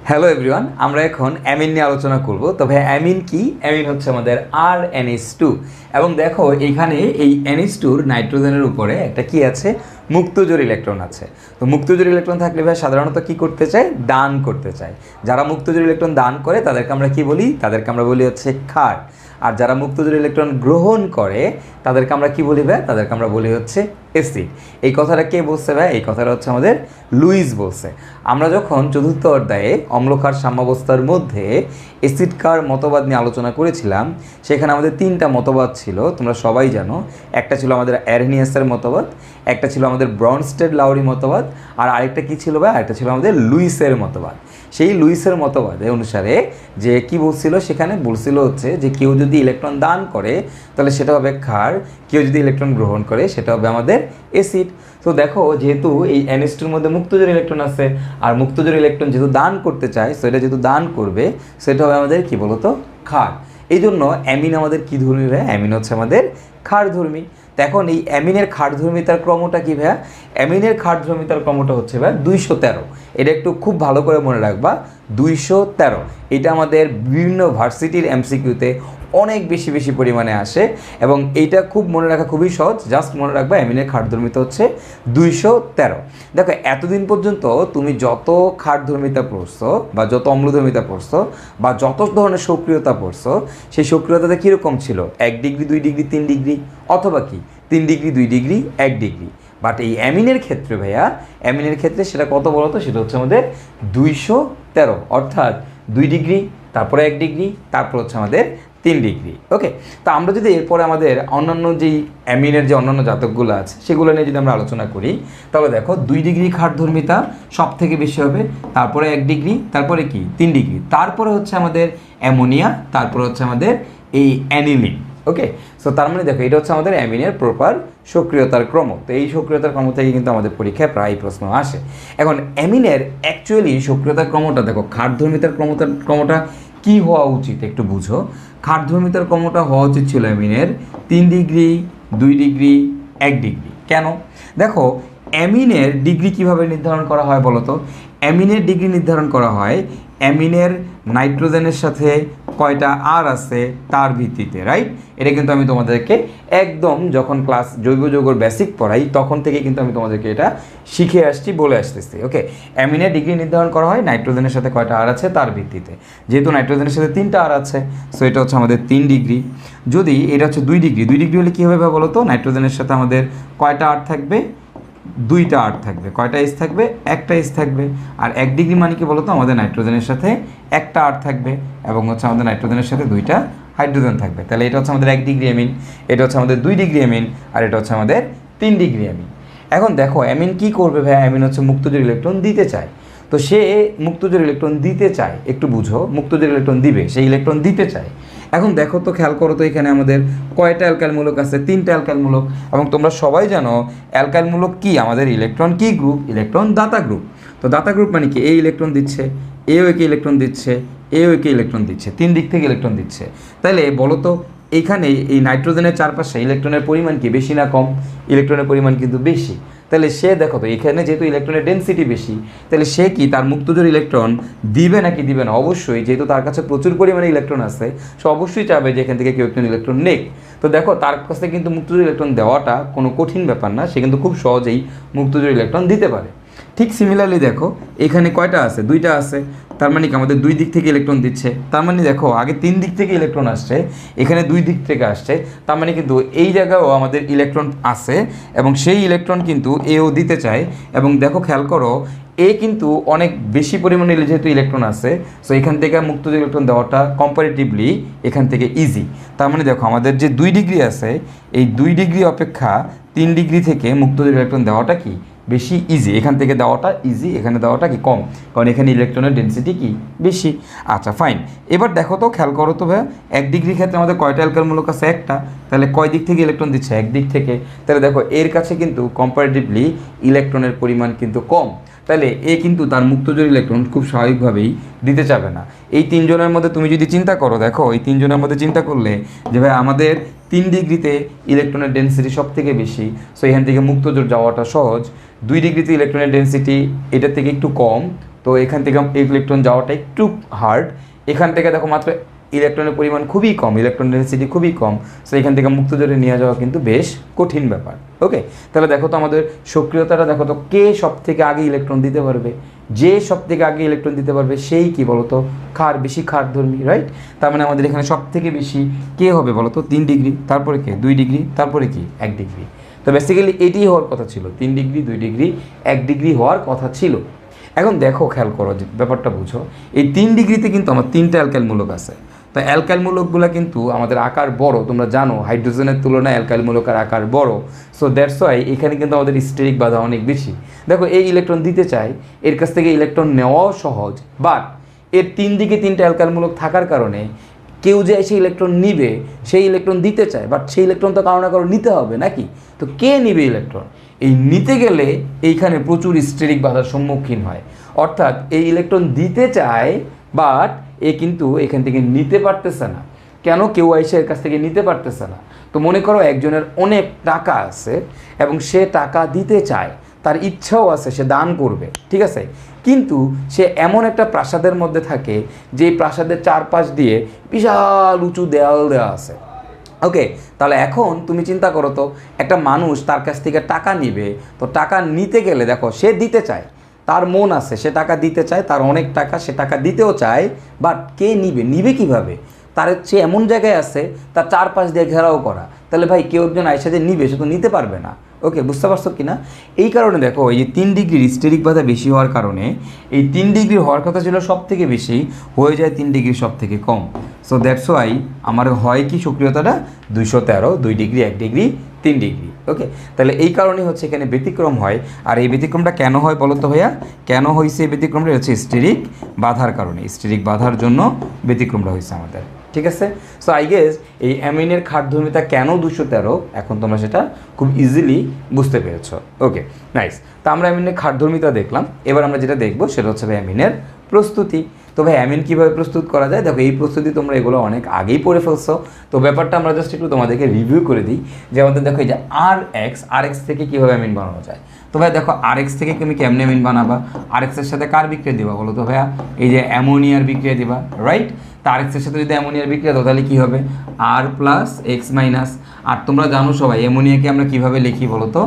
Hello everyone, আমরা এখন amine নিয়ে আলোচনা করব। তবে অ্যামিন কি? অ্যামিন হচ্ছে আমাদের RnH2 এবং দেখো এখানে এই NH2-র নাইট্রোজেনের উপরে একটা কি আছে, মুক্তজোড় ইলেকট্রন আছে। তো মুক্তজোড় ইলেকট্রন থাকলে ভাই সাধারণত কি করতে চায়? দান করতে চায়। যারা মুক্তজোড় ইলেকট্রন দান করে তাদেরকে আমরা কি বলি? তাদেরকে আমরা বলি হচ্ছে ক্ষার। আর যারা মুক্তজোড় ইলেকট্রন গ্রহণ করে তাদেরকে আমরা কি বলি ভাই? তাদেরকে আমরা বলি হচ্ছে অ্যাসিড। এই কথাটা কে বলছে ভাই? এই কথাটা হচ্ছে আমাদের লুইস বলছে। আমরা যখন চতুর্থ অধ্যায়ে অম্লক্ষার সাম্যাবস্থার মধ্যে অ্যাসিড ক্ষার মতবাদ নিয়ে আলোচনা করেছিলাম, সেখানে আমাদের তিনটা মতবাদ ছিল, তোমরা সবাই জানো। একটা ছিল আমাদের অ্যারেনিয়াসের মতবাদ, একটা ছিল আমাদের ব্রনস্টেড লাউরি মতবাদ, আর আরেকটা কী ছিল ভাই? আরেকটা ছিল আমাদের লুইসের মতবাদ। সেই লুইসের মতবাদে অনুসারে যে কি বলছিল, সেখানে বলছিল হচ্ছে যে কেউ যদি ইলেকট্রন দান করে তাহলে সেটা হবে ক্ষার, কেউ যদি ইলেকট্রন গ্রহণ করে সেটা হবে আমাদের অ্যাসিড। তো দেখো, যেহেতু এই NH2-র মধ্যে মুক্তজোড় ইলেকট্রন আছে, আর মুক্তজোড় ইলেকট্রন যেহেতু দান করতে চায়, সেটা যেহেতু দান করবে সেটা হবে আমাদের কি বলতো? ক্ষার। এই জন্য অ্যামিন আমাদের কী ধর্মী ভাইয়া? অ্যামিন হচ্ছে আমাদের ক্ষারধর্মী। তো এখন এই অ্যামিনের ক্ষারধর্মিতার ক্রমটা কি ভাইয়া? অ্যামিনের ক্ষারধর্মিতার ক্রমটা হচ্ছে ভাইয়া 213। এটা একটু খুব ভালো করে মনে রাখবা, 213। এটা আমাদের বিভিন্ন ভার্সিটির MCQ-তে অনেক বেশি পরিমাণে আসে এবং এইটা খুব মনে রাখা খুবই সহজ। জাস্ট মনে রাখবা অ্যামিনের ক্ষারধর্মিতা হচ্ছে 213। দেখো, এতদিন পর্যন্ত তুমি যত ক্ষারধর্মিতা পড়ছো বা যত অম্লধর্মিতা পড়ছো বা যত ধরনের সক্রিয়তা পড়ছো, সেই সক্রিয়তাটা কীরকম ছিল? 1 ডিগ্রি, 2 ডিগ্রি, 3 ডিগ্রি, অথবা কি 3 ডিগ্রি, 2 ডিগ্রি, 1 ডিগ্রি। বাট এই অ্যামিনের ক্ষেত্রে ভাইয়া, অ্যামিনের ক্ষেত্রে সেটা কত বলতো? সেটা হচ্ছে আমাদের 213, অর্থাৎ 2 ডিগ্রি, তারপরে 1 ডিগ্রি, তারপর হচ্ছে আমাদের 3 ডিগ্রি। ওকে, তো আমরা যদি এরপরে আমাদের অন্যান্য যেই অ্যামিনের যে অন্যান্য জাতকগুলো আছে সেগুলো নিয়ে যদি আমরা আলোচনা করি, তাহলে দেখো 2 ডিগ্রি ক্ষারধর্মিতা সব থেকে বেশি হবে, তারপরে 1 ডিগ্রি, তারপরে কি 3 ডিগ্রি, তারপরে হচ্ছে আমাদের অ্যামোনিয়া, তারপরে হচ্ছে আমাদের এই অ্যানিলিন। ওকে, সো তার মানে দেখো এটা হচ্ছে আমাদের অ্যামিনের প্রপার সক্রিয়তার ক্রম। তো এই সক্রিয়তার ক্রম থেকে কিন্তু আমাদের পরীক্ষায় প্রায় প্রশ্ন আসে। এখন অ্যামিনের অ্যাকচুয়ালি সক্রিয়তার ক্রমটা দেখো, ক্ষারধর্মিতার ক্রমটা কী হওয়া উচিত একটু বুঝো। ক্ষারধর্মিতার ক্রমটা হওয়া উচিত ছিল অ্যামিনের 3 ডিগ্রি, 2 ডিগ্রি, 1 ডিগ্রি। কেন? দেখো, অ্যামিনের ডিগ্রি কিভাবে নির্ধারণ করা হয় বলো তো? অ্যামিনের ডিগ্রি নির্ধারণ করা হয় অ্যামিনের নাইট্রোজেনের সাথে কয়টা আর আছে তার ভিত্তিতে, রাইট? এটা কিন্তু আমি তোমাদেরকে একদম যখন ক্লাস জৈব যৌগের বেসিক পড়াই তখন থেকে কিন্তু আমি তোমাদেরকে এটা শিখে আসছি, বলে আসতেছি। ওকে, অ্যামিনের ডিগ্রি নির্ধারণ করা হয় নাইট্রোজেনের সাথে কয়টা আর আছে তার ভিত্তিতে। যেহেতু নাইট্রোজেনের সাথে 3টা আর আছে, সো এটা হচ্ছে আমাদের 3 ডিগ্রি। যদি এটা হচ্ছে 2 ডিগ্রি, 2 ডিগ্রি হলে কী হবে বলো তো? নাইট্রোজেনের সাথে আমাদের কয়টা আর থাকবে? 2টা আর থাকবে। কয়টা এস থাকবে? একটা এস থাকবে। আর 1 ডিগ্রি মানে কি বলতো? আমাদের নাইট্রোজেনের সাথে একটা আর থাকবে এবং হচ্ছে আমাদের নাইট্রোজেনের সাথে 2টা হাইড্রোজেন থাকবে। তাহলে এটা হচ্ছে আমাদের 1 ডিগ্রি অ্যামিন, এটা হচ্ছে আমাদের 2 ডিগ্রি অ্যামিন, আর এটা হচ্ছে আমাদের 3 ডিগ্রি অ্যামিন। এখন দেখো অ্যামিন কি করবে ভাই? অ্যামিন হচ্ছে মুক্তজোড় ইলেকট্রন দিতে চায়। তো সে মুক্তজোড় ইলেকট্রন দিতে চায়, একটু বুঝো, মুক্তজোড় ইলেকট্রন দিবে, সেই ইলেকট্রন দিতে চায়। এখন দেখো তো, খেয়াল করো তো, এখানে আমাদের কয়টা অ্যালকাইল মূলক আছে? 3টা অ্যালকাইল মূলক। এবং তোমরা সবাই জানো অ্যালকাইল মূলক কি? আমাদের ইলেকট্রন কি গ্রুপ? ইলেকট্রন দাতা গ্রুপ। তো দাতা গ্রুপ মানে কি? এই ইলেকট্রন দিচ্ছে, এও একে ইলেকট্রন দিচ্ছে, এও একে ইলেকট্রন দিচ্ছে, 3 দিক থেকে ইলেকট্রন দিচ্ছে। তাহলে বলো তো, এইখানে এই নাইট্রোজেনের চারপাশে ইলেকট্রনের পরিমাণ কি বেশি না কম? ইলেকট্রনের পরিমাণ কিন্তু বেশি। তাহলে সে দেখো তো, এখানে যেহেতু ইলেকট্রনের ডেনসিটি বেশি, তাহলে সে কি তার মুক্তজোড় ইলেকট্রন দিবে নাকি দিবে না? অবশ্যই, যেহেতু তার কাছে প্রচুর পরিমাণে ইলেকট্রন আছে, সে অবশ্যই চাবে যে এখান থেকে কেউ একজন ইলেকট্রন নেক। তো দেখো, তার কাছে কিন্তু মুক্তজোড় ইলেকট্রন দেওয়াটা কোনো কঠিন ব্যাপার না, সে কিন্তু খুব সহজেই মুক্তজোড় ইলেকট্রন দিতে পারে। ঠিক সিমিলারলি দেখো, এখানে কয়টা আছে? 2টা আছে। তার মানে কি আমাদের 2 দিক থেকে ইলেকট্রন দিচ্ছে। তার মানে দেখো, আগে 3 দিক থেকে ইলেকট্রন আসছে, এখানে 2 দিক থেকে আসছে। তার মানে কিন্তু এই জায়গায়ও আমাদের ইলেকট্রন আছে এবং সেই ইলেকট্রন কিন্তু এও দিতে চায়। এবং দেখো, খেয়াল করো, এ কিন্তু অনেক বেশি পরিমাণে যেহেতু ইলেকট্রন আছে, সো এখান থেকে মুক্তজোড় ইলেকট্রন দেওয়াটা কম্পারেটিভলি এখান থেকে ইজি। তার মানে দেখো, আমাদের যে 2 ডিগ্রি আছে, এই 2 ডিগ্রি অপেক্ষা 3 ডিগ্রি থেকে মুক্তজোড় ইলেকট্রন দেওয়াটা কি বেশি ইজি, এখান থেকে দেওয়াটা ইজি, এখানে দেওয়াটা কি কম, কারণ এখানে ইলেকট্রনের ডেনসিটি কি বেশি। আচ্ছা ফাইন, এবার দেখো তো, খেয়াল করো তো ভাই, 1 ডিগ্রির ক্ষেত্রে আমাদের কয়টা অ্যালকাইল মূলক আছে? একটা। তাহলে কয় দিক থেকে ইলেকট্রন দিচ্ছে? 1 দিক থেকে। তাহলে দেখো, এর কাছে কিন্তু কম্পারেটিভলি ইলেকট্রনের পরিমাণ কিন্তু কম। তাহলে এ কিন্তু তার মুক্তজোড় ইলেকট্রন খুব স্বাভাবিকভাবেই দিতে চাবে না। এই 3 জনের মধ্যে তুমি যদি চিন্তা করো, দেখো এই 3 জনের মধ্যে চিন্তা করলে যে ভাই আমাদের 3 ডিগ্রিতে ইলেকট্রনের ডেনসিটি সব থেকে বেশি, সো এখান থেকে মুক্তজোড় যাওয়াটা সহজ। 2 ডিগ্রিতে ইলেকট্রনের ডেনসিটি এটার থেকে একটু কম, তো এখান থেকে ইলেকট্রন যাওয়াটা একটু হার্ড। এখান থেকে দেখো মাত্র ইলেকট্রনের পরিমাণ খুবই কম, ইলেকট্রন ডেনসিটি খুবই কম, সো এখান থেকে মুক্ত জোরে নিয়ে যাওয়া কিন্তু বেশ কঠিন ব্যাপার। ওকে, তাহলে দেখো তো আমাদের সক্রিয়তাটা দেখো তো, কে সব থেকে আগে ইলেকট্রন দিতে পারবে? যে সব থেকে আগে ইলেকট্রন দিতে পারবে সেই কি বলতো বেশি ক্ষারধর্মী, রাইট? তার মানে আমাদের এখানে সব থেকে বেশি কে হবে বলতো? 3 ডিগ্রি, তারপরে কে 2 ডিগ্রি, তারপরে কি 1 ডিগ্রি। তো বেসিক্যালি এটিই হওয়ার কথা ছিল, 3 ডিগ্রি, 2 ডিগ্রি, 1 ডিগ্রি হওয়ার কথা ছিল। এখন দেখো, খেয়াল করো, যে ব্যাপারটা বুঝো, এই 3 ডিগ্রিতে কিন্তু আমার 3টা অ্যালকাইল মূলক আছে। তো অ্যালকাইল মূলকগুলো কিন্তু আমাদের আকার বড়, তোমরা জানো হাইড্রোজেনের তুলনায় অ্যালকাইল মূলকের আকার বড়। সো দ্যাটস ওয়াই এখানে কিন্তু আমাদের স্টেরিক বাধা অনেক বেশি। দেখো, এই ইলেকট্রন দিতে চাই, এর কাছ থেকে ইলেকট্রন নেওয়াও সহজ, বাট এর 3 দিকে 3টা অ্যালকাইল মূলক থাকার কারণে কেউ যে সেই ইলেকট্রন নিবে, সেই ইলেকট্রন দিতে চায়, বাট সেই ইলেকট্রন তো কারো না কারো নিতে হবে নাকি? তো কে নিবে ইলেকট্রন? এই নিতে গেলে এইখানে প্রচুর স্টেরিক বাধার সম্মুখীন হয়। অর্থাৎ এই ইলেকট্রন দিতে চায়, বাট এ কিন্তু এখান থেকে নিতে পারতেছে না। কেন? কেউ এসে এর কাছ থেকে নিতে পারতেছে না। তো মনে করো একজনের অনেক টাকা আছে এবং সে টাকা দিতে চায়, তার ইচ্ছাও আছে সে দান করবে, ঠিক আছে, কিন্তু সে এমন একটা প্রাসাদের মধ্যে থাকে যে প্রাসাদের চারপাশ দিয়ে বিশাল উঁচু দেওয়াল দেওয়া আছে। ওকে, তাহলে এখন তুমি চিন্তা করো তো, একটা মানুষ তার কাছ থেকে টাকা নিবে, তো টাকা নিতে গেলে দেখো সে দিতে চায়, তার মন আছে, সে টাকা দিতে চায়, তার অনেক টাকা, সে টাকা দিতেও চায়, বাট কে নিবে কীভাবে? তার হচ্ছে এমন জায়গায় আছে তার চারপাশ দিয়ে ঘেরাও করা, তাহলে ভাই কেউ একজন আইসা যে নিবে, সে তো নিতে পারবে না। ওকে, বুঝতে পারছো কি না? এই কারণে দেখো, এই যে 3 ডিগ্রির স্টেরিক বাধা বেশি হওয়ার কারণে এই 3 ডিগ্রি হওয়ার কথা ছিল সব থেকে বেশি, হয়ে যায় 3 ডিগ্রি সব থেকে কম। সো দ্যাটস ওয়াই আমার হয় কি সক্রিয়তাটা 213, 2 ডিগ্রি, 1 ডিগ্রি, 3 ডিগ্রি। ওকে, তাহলে এই কারণেই হচ্ছে এখানে ব্যতিক্রম হয়। আর এই ব্যতিক্রমটা কেন হয় বলো তো ভাইয়া? কেন হয়েছে এই ব্যতিক্রমটা? হচ্ছে স্টেরিক বাধার কারণে, স্টেরিক বাধার জন্য ব্যতিক্রমটা হয়েছে আমাদের, ঠিক আছে? সো আই গেস এই অ্যামিনের ক্ষারধর্মিতা কেন 213 এখন তোমরা সেটা খুব ইজিলি বুঝতে পেরেছো। ওকে, নাইস। তো আমরা অ্যামিনের ক্ষারধর্মিতা দেখলাম, এবার আমরা যেটা দেখবো সেটা হচ্ছে অ্যামিনের প্রস্তুতি। তো ভাই অ্যামিন কীভাবে প্রস্তুত করা যায়? দেখো, এই প্রস্তুতি তোমরা এগুলো অনেক আগেই পড়ে ফেলছো, তো ব্যাপারটা আমরা জাস্ট একটু তোমাদেরকে রিভিউ করে দিই। যে আমাদের দেখো, এই যে আর এক্স থেকে কীভাবে অ্যামিন বানানো যায়। তো ভাই দেখো, আর এক্স থেকে তুমি কেমনে অ্যামিন বানাবা? আর এক্সের সাথে কার বিক্রিয়া দিবা বলো তো ভাইয়া? এই যে অ্যামোনিয়ার বিক্রিয়া দিবা, রাইট? তো আর এক্সের সাথে যদি অ্যামোনিয়ার বিক্রিয়া দাও তাহলে কী হবে? আর প্লাস এক্স মাইনাস। আর তোমরা জানো সবাই অ্যামোনিয়াকে আমরা কীভাবে লিখি বলো তো?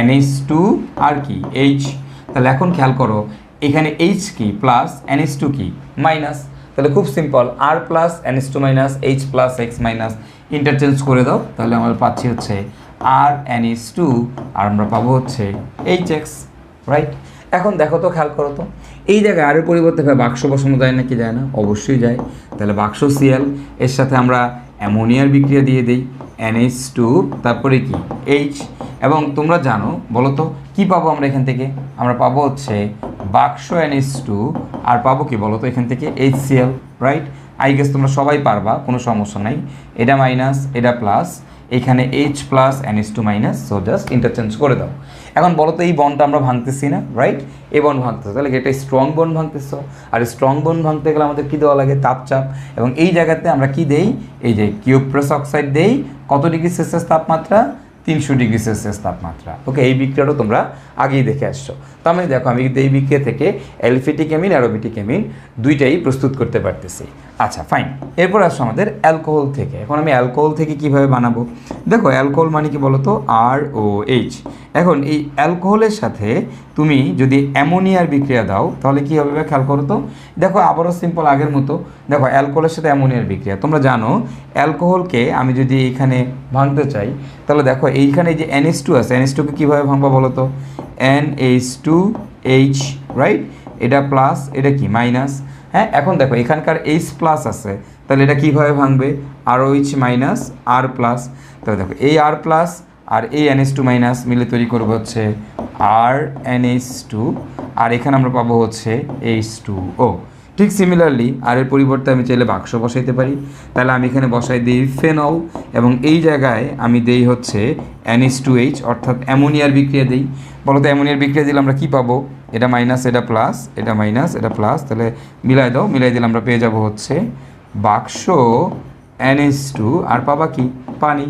NH2 আর কি H। তাহলে এখন খেয়াল করো, এখানে H কি প্লাস, NH2 কি মাইনাস। তাহলে খুব সিম্পল, আর plus NH2 minus H plus X minus, interchange করে দাও, তাহলে আমরা পাচ্ছি হচ্ছে আর NH2, আর আমরা পাবো হচ্ছে HX, রাইট? এখন দেখো তো, খেয়াল করো তো, এই জায়গায় আরের পরিবর্তে বাক্স বসানো যায় নাকি যায় না? অবশ্যই যায়। তাহলে বাক্স Cl, এর সাথে আমরা অ্যামোনিয়ার বিক্রিয়া দিয়ে দিই NH2, তারপরে কি H। এবং তোমরা জানো, বলো তো কী পাবো আমরা এখান থেকে? আমরা পাবো হচ্ছে বাক্স NH2, আর পাবো কি বলো তো এখান থেকে HCl, রাইট? আই গেস তোমরা সবাই পারবা, কোনো সমস্যা নাই। এটা মাইনাস, এটা প্লাস, এখানে H plus NH2 minus, so just interchange করে দাও। এখন বলো তো, এই বন্ডটা আমরা ভাঙতেছি না, রাইট? এই বন্ড ভাঙতেছে, তাহলে এটা স্ট্রং বন্ড ভাঙতেছ, আর স্ট্রং বন্ড ভাঙতে গেলে আমাদের কী দেওয়া লাগে? তাপচাপ। এবং এই জায়গাতে আমরা কি দেই? এই যে কিউপ্রাস অক্সাইড দেই, কত ডিগ্রি সেলসিয়াস তাপমাত্রা? 300 ডিগ্রি সেলসিয়াস তাপমাত্রা। ওকে, এই বিক্রিয়াটা তোমরা আগেই দেখে আসছো। তার মানে দেখো, আমি কিন্তু এই বিক্রিয়া থেকে অ্যালফেটিক অ্যামিন, অ্যারোমেটিক অ্যামিন দুইটাই প্রস্তুত করতে পারতেছি। আচ্ছা, ফাইন। এরপর আসো আমাদের অ্যালকোহল থেকে। এখন আমি অ্যালকোহল থেকে কিভাবে বানাবো? দেখো, অ্যালকোহল মানে কি বলো তো? ROH। এখন এই অ্যালকোহলের সাথে তুমি যদি অ্যামোনিয়ার বিক্রিয়া দাও তাহলে কী হবে? খেয়াল করো তো, দেখো আবারও সিম্পল আগের মতো। দেখো, অ্যালকোহলের সাথে অ্যামোনিয়ার বিক্রিয়া, তোমরা জানো অ্যালকোহলকে আমি যদি এইখানে ভাঙতে চাই, তাহলে দেখো এইখানে যে NH2 আছে, NH2কে কীভাবে ভাঙবা বলো তো? NH2H, right? এটা প্লাস, এটা কি মাইনাস। হ্যাঁ, এখন দেখো এখানকার H প্লাস আছে, তাহলে এটা কীভাবে ভাঙবে? ROH মাইনাস আর প্লাস। তাহলে দেখো, এই আর প্লাস আর এই NH2 মাইনাস মিলে তৈরি করবো হচ্ছে RNH2, আর এখানে আমরা পাবো হচ্ছে H2O। ঠিক সিমিলারলি আর এর পরিবর্তে আমি চাইলে বাক্স বসাইতে পারি, তাহলে আমি এখানে বসাই দিই ফেনল, এবং এই জায়গায় আমি দেই হচ্ছে NH2H, অর্থাৎ অ্যামোনিয়ার বিক্রিয়া দিই। বলো তো, অ্যামোনিয়ার বিক্রিয়া দিলে আমরা কী পাবো? এটা মাইনাস, এটা প্লাস, এটা মাইনাস, এটা প্লাস, তাহলে মিলাই দাও, মিলাই দিলে আমরা পেয়ে যাব হচ্ছে বাক্স NH2, আর পাবা কি? পানি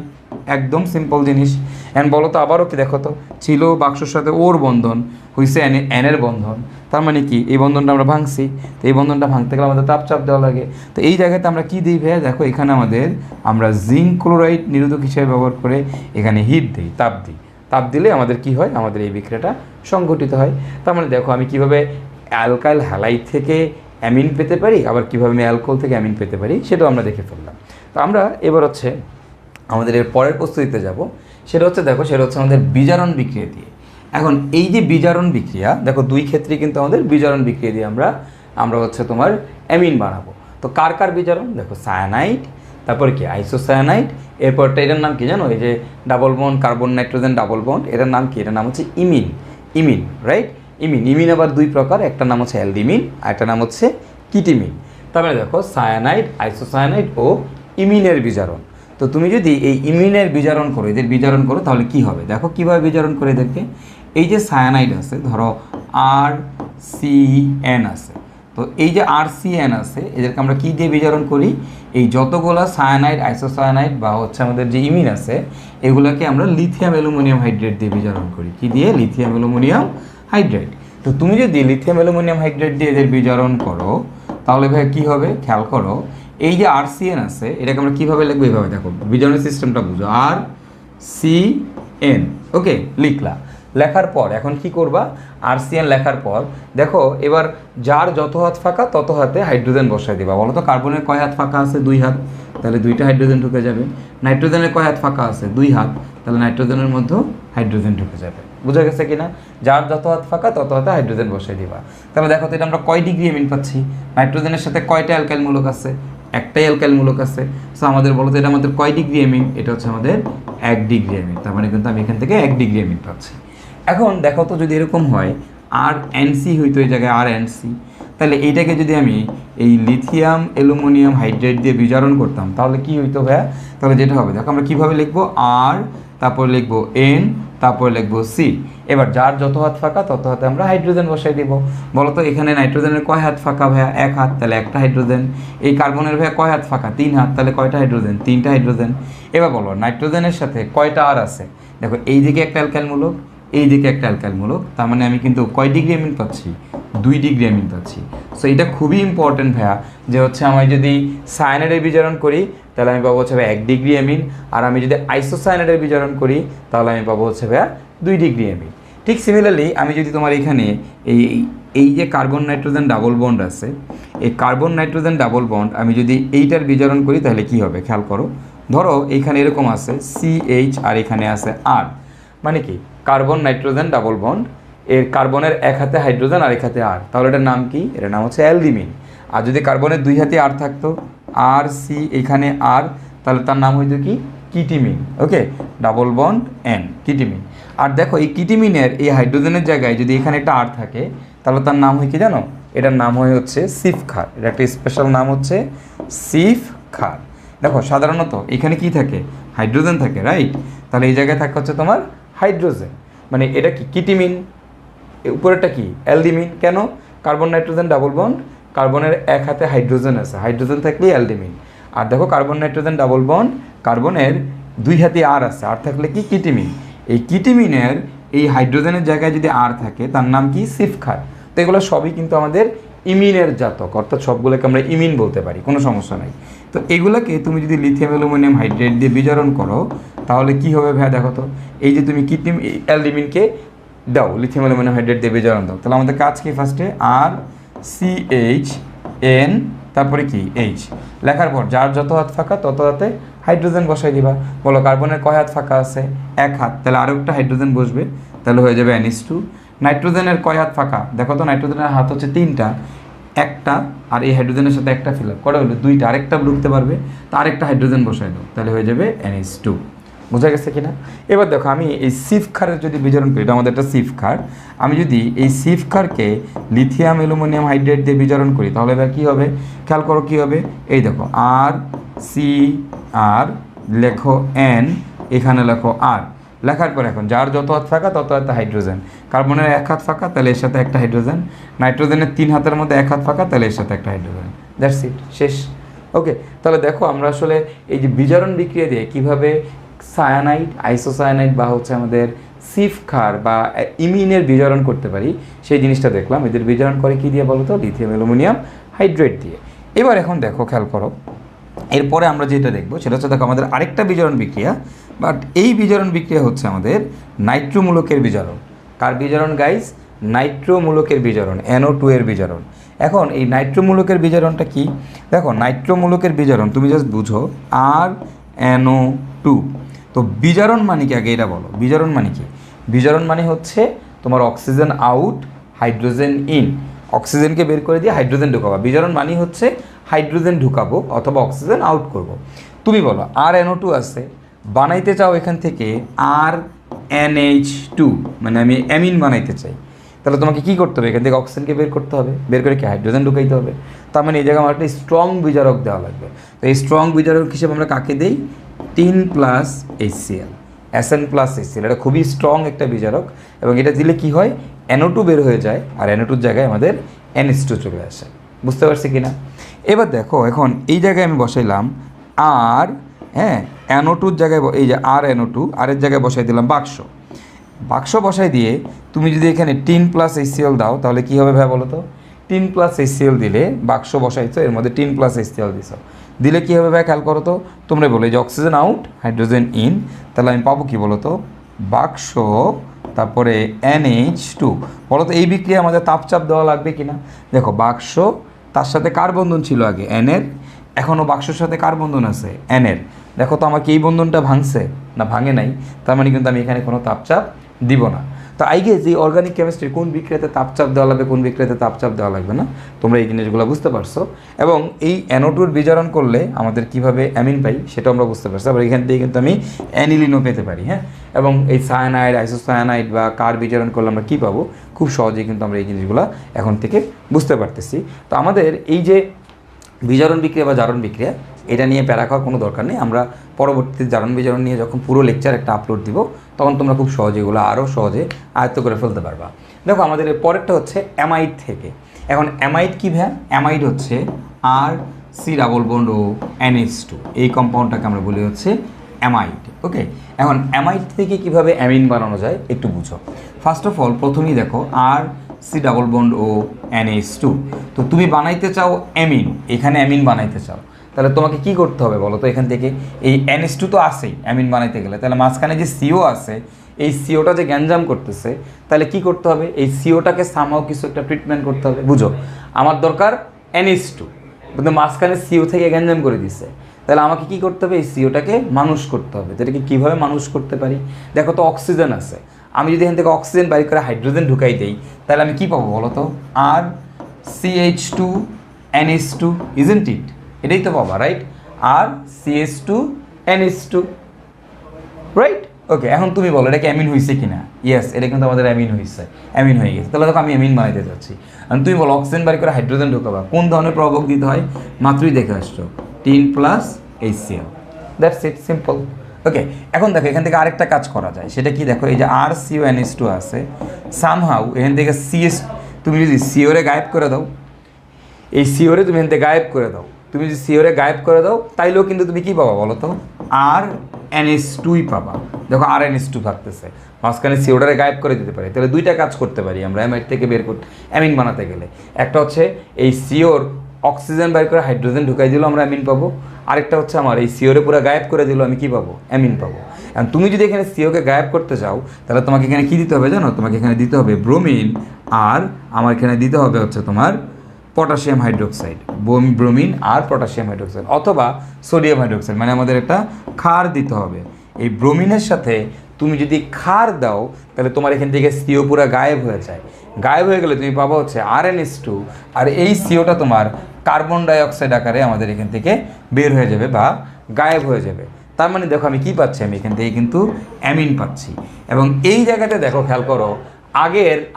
একদম সিম্পল জিনিস। অ্যান্ড বলো তো আবারও কি, দেখো তো ছিল বাক্সর সাথে ওর বন্ধন, হয়েছে এনের বন্ধন, তার মানে কি এই বন্ধনটা আমরা ভাঙছি, তো এই বন্ধনটা ভাঙতে গেলে আমাদের চাপ দেওয়া লাগে। তো এই জায়গাতে আমরা কী দিই ভাইয়া, দেখো এখানে আমরা জিঙ্ক ক্লোরাইড নিরোধক হিসেবে ব্যবহার করে এখানে হিট দিই, তাপ দিলে আমাদের কি হয়, আমাদের এই বিক্রিয়াটা সংঘটিত হয়। তার মানে দেখো আমি কীভাবে অ্যালকাইল হ্যালাইড থেকে অ্যামিন পেতে পারি, আবার কীভাবে আমি অ্যালকোহল থেকে অ্যামিন পেতে পারি সেটাও আমরা দেখে ফেললাম। তো আমরা এবার আমাদের এর পরের প্রস্তুতিতে যাব, সেটা হচ্ছে আমাদের বিজারণ বিক্রিয়া দিয়ে। এখন এই যে বিজারণ বিক্রিয়া, দেখো দুই ক্ষেত্রে কিন্তু আমাদের বিজারণ বিক্রিয়া দিয়ে আমরা তোমার অ্যামিন বানাবো। তো কার বিজারণ, দেখো সায়ানাইড, তারপরে কি আইসোসায়ানাইড, এরপরটা এটার নাম কি জানো, এই যে double bond carbon nitrogen double bond, এটার নাম কি, এটার নাম হচ্ছে ইমিন, রাইট। ইমিন আবার দুই প্রকার, একটা নাম হচ্ছে অ্যালডিমিন আর একটা নাম হচ্ছে কিটিমিন। তারপরে দেখো সায়ানাইড, আইসোসায়ানাইড ও ইমিনের বিজারণ। তো তুমি যদি এই ইমিনের বিজারণ করো, এদের বিজারণ করো, তাহলে কি হবে, দেখো কীভাবে বিজারণ করে এদেরকে। এই যে সায়ানাইড আছে, ধরো RCN আছে, তো এই যে RCN আছে এদেরকে আমরা কী দিয়ে বিজারণ করি, এই যতগুলো সায়ানাইড, আইসোসায়ানাইড বা আমাদের যে ইমিন আছে এগুলোকে আমরা লিথিয়াম অ্যালুমিনিয়াম হাইড্রেট দিয়ে বিজারণ করি। কি দিয়ে, লিথিয়াম অ্যালুমিনিয়াম হাইড্রেট। তো তুমি যদি লিথিয়াম অ্যালুমিনিয়াম হাইড্রেট দিয়ে এদের বিজারণ করো, তাহলে ভাই কী হবে, খেয়াল করো, এই যে RCN আছে এটাকে আমরা কীভাবে লিখবো, এইভাবে দেখো, বিজারণের সিস্টেমটা বুঝো, RCN, ওকে, লেখার পর এখন কি করবা, RCN লেখার পর দেখো এবার যার যত হাত ফাঁকা তত হাতে হাইড্রোজেন বসাই দেবা। বলো তো কার্বনের কয় হাত ফাঁকা আছে, 2 হাত, তাহলে 2টা হাইড্রোজেন ঢুকে যাবে। নাইট্রোজেনের কয় হাত ফাঁকা আছে, 2 হাত, তাহলে নাইট্রোজেনের মধ্যেও হাইড্রোজেন ঢুকে যাবে। বুঝা গেছে কিনা, যার যত হাত ফাঁকা তত হাতে হাইড্রোজেন বসাই দিবা। তাহলে দেখো তো এটা আমরা কয় ডিগ্রি অ্যামিন পাচ্ছি, নাইট্রোজেনের সাথে কয়টা অ্যালকাইল মূলক আছে, একটাই অ্যালকাইল মূলক আছে। সো আমাদের বলো তো এটা আমাদের কয় ডিগ্রি অ্যামিন, এটা হচ্ছে আমাদের 1 ডিগ্রি অ্যামিন। তার মানে কিন্তু আমি এখান থেকে 1 ডিগ্রি অ্যামিন পাচ্ছি। এখন দেখো তো যদি এরকম হয় RNC হইতো এই জায়গায় RNC, তাহলে এইটাকে যদি আমি এই লিথিয়াম অ্যালুমিনিয়াম হাইড্রেট দিয়ে বিজারণ করতাম তাহলে কি হইতো ভাইয়া, তাহলে যেটা হবে দেখো আমরা কীভাবে লিখবো, R, তারপর লিখবো N, তারপর লিখবো C। এবার যার যত হাত ফাঁকা তত হাতে আমরা হাইড্রোজেন বসাই দিব। বলো তো এখানে নাইট্রোজেনের কয় হাত ফাঁকা ভাইয়া, 1 হাত, তাহলে একটা হাইড্রোজেন। এই কার্বনের ভাইয়া কয় হাত ফাঁকা, 3 হাত, তাহলে কয়টা হাইড্রোজেন, 3টা হাইড্রোজেন। এবার বলো নাইট্রোজেনের সাথে কয়টা R আছে, দেখো এই দিকে একটা অ্যালকাইল মূলক, এই দিকে একটা অ্যালকাইল মূলক, তার মানে আমি কিন্তু কয় ডিগ্রি অ্যামিন পাচ্ছি, 2 ডিগ্রি অ্যামিন পাচ্ছি। সো এটা খুবই ইম্পর্টেন্ট ভাইয়া, যে আমি যদি সায়ানাইডের বিজারণ করি তাহলে আমি পাবো ভাইয়া 1 ডিগ্রি অ্যামিন, আর আমি যদি আইসোসায়ানাইডের বিজারণ করি তাহলে আমি পাবো ভাইয়া 2 ডিগ্রি অ্যামিন। ঠিক সিমিলারলি আমি যদি তোমার এখানে এই যে কার্বন নাইট্রোজেন ডাবল বন্ড আছে, এই কার্বন নাইট্রোজেন ডাবল বন্ড আমি যদি এইটার বিজারণ করি তাহলে কি হবে, খেয়াল করো, ধরো এইখানে এরকম আছে CH আর এখানে আছে R, মানে কি কার্বন নাইট্রোজেন ডাবল বন্ড, এর কার্বনের 1 হাতে হাইড্রোজেন আর 1 হাতে R, তাহলে এটার নাম কি, এটার নাম হচ্ছে অ্যালডিমিন। আর যদি কার্বনের 2 হাতে R থাকতো, RC এখানে R, তাহলে তার নাম হইতো কি, কিটিমিন, ওকে, ডাবল বন্ড N, কিটিমিন। আর দেখো এই কিটিমিনের এই হাইড্রোজেনের জায়গায় যদি এখানে একটা R থাকে তাহলে তার নাম হয় কি জানো, এটার নাম হচ্ছে সিফ ক্ষার, এটা একটা স্পেশাল নাম হচ্ছে সিফ ক্ষার। দেখো সাধারণত এখানে কি থাকে, হাইড্রোজেন থাকে, রাইট, তাহলে এই জায়গায় থাকে হচ্ছে তোমার হাইড্রোজেন, মানে এটা কি কিটিমিন, উপরেরটা কি অ্যালডিমিন। কেন, কার্বন নাইট্রোজেন ডাবল বন্ড, কার্বনের 1 হাতে হাইড্রোজেন আছে, হাইড্রোজেন থাকলেই অ্যালডিমিন। আর দেখো কার্বন নাইট্রোজেন ডাবল বন্ড, কার্বনের 2 হাতে R আছে, আর থাকলে কি কিটিমিন। এই কিটিমিনের এই হাইড্রোজেনের জায়গায় যদি R থাকে তার নাম কি, সিফ ক্ষার। তো এগুলো সবই কিন্তু আমাদের ইমিনের জাতক, অর্থাৎ সবগুলোকে আমরা ইমিন বলতে পারি, কোনো সমস্যা নাই। তো এগুলোকে তুমি যদি লিথিয়াম অ্যালুমিনিয়াম হাইড্রেট দিয়ে বিজারণ করো তাহলে কি হবে ভাইয়া, দেখো তো এই যে তুমি অ্যালডিমিনকে দাও লিথিয়াম অ্যালুমিনিয়াম হাইড্রেট দিয়ে বিজারণ দাও, তাহলে আমাদের কাজ কি, ফার্স্টে RCHN, তারপরে কি H লেখার পর যার যত হাত ফাঁকা তত হাতে হাইড্রোজেন বসাই দিবা। বলো কার্বনের কয় হাত ফাঁকা আছে, 1 হাত, তাহলে আরও একটা হাইড্রোজেন বসবে, তাহলে হয়ে যাবে NH2। নাইট্রোজেনের কয় হাত ফাঁকা, দেখো তো নাইট্রোজেনের হাত হচ্ছে 3টা, একটা, আর এই হাইড্রোজেনের সাথে একটা ফিল আপ করা হলো 2টা, আরেকটা ঢুকতে পারবে, তো আরেকটা হাইড্রোজেন বসাই দাও, তাহলে হয়ে যাবে NH2। বোঝা গেছে কিনা। এবার দেখো আমি এই সিফ ক্ষারের যদি বিজারণ করি, এটা আমাদের একটা সিফ ক্ষার, আমি যদি এই সিফ ক্ষারকে লিথিয়াম অ্যালুমিনিয়াম হাইড্রেট দিয়ে বিজারণ করি তাহলে এবার কী হবে, খেয়াল করো কী হবে, এই দেখো RCR, লেখো N, এখানে লেখো R, লেখার পর এখন যার যত হাত ফাঁকা তত হাতে হাইড্রোজেন, কার্বনের 1 হাত ফাঁকা তাহলে এর সাথে একটা হাইড্রোজেন, নাইট্রোজেনের 3 হাতের মধ্যে 1 হাত ফাঁকা তাহলে এর সাথে একটা হাইড্রোজেন, দ্যাটস ইট, শেষ। ওকে, তাহলে দেখো আমরা আসলে এই যে বিজারণ বিক্রিয়া দিয়ে কীভাবে সায়ানাইড, আইসোসায়ানাইড বা হচ্ছে আমাদের সিফ ক্ষার বা ইমিনের বিজারণ করতে পারি, সেই জিনিসটা দেখলাম। এদের বিজারণ করে কি দিয়ে বলো তো? লিথিয়াম অ্যালুমিনিয়াম হাইড্রেট দিয়ে। এবার এখন দেখো, খেয়াল করো, এরপরে আমরা যেটা দেখবো সেটা হচ্ছে, দেখো আমাদের আরেকটা বিজারণ বিক্রিয়া, বাট এই বিজারণ বিক্রিয়া হচ্ছে আমাদের নাইট্রোমূলকের বিজারণ। কার বিজারণ গাইজ? নাইট্রোমূলকের বিজারণ, NO2 এর বিজারণ। এখন এই নাইট্রোমূলকের বিজারণটা কি? দেখো নাইট্রোমূলকের বিজারণ তুমি জাস্ট বুঝো RNO2। তো বিজারণ মানে কি আগে এটা বলো, বিজারণ মানে কি? বিজারণ মানে হচ্ছে তোমার অক্সিজেন আউট, হাইড্রোজেন ইন। অক্সিজেনকে বের করে দিয়ে হাইড্রোজেন ঢুকাবো। বিজারণ মানে হচ্ছে হাইড্রোজেন ঢুকাবো অথবা অক্সিজেন আউট করব। তুমি বলো RNO2 আছে, বানাইতে চাও এখান থেকে RNH2, মানে আমি অ্যামিন বানাইতে চাই, তাহলে তোমাকে কী করতে হবে? এখান থেকে অক্সিজেনকে বের করতে হবে, বের করে কি হাইড্রোজেন ঢুকাইতে হবে। তার মানে এই জায়গায় আমার একটা স্ট্রং বিজারক দেওয়া লাগবে। তো এই স্ট্রং বিজারক হিসেবে আমরা কাকে দিই? Tin plus HCl, SN plus HCl। এটা খুবই স্ট্রং একটা বিজারক, এবং এটা দিলে কি হয়? NO2 বের হয়ে যায়, আর NO2-র জায়গায় আমাদের NH2 চলে আসে। বুঝতে পারছি কি না? এবার দেখো, এখন এই জায়গায় আমি বসাইলাম আর, হ্যাঁ, NO2-র জায়গায় এই যে RNO2, আর এর জায়গায় বসাই দিলাম বাক্স। বাক্স বসাই দিয়ে তুমি যদি এখানে টিন প্লাস HCl দাও, তাহলে কী হবে ভাই বলো তো? টিন প্লাস HCl দিলে, বাক্স বসাইছো, এর মধ্যে টিন প্লাস HCl দিছো, দিলে কী হবে ভাই খেয়াল করো তো? তোমরা বলো এই যে অক্সিজেন আউট, হাইড্রোজেন ইন, তাহলে আমি পাবো কী বলো তো? বাক্স তারপরে NH2। বলো তো এই বিক্রিয়া আমাদের তাপচাপ দেওয়া লাগবে কি না? দেখো বাক্স, তার সাথে কার বন্ধন ছিল আগে? N এর, এখনও বাক্সের সাথে কার বন্ধন আছে? N এর। দেখো তো আমার কি এই বন্ধনটা ভাঙছে? না, ভাঙে নাই। তার মানে কিন্তু আমি এখানে কোনো তাপচাপ দিব না। তো আই গেস এই অর্গানিক কেমিস্ট্রি কোন বিক্রিয়াতে তাপচাপ দেওয়া লাগবে, কোন বিক্রিয়াতে তাপচাপ দেওয়া লাগবে না, তোমরা এই জিনিসগুলো বুঝতে পারছো। এবং এই NO2-র বিজারণ করলে আমাদের কিভাবে অ্যামিন পাই সেটা আমরা বুঝতে পারছি। আবার এখান থেকে কিন্তু আমি অ্যানিলিনও পেতে পারি, হ্যাঁ। এবং এই সায়ানাইড, আইসোসায়ানাইড বা কার বিজারণ করলে আমরা কী পাবো, খুব সহজেই কিন্তু আমরা এই জিনিসগুলো এখন থেকে বুঝতে পারতেছি। তো আমাদের এই যে বিজারণ বিক্রিয়া বা জারণ বিক্রিয়া, এটা নিয়ে প্যারা খাওয়ার কোনো দরকার নেই। আমরা পরবর্তীতে জারণ বিজারণ নিয়ে যখন পুরো লেকচার একটা আপলোড দিব, তখন তোমরা খুব সহজে এগুলো আরও সহজে আয়ত্ত করে ফেলতে পারবা। দেখো আমাদের এর পরেরটা হচ্ছে অ্যামাইড থেকে। এখন অ্যামাইড কী ভাই? অ্যামাইড হচ্ছে RC⋯O NH2, এই কম্পাউন্ডটাকে আমরা বলি হচ্ছে অ্যামাইড। ওকে, এখন অ্যামাইড থেকে কিভাবে অ্যামিন বানানো যায় একটু বুঝো। ফার্স্ট অফ অল প্রথমেই দেখো RC⋯O NH2। তো তুমি বানাইতে চাও অ্যামিন, এখানে অ্যামিন বানাইতে চাও, তাহলে তোমাকে কি করতে হবে বলো তো? এখান থেকে এই NH2 তো আসেই অ্যামিন বানাইতে গেলে, তাহলে মাঝখানে যে CO আছে, এই সিওটা যে গ্যাঞ্জাম করতেছে, তাহলে কি করতে হবে? এই সিওটাকে সামহাও কিছু একটা ট্রিটমেন্ট করতে হবে। বুঝো, আমার দরকার NH2, কিন্তু মাঝখানে CO থেকে গ্যাঞ্জাম করে দিচ্ছে, তাহলে আমাকে কি করতে হবে? এই সিওটাকে মানুষ করতে হবে। এটাকে কীভাবে মানুষ করতে পারি? দেখো তো অক্সিজেন আছে, আমি যদি এখান থেকে অক্সিজেন বাইর করে হাইড্রোজেন ঢুকাই দিই, তাহলে আমি কী পাবো বলো তো? RCH2 NH2, isn't it? এটাই তো পাবা, রাইট? RCH2 NH2, right? ওকে, এখন তুমি বলো এটা কি অ্যামিন হয়েছে কি না? ইয়েস, এটা কিন্তু আমাদের অ্যামিন হয়েছে, অ্যামিন হয়ে গেছে। তাহলে দেখো আমি অ্যামিন বানাইতে যাচ্ছি। আর তুমি বলো অক্সিজেন বাইর করে হাইড্রোজেন ঢোকাবা, কোন ধরনের প্রভাবক দিতে হয়? মাত্রই দেখে আসছো, tin plus HCl, that's it, simple. Okay, এখন দেখো এখান থেকে আরেকটা কাজ করা যায়, সেটা কি? দেখো এই যে RCO NH2 আছে, সামহাউ এখান থেকে CS, তুমি যদি সিওরে গায়েব করে দাও, এই সিওরে তুমি এখান থেকে গায়েব করে দাও, তুমি যদি সিওরে গায়েব করে দাও, তাইলেও কিন্তু তুমি কী পাবা বলো তো? RNH2ই পাবা। দেখো RNH2 থাকতেছে, মাঝখানে সিওটারে গায়েব করে দিতে পারি। তাহলে দুইটা কাজ করতে পারি আমরা অ্যামাইড থেকে বের করতে, অ্যামিন বানাতে গেলে। একটা হচ্ছে এই সিওর অক্সিজেন বাইর করে হাইড্রোজেন ঢুকাই দিলেও আমরা অ্যামিন পাবো। আরেকটা হচ্ছে আমার এই সিওরে পুরো গায়েব করে দিলেও আমি কী পাবো? অ্যামিন পাবো। আর তুমি যদি এখানে সিওকে গায়েব করতে চাও, তাহলে তোমাকে এখানে কী দিতে হবে জানো? তোমাকে এখানে দিতে হবে ব্রোমিন, আর আমার এখানে দিতে হবে হচ্ছে তোমার পটাশিয়াম হাইড্রোক্সাইড, ব্রোমিন আর পটাশিয়াম হাইড্রোক্সাইড, অথবা সোডিয়াম হাইড্রোক্সাইড, মানে আমাদের একটা ক্ষার দিতে হবে। এই ব্রোমিনের সাথে তুমি যদি ক্ষার দাও, তাহলে তোমার এখান থেকে সিও পুরো গায়েব হয়ে যায়। গায়েব হয়ে গেলে তুমি পাবো হচ্ছে RNH2, আর এই সিওটা তোমার কার্বন ডাইঅক্সাইড আকারে আমাদের এখান থেকে বের হয়ে যাবে বা গায়েব হয়ে যাবে। তার মানে দেখো আমি কি পাচ্ছি? আমি এখান থেকে কিন্তু অ্যামিন পাচ্ছি। এবং এই জায়গাতে দেখো খেয়াল করো,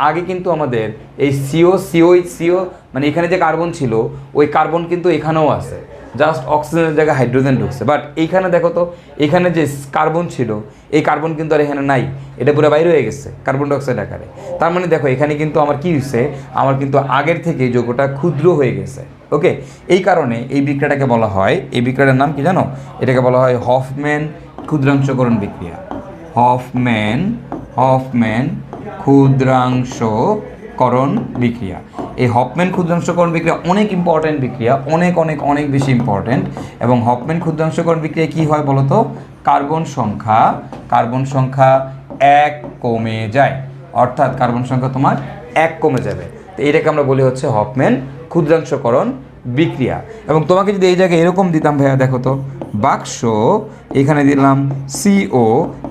আগে কিন্তু আমাদের এই সিও মানে এখানে যে কার্বন ছিল, ওই কার্বন কিন্তু এখানেও আছে, জাস্ট অক্সিজেনের জায়গায় হাইড্রোজেন ঢুকছে। বাট এইখানে দেখো তো, এখানে যে কার্বন ছিল, এই কার্বন কিন্তু আর এখানে নাই, এটা পুরো বাইরে হয়ে গেছে কার্বন ডাইঅক্সাইড আকারে। তার মানে দেখো এখানে কিন্তু আমার কি হয়েছে? আমার কিন্তু আগের থেকে যৌগটা ক্ষুদ্র হয়ে গেছে। ওকে, এই কারণে এই বিক্রিয়াটাকে বলা হয়, এই বিক্রিয়াটার নাম কি জানো? এটাকে বলা হয় হফম্যান ক্ষুদ্রাংশকরণ বিক্রিয়া, হফম্যান ক্ষুদ্রাংশকরণ বিক্রিয়া। এই হফম্যান ক্ষুদ্রাংশকরণ বিক্রিয়া অনেক ইম্পর্ট্যান্ট বিক্রিয়া, অনেক অনেক অনেক বেশি ইম্পর্ট্যান্ট। এবং হফম্যান ক্ষুদ্রাংশকরণ বিক্রিয়া কী হয় বলো তো? কার্বন সংখ্যা 1 কমে যায়, অর্থাৎ কার্বন সংখ্যা তোমার 1 কমে যাবে। তো এটাকে আমরা বলি হচ্ছে হফম্যান ক্ষুদ্রাংশকরণ বিক্রিয়া। এবং তোমাকে যদি এই জায়গায় এরকম দিতাম ভাইয়া, দেখো তো, বাক্স, এইখানে দিলাম CO,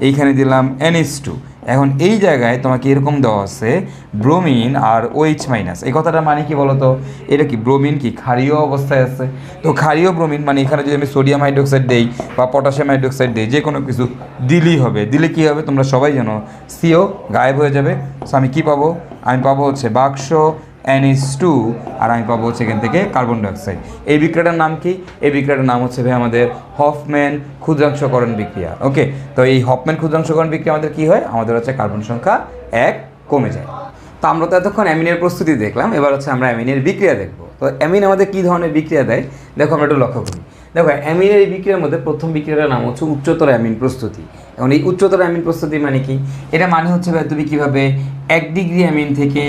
এইখানে দিলাম NH2, এখন এই জায়গায় তোমাকে এরকম দেওয়া আছে ব্রোমিন আর OH মাইনাস। এই কথাটা মানে কি বলো তো? এটা কি ব্রোমিন কি ক্ষারীয় অবস্থায় আছে? তো ক্ষারীয় ব্রোমিন মানে এখানে যদি আমি সোডিয়াম হাইড্রোক্সাইড দেই বা পটাশিয়াম হাইড্রোক্সাইড দেই, যে কোনো কিছু দিলেই হবে। দিলে কি হবে তোমরা সবাই জানো, CO গায়েব হয়ে যাবে। সো আমি কি পাবো? আমি পাবো হচ্ছে বাক্স NH2, আর আমি পাবো হচ্ছে এখান থেকে কার্বন ডাইঅক্সাইড। এই বিক্রিয়াটার নাম কি? এই বিক্রিয়াটার নাম হচ্ছে ভাই আমাদের হফম্যান ক্ষুদ্রাংশকরণ বিক্রিয়া। ওকে, তো এই হফম্যান ক্ষুদ্রাংশকরণ বিক্রিয়া আমাদের কি হয়? আমাদের হচ্ছে কার্বন সংখ্যা 1 কমে যায়। তো আমরা তো এতক্ষণ অ্যামিনের প্রস্তুতি দেখলাম, এবার হচ্ছে আমরা অ্যামিনের বিক্রিয়া দেখবো। তো অ্যামিন আমাদের কী ধরনের বিক্রিয়া দেয় দেখো, আমরা একটু লক্ষ্য করি। দেখো, অ্যামিনের এই বিক্রিয়ার মধ্যে প্রথম বিক্রিয়াটার নাম হচ্ছে উচ্চতর অ্যামিন প্রস্তুতি। এখন এই উচ্চতর অ্যামিন প্রস্তুতি মানে কি? এটা মানে হচ্ছে ভাই তুমি কীভাবে 1 ডিগ্রি অ্যামিন থেকে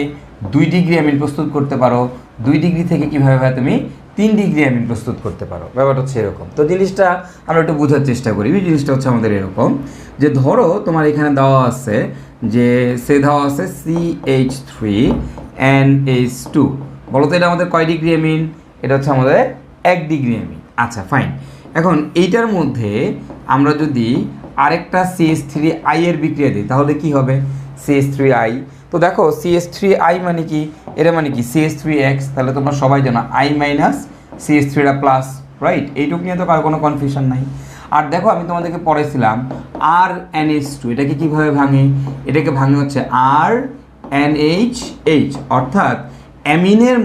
2 ডিগ্রি অ্যামিন প্রস্তুত করতে পারো, 2 ডিগ্রি থেকে কীভাবে ভাই তুমি 3 ডিগ্রি অ্যামিন প্রস্তুত করতে পারো। ব্যাপারটা হচ্ছে এরকম। তো জিনিসটা আমরা একটু বোঝার চেষ্টা করি। জিনিসটা হচ্ছে আমাদের এরকম যে, ধরো তোমার এখানে দেওয়া আছে যে দেওয়া আছে CH3NH2, বলো তো এটা আমাদের কয় ডিগ্রি অ্যামিন? এটা হচ্ছে আমাদের 1 ডিগ্রি অ্যামিন। আচ্ছা ফাইন। এখন এইটার মধ্যে আমরা যদি আরেকটা CH3I এর বিক্রিয়া দিই তাহলে কি হবে? CH3I। তো দেখো CH3I মানে কি? এটা মানে কি CH3X, তাহলে তোমরা সবাই জানো I মাইনাস CH3টা প্লাস, রাইট? এইটুকু নিয়ে তো কারো কোনো কনফিউশন নাই। আর দেখো আমি তোমাদেরকে পড়াইছিলাম RNH2, এটাকে কীভাবে ভাঙে? এটাকে ভাঙে হচ্ছে RNH, অর্থাৎ অ্যামিনের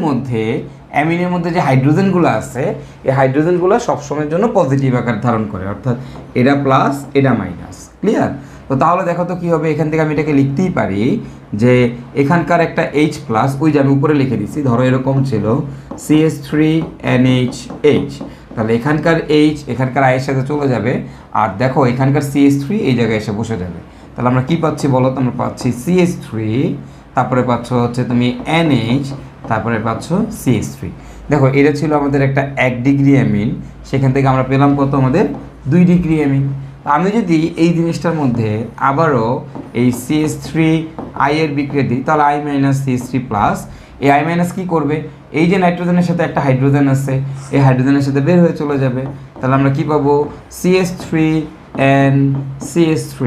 মধ্যে যে হাইড্রোজেনগুলো আছে, এই হাইড্রোজেনগুলো সবসময়ের জন্য পজিটিভ আকার ধারণ করে, অর্থাৎ এটা প্লাস এটা মাইনাস। ক্লিয়ার? তো তাহলে দেখো তো কী হবে, এখান থেকে আমি এটাকে লিখতেই পারি যে এখানকার একটা H প্লাস, ওই যে আমি উপরে লিখে দিচ্ছি, ধরো এরকম ছিল CH3NH, তাহলে এখানকার H এখানকার I এর সাথে চলে যাবে, আর দেখো এখানকার CH3 এই জায়গায় এসে বসে যাবে। তাহলে আমরা কী পাচ্ছি বলো তো? আমরা পাচ্ছি CH3, তারপরে পাচ্ছ হচ্ছে তুমি NH, তারপরে পাচ্ছ CH3। দেখো এটা ছিল আমাদের একটা 1 ডিগ্রি অ্যামিন, সেখান থেকে আমরা পেলাম কত? আমাদের 2 ডিগ্রি অ্যামিন। আমি যদি এই জিনিসটার মধ্যে আবারও এই CH3I এর বিক্রিয়া দিই, তাহলে I মাইনাস CH3 প্লাস, এই I মাইনাস কী করবে? এই যে নাইট্রোজেনের সাথে একটা হাইড্রোজেন আছে, এই হাইড্রোজেনের সাথে বের হয়ে চলে যাবে। তাহলে আমরা কি পাবো? CH3NCH3,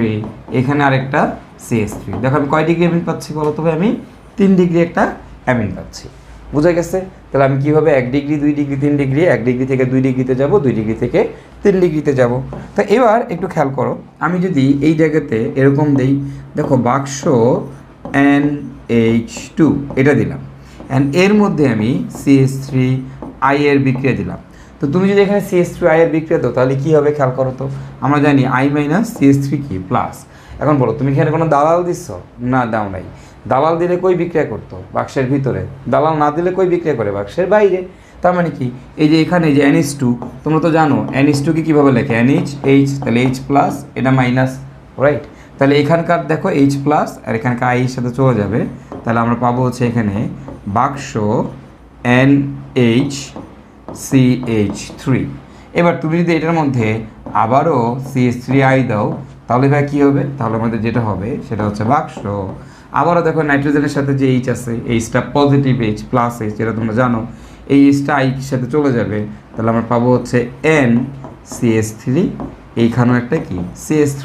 এখানে আরেকটা CH3। দেখো আমি কয় ডিগ্রি অ্যামিন পাচ্ছি বলো তবে? আমি 3 ডিগ্রি একটা অ্যামিন পাচ্ছি। বুঝা গেছে? তাহলে আমি কীভাবে 1 ডিগ্রি 2 ডিগ্রি 3 ডিগ্রি, 1 ডিগ্রি থেকে 2 ডিগ্রিতে যাব, 2 ডিগ্রি থেকে 3 ডিগ্রিতে যাব। তো এবার একটু খেয়াল করো, আমি যদি এই জায়গাতে এরকম দেই, দেখো বাক্স NH2 এটা দিলাম, অ্যান্ড এর মধ্যে আমি CH3I এর বিক্রিয়া দিলাম। তো তুমি যদি এখানে CH3I এর বিক্রিয়া দাও তাহলে কী হবে খেয়াল করো তো? আমরা জানি I মাইনাস CH3 কি প্লাস। এখন বলো তুমি এখানে কোনো দালাল দিচ্ছ? না, দাও নাই। দালাল দিলে কই বিক্রিয়া করতো? বাক্সের ভিতরে। দালাল না দিলে কই বিক্রিয়া করে? বাক্সের বাইরে। তার মানে কি, এই যে এখানে যে NH2, তোমরা তো জানো NH2 কে কীভাবে লেখে? NH, তাহলে H প্লাস, এটা মাইনাস, রাইট? তাহলে এখানকার দেখো H প্লাস, আর এখানকার I এর সাথে চলে যাবে, তাহলে আমরা পাবো হচ্ছে এখানে বাক্স NHCH3। এবার তুমি যদি এটার মধ্যে আবারও CH3I দাও তাহলে ভাই কী হবে? তাহলে আমাদের যেটা হবে সেটা হচ্ছে বাক্স, আবারও দেখো নাইট্রোজেনের সাথে যে H আছে, Hটা পজিটিভ H প্লাস H, যেটা তোমরা জানো, এই Hটা I এর সাথে চলে যাবে, তাহলে আমরা পাবো হচ্ছে NCH3, এইখানেও একটা কি CH3।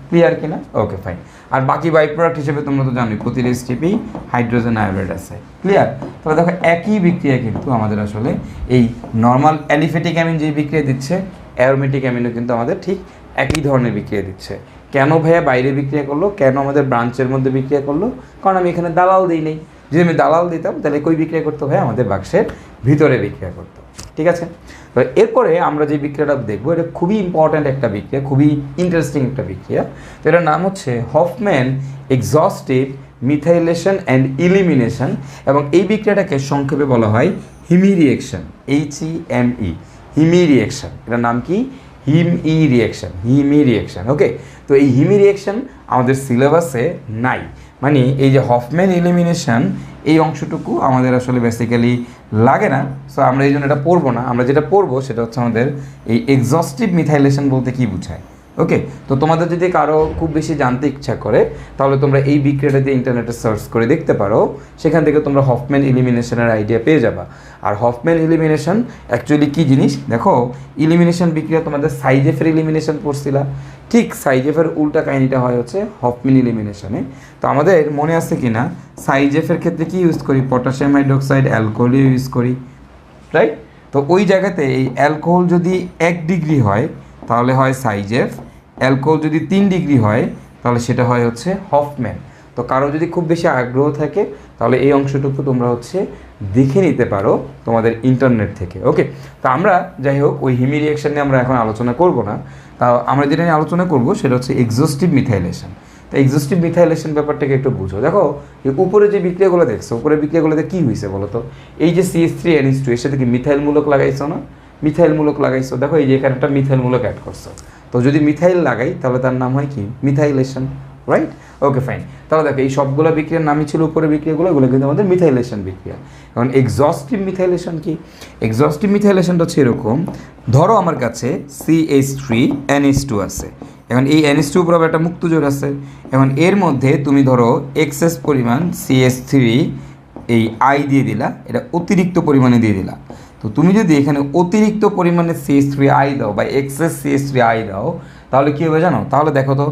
ক্লিয়ার কিনা? Okay fine. আর বাকি বাই প্রোডাক্ট হিসেবে তোমরা তো জানোই প্রতিটা স্টেপেই হাইড্রোজেন আয়োডাইড আছে। ক্লিয়ার? তাহলে দেখো একই বিক্রিয়া কিন্তু আমাদের আসলে এই নর্মাল অ্যালিফেটিক অ্যামিন যে বিক্রিয়া দিচ্ছে, অ্যারোমেটিক অ্যামিনও কিন্তু আমাদের ঠিক একই ধরনের বিক্রিয়া দিচ্ছে। কেন ভাইয়া বাইরে বিক্রিয়া করলো? কেন আমাদের ব্রাঞ্চের মধ্যে বিক্রিয়া করলো? কারণ আমি এখানে দালাল দিই নেই। যদি আমি দালাল দিতাম তাহলে কই বিক্রিয়া করতো ভাই? আমাদের বাক্সের ভিতরে বিক্রিয়া করতো। ঠিক আছে? তো এরপরে আমরা যে বিক্রিয়াটা দেখবো, এটা খুবই ইম্পর্ট্যান্ট একটা বিক্রিয়া, খুবই ইন্টারেস্টিং একটা বিক্রিয়া। তো এটার নাম হচ্ছে Hofmann exhaustive methylation and elimination, এবং এই বিক্রিয়াটাকে সংক্ষেপে বলা হয় HEME reaction, HEME, HEME reaction. এটার নাম কি? হিমি রিয়াকশন। ওকে, তো এই হিমি রিয়াকশন আমাদের সিলেবাসে নাই, মানে এই যে হফম্যান এলিমিনেশন এই অংশটুকু আমাদের আসলে বেসিক্যালি লাগে না। সো আমরা এই জন্য এটা পড়বো না। আমরা যেটা পড়বো সেটা হচ্ছে আমাদের এই এক্সস্টিভ মিথাইলেশন বলতে কী বোঝায়। ওকে, তো তোমাদের যদি কারো খুব বেশি জানতে ইচ্ছা করে তাহলে তোমরা এই বিক্রিয়াটা দিয়ে ইন্টারনেটে সার্চ করে দেখতে পারো, সেখান থেকে তোমরা হফম্যান এলিমিনেশনের আইডিয়া পেয়ে যাবা। আর হফম্যান এলিমিনেশন অ্যাকচুয়ালি কী জিনিস দেখো, ইলিমিনেশন বিক্রিয়া তোমাদের সাইজেফের এলিমিনেশন পড়ছিলা, ঠিক সাইজেফের উল্টা কাহিনিটা হয় হচ্ছে হফম্যান এলিমিনেশনে। তো আমাদের মনে আছে কি না, সাইজেফের ক্ষেত্রে কি ইউজ করি, পটাশিয়াম হাইড্রোক্সাইড অ্যালকোহল ইউজ করি, রাইট? তো ওই জায়গাতে এই অ্যালকোহল যদি 1 ডিগ্রি হয় তাহলে হয় সাইজেফ, অ্যালকোহল যদি 3 ডিগ্রি হয় তাহলে সেটা হয় হচ্ছে হফম্যান। তো কারো যদি খুব বেশি আগ্রহ থাকে তাহলে এই অংশটুকু তোমরা হচ্ছে দেখে নিতে পারো তোমাদের ইন্টারনেট থেকে। ওকে, তো আমরা যাই হোক ওই হিমি রিয়াকশন নিয়ে আমরা এখন আলোচনা করব না। তা আমরা যেটা নিয়ে আলোচনা করব সেটা হচ্ছে এক্সস্টিভ মিথাইলেশন। তো এক্সস্টিভ মিথাইলেশন ব্যাপারটাকে একটু বুঝো। দেখো এই উপরে যে বিক্রিয়াগুলো দেখছো, উপরের বিক্রিয়াগুলোতে কী হয়েছে বলো তো, এই যে CH3NH2 এর সাথে কি মিথাইল মূলক লাগাইছো না, মিথাইল মূলক লাগাইছো। দেখো এই যে এখানে একটা মিথাইল মূলক অ্যাড করছো, তো যদি মিথাইল লাগাই তাহলে তার নাম হয় কি, মিথাইলেশন, রাইট? Okay fine. তাহলে দেখো এই সবগুলো বিক্রিয়ার নামই ছিল উপরে বিক্রিয়াগুলো, এগুলো কিন্তু আমাদের মিথাইলেশন বিক্রিয়া। এখন এক্সস্টিভ মিথাইলেশন কি, এক্সস্টিভ মিথাইলেশনটা হচ্ছে এরকম, ধরো আমার কাছে CH3NH2 আছে, এখন এই NH2 উপর আবার একটা মুক্ত জোড় আছে, এখন এর মধ্যে তুমি ধরো এক্সেস পরিমাণ CH3 এই আই দিয়ে দিলা, এটা অতিরিক্ত পরিমাণে দিয়ে দিলা। তো তুমি যদি এখানে অতিরিক্ত পরিমাণে CH3I দাও বা এক্সেস CH3I দাও তাহলে কী হবে জানো, তাহলে দেখো তো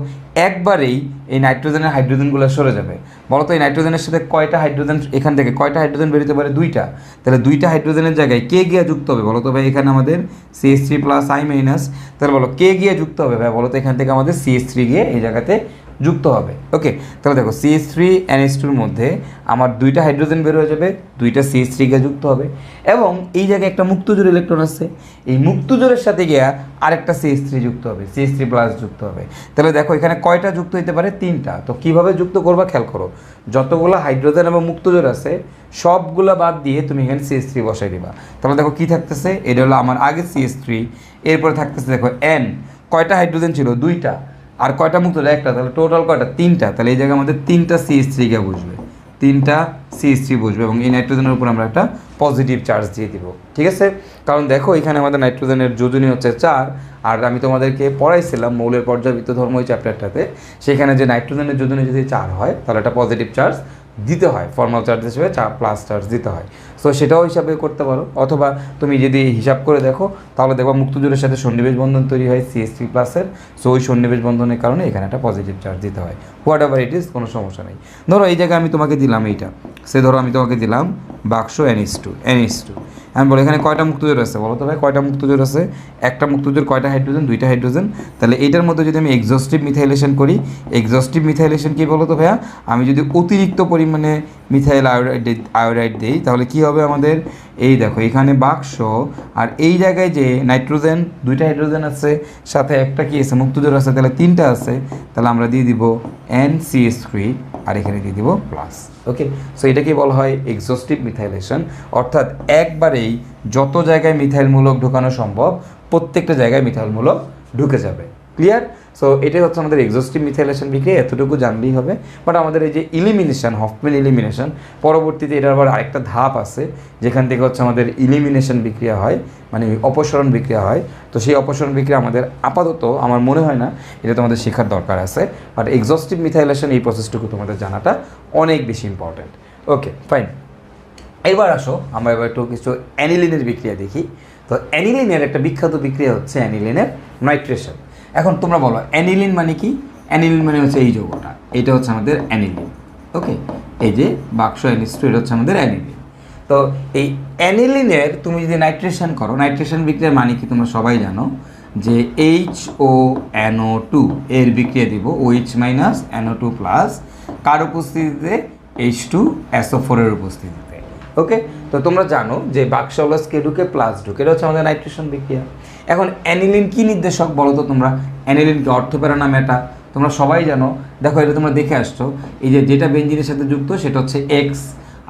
একবারেই এই নাইট্রোজেনের হাইড্রোজেনগুলো সরে যাবে। বলো তো এই নাইট্রোজেনের সাথে কয়টা হাইড্রোজেন, এখান থেকে কয়টা হাইড্রোজেন বেরোতে পারে, 2টা। তাহলে 2টা হাইড্রোজেনের জায়গায় কে গিয়ে যুক্ত হবে বলো তো ভাই, এখানে আমাদের CH3+I-, তাহলে বলো কে গিয়ে যুক্ত হবে ভাই, বলো তো এখান থেকে আমাদের CH3 গিয়ে এই জায়গাতে যুক্ত হবে। ওকে, তাহলে দেখো CH3NH2 মধ্যে আমার 2টা হাইড্রোজেন বের হয়ে যাবে, 2টা CH3 গিয়ে যুক্ত হবে, এবং এই জায়গায় একটা মুক্ত জোড় ইলেকট্রন আছে, এই মুক্ত জোড়ের সাথে গিয়ে আরেকটা CH3 যুক্ত হবে, CH3+ যুক্ত হবে। তাহলে দেখো এখানে কয়টা যুক্ত হতে পারে, 3টা। তো কীভাবে যুক্ত করবা খেয়াল করো, যতগুলো হাইড্রোজেন এবং মুক্ত জোড় আছে সবগুলো বাদ দিয়ে তুমি এখানে CH3 বসাই দিবা। তাহলে দেখো কী থাকতেছে, এটা হলো আমার আগে CH3, এরপরে থাকতেছে দেখো N, কয়টা হাইড্রোজেন ছিল, 2টা, আর কয়টা মুক্ত জোড়, একটা, তাহলে টোটাল কয়টা, 3টা। তাহলে এই জায়গায় আমাদের 3টা CH3 কে বসবে, 3টা CH3 বসবে, এবং এই নাইট্রোজেনের উপর আমরা একটা পজিটিভ চার্জ দিয়ে দিব। ঠিক আছে, কারণ দেখো এখানে আমাদের নাইট্রোজেনের যোজনী হচ্ছে 4, আর আমি তোমাদেরকে পড়াইছিলাম মৌলের পর্যাবৃত্ত ধর্ম ওই চ্যাপ্টারটাতে, সেখানে যে নাইট্রোজেনের যোজনী যদি 4 হয় তাহলে একটা পজিটিভ চার্জ দিতে হয়, ফর্মাল চার্জ হিসেবে প্লাস চার্জ দিতে হয়। সো সেটাও হিসাবে করতে পারো, অথবা তুমি যদি হিসাব করে দেখো তাহলে দেখো মুক্তজোড়ের সাথে সন্নিবেশ বন্ধন তৈরি হয় CH3+-এর, সো ওই সন্নিবেশ বন্ধনের কারণে এখানে একটা পজিটিভ চার্জ দিতে হয়। হোয়াট এভার ইট ইজ, কোনো সমস্যা নেই। ধরো এই জায়গায় আমি তোমাকে দিলাম এইটা, ধরো আমি তোমাকে দিলাম বাক্স NH2, আমি বলো এখানে কয়টা মুক্তজোড় আছে বলো তো ভাই, কয়টা মুক্তজোড় আছে, একটা মুক্তজোড় কয়টা হাইড্রোজেন, 2টা হাইড্রোজেন। তাহলে এইটার মধ্যে যদি আমি এক্সস্টিভ মিথাইলেশন করি, এক্সস্টিভ মিথাইলেশন কি বলো তো ভাইয়া, আমি যদি অতিরিক্ত পরিমাণে মিথাইল আয়োডাইড দিই তাহলে কি হবে আমাদের, এই দেখো এখানে বাক্স, আর এই জায়গায় যে নাইট্রোজেন 2টা হাইড্রোজেন আছে, সাথে একটা কি আছে মুক্তজোড় আছে, তাহলে 3টা আছে, তাহলে আমরা দিয়ে দিব NCH3, আর এখানে দিয়ে দিব প্লাস। ওকে, সো এটাকে বলা হয় এক্সস্টিভ মিথাইলেশন, অর্থাৎ একবারেই যত জায়গায় মিথাইলমূলক ঢোকানো সম্ভব প্রত্যেকটা জায়গায় মিথাইলমূলক ঢুকে যাবে। ক্লিয়ার? সো এটাই হচ্ছে আমাদের এক্সস্টিভ মিথাইলেশন বিক্রিয়া, এতটুকু জানলেই হবে। বাট আমাদের এই যে ইলিমিনেশন, হফম্যান এলিমিনেশন, পরবর্তীতে এটার আবার আরেকটা ধাপ আছে যেখান থেকে হচ্ছে আমাদের ইলিমিনেশন বিক্রিয়া হয়, মানে অপসরণ বিক্রিয়া হয়। তো সেই অপসরণ বিক্রিয়া আমাদের আপাতত আমার মনে হয় না এটা তোমাদের শেখার দরকার আছে, বাট এক্সস্টিভ মিথাইলেশন এই প্রসেসটুকু তোমাদের জানাটা অনেক বেশি ইম্পর্ট্যান্ট। ওকে ফাইন, এবার আসো আমরা এবার একটু কিছু অ্যানিলিনের বিক্রিয়া দেখি। তো অ্যানিলিনের একটা বিখ্যাত বিক্রিয়া হচ্ছে অ্যানিলিনের নাইট্রেশন। এখন তোমরা বলো অ্যানিলিন মানে কি? অ্যানিলিন মানে হচ্ছে এই যৌগটা, এটা হচ্ছে আমাদের অ্যানিলিন। ওকে, এই যে বাক্স NH2 এটা হচ্ছে আমাদের অ্যানিলিন। তো এই অ্যানিলিনের তুমি যদি নাইট্রেশন করো, নাইট্রেশন বিক্রিয়ার মানে কি তোমরা সবাই জানো যে HONO2 এর বিক্রিয়া দিব OH - NO2+, কার উপস্থিতিতে, H2SO4 এর উপস্থিতিতে। ওকে, তো তোমরা জানো যে বাক্সওয়ালা কে ঢুকে প্লাস ঢুকে, এটা হচ্ছে আমাদের নাইট্রেশন বিক্রিয়া। এখন অ্যানিলিন কি নির্দেশক বলো তো তোমরা, অ্যানিলিন কি অর্থোপ্যারা না মেটা? তোমরা সবাই জানো, দেখো এটা তোমরা দেখে আসছো, এই যেটা বেঞ্জিনের সাথে যুক্ত সেটা হচ্ছে X,